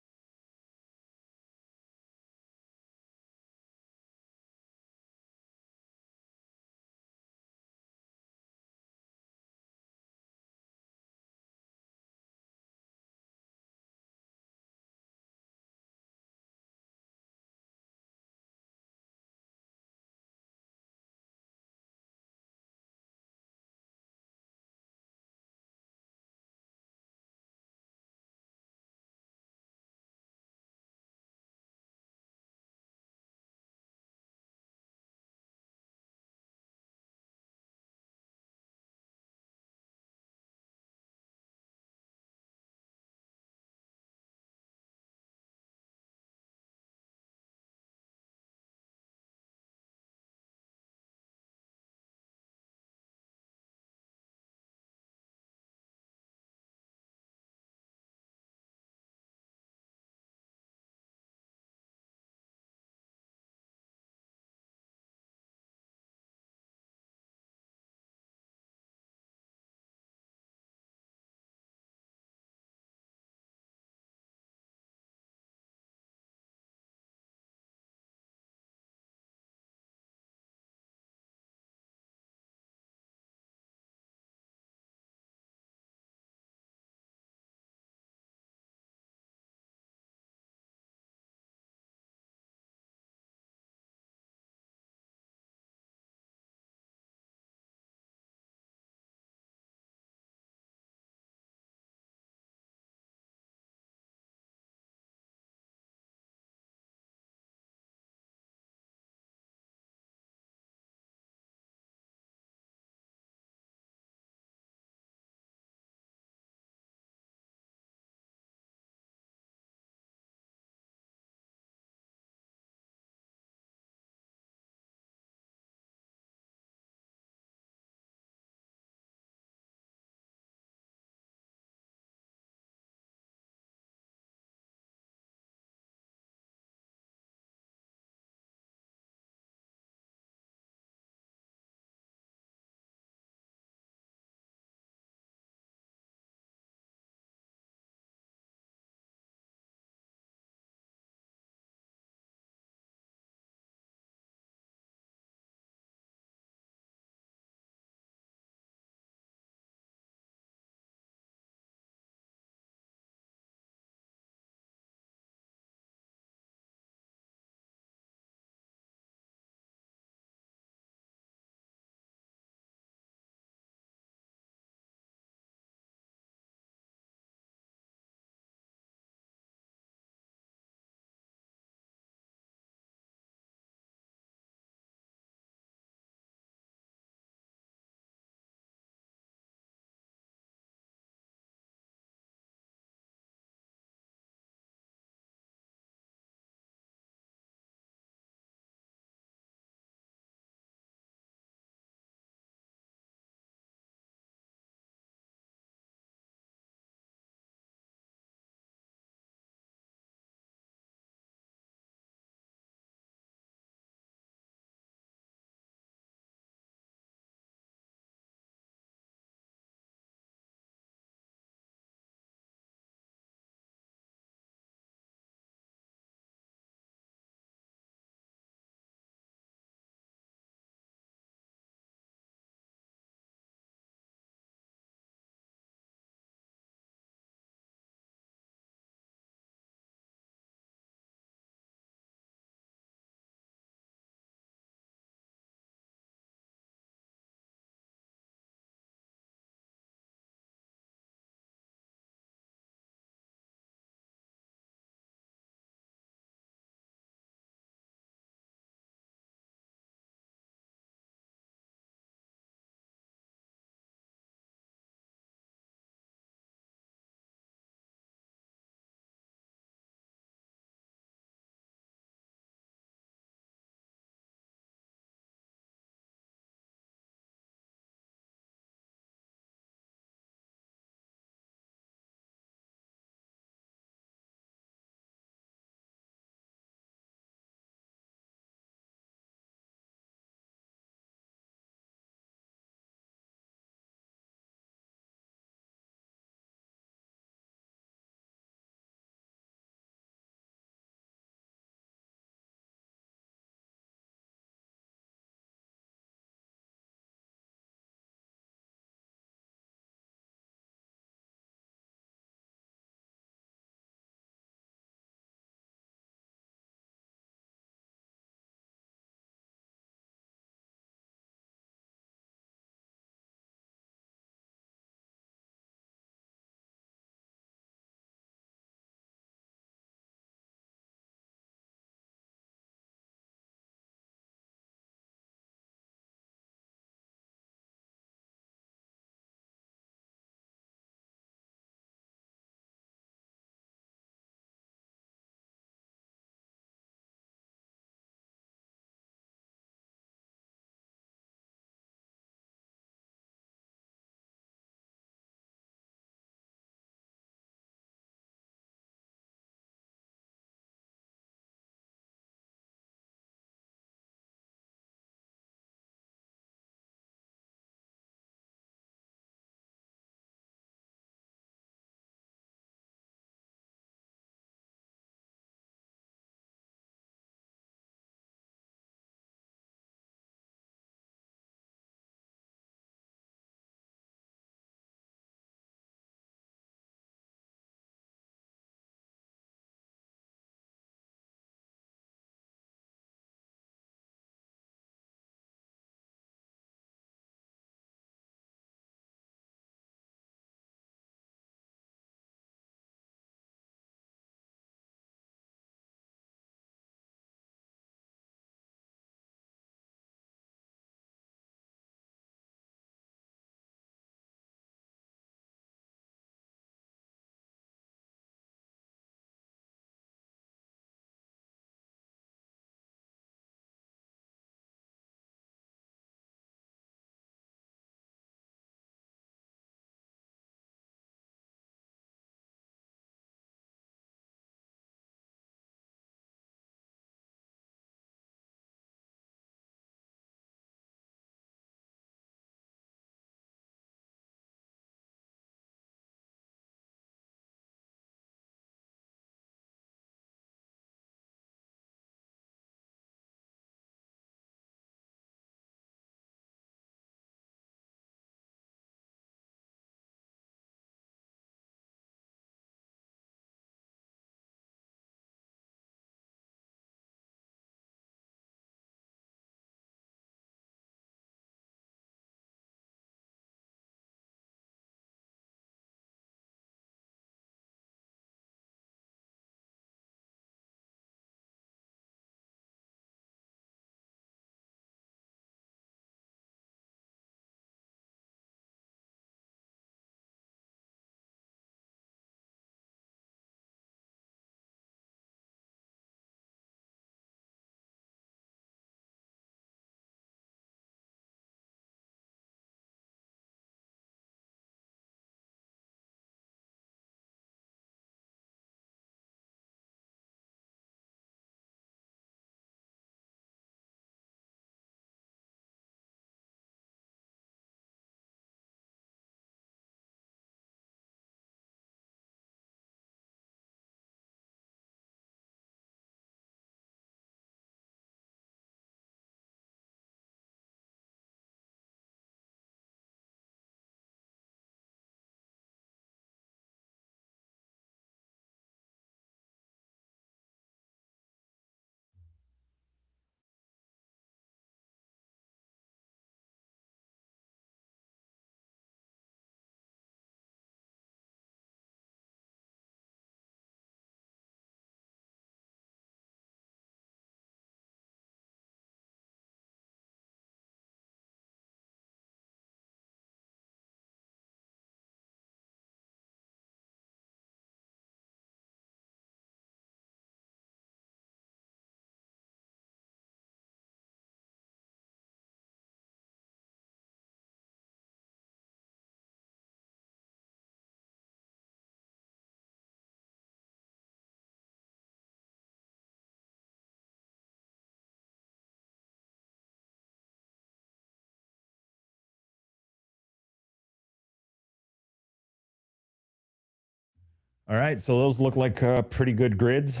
All right, so those look like pretty good grids.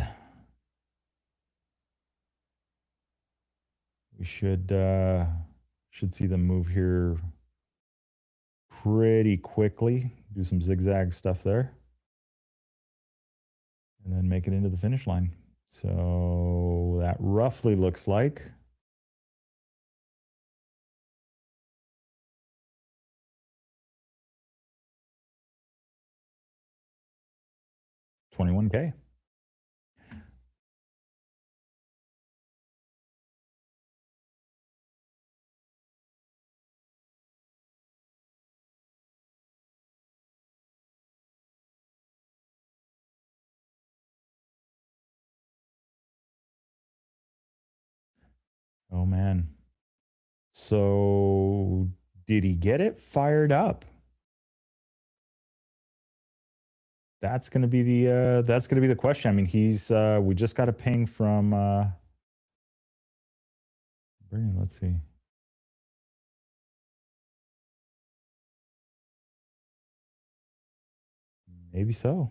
We should see them move here pretty quickly. Do some zigzag stuff there, and then make it into the finish line. So that roughly looks like 21K. Oh man. So did he get it fired up? That's gonna be the question. I mean, he's we just got a ping from let's see. Maybe so.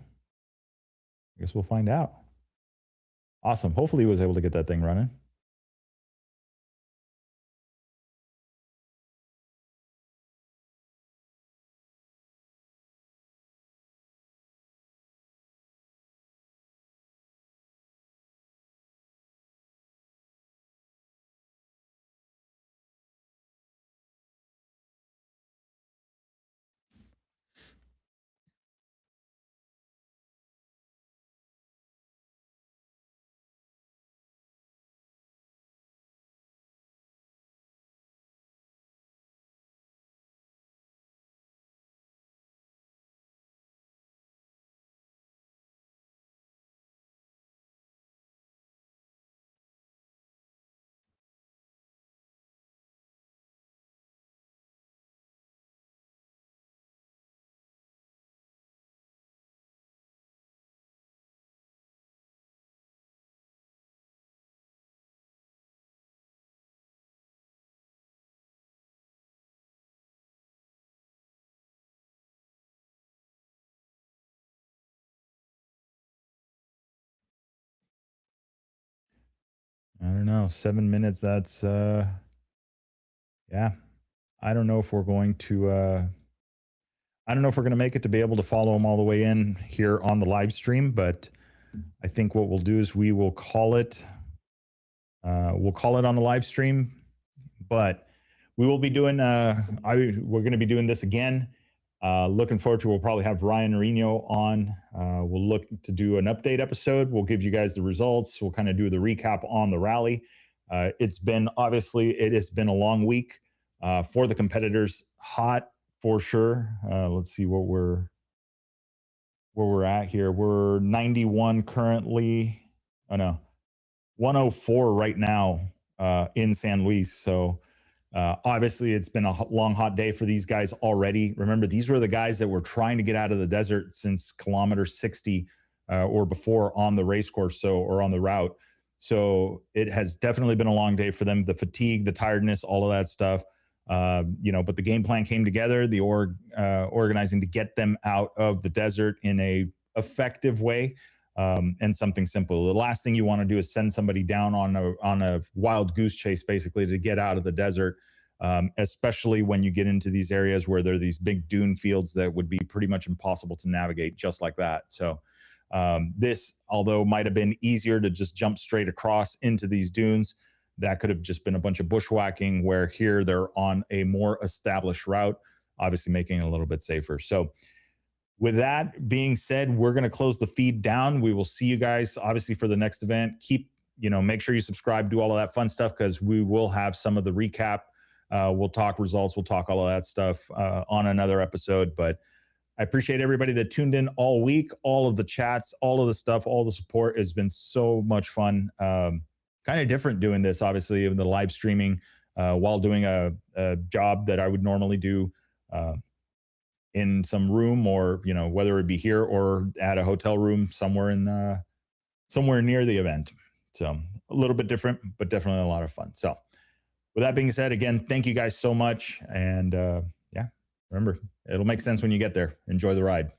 I guess we'll find out. Awesome. Hopefully he was able to get that thing running. I don't know. 7 minutes. That's yeah. I don't know if we're going to I don't know if we're going to make it to be able to follow them all the way in here on the live stream, but I think what we'll do is we will call it on the live stream, but we will be doing we're going to be doing this again. Looking forward to, we'll probably have Ryan Reno on. We'll look to do an update episode. We'll give you guys the results. We'll kind of do the recap on the rally. It has been a long week for the competitors. Hot for sure. Let's see where we're at here. We're 91 currently. Oh no, 104 right now in San Luis. So obviously it's been a long, hot day for these guys already. Remember, these were the guys that were trying to get out of the desert since kilometer 60 or before on the race course, or on the route. So it has definitely been a long day for them. The fatigue, the tiredness, all of that stuff. But the game plan came together, the organizing to get them out of the desert in a effective way, and something simple. The last thing you want to do is send somebody down on a wild goose chase, basically, to get out of the desert, especially when you get into these areas where there are these big dune fields that would be pretty much impossible to navigate just like that. So this, although might have been easier to just jump straight across into these dunes, that could have just been a bunch of bushwhacking, where here they're on a more established route, obviously making it a little bit safer. So with that being said, we're going to close the feed down. We will see you guys obviously for the next event. Make sure you subscribe, do all of that fun stuff, because we will have some of the recap. We'll talk results. We'll talk all of that stuff on another episode. But I appreciate everybody that tuned in all week, all of the chats, all of the stuff, all the support. Has been so much fun. Kind of different doing this, obviously, in the live streaming while doing a job that I would normally do in some room, or whether it be here or at a hotel room somewhere near the event. So a little bit different, but definitely a lot of fun. So with that being said, again, thank you guys so much. And remember, it'll make sense when you get there. Enjoy the ride.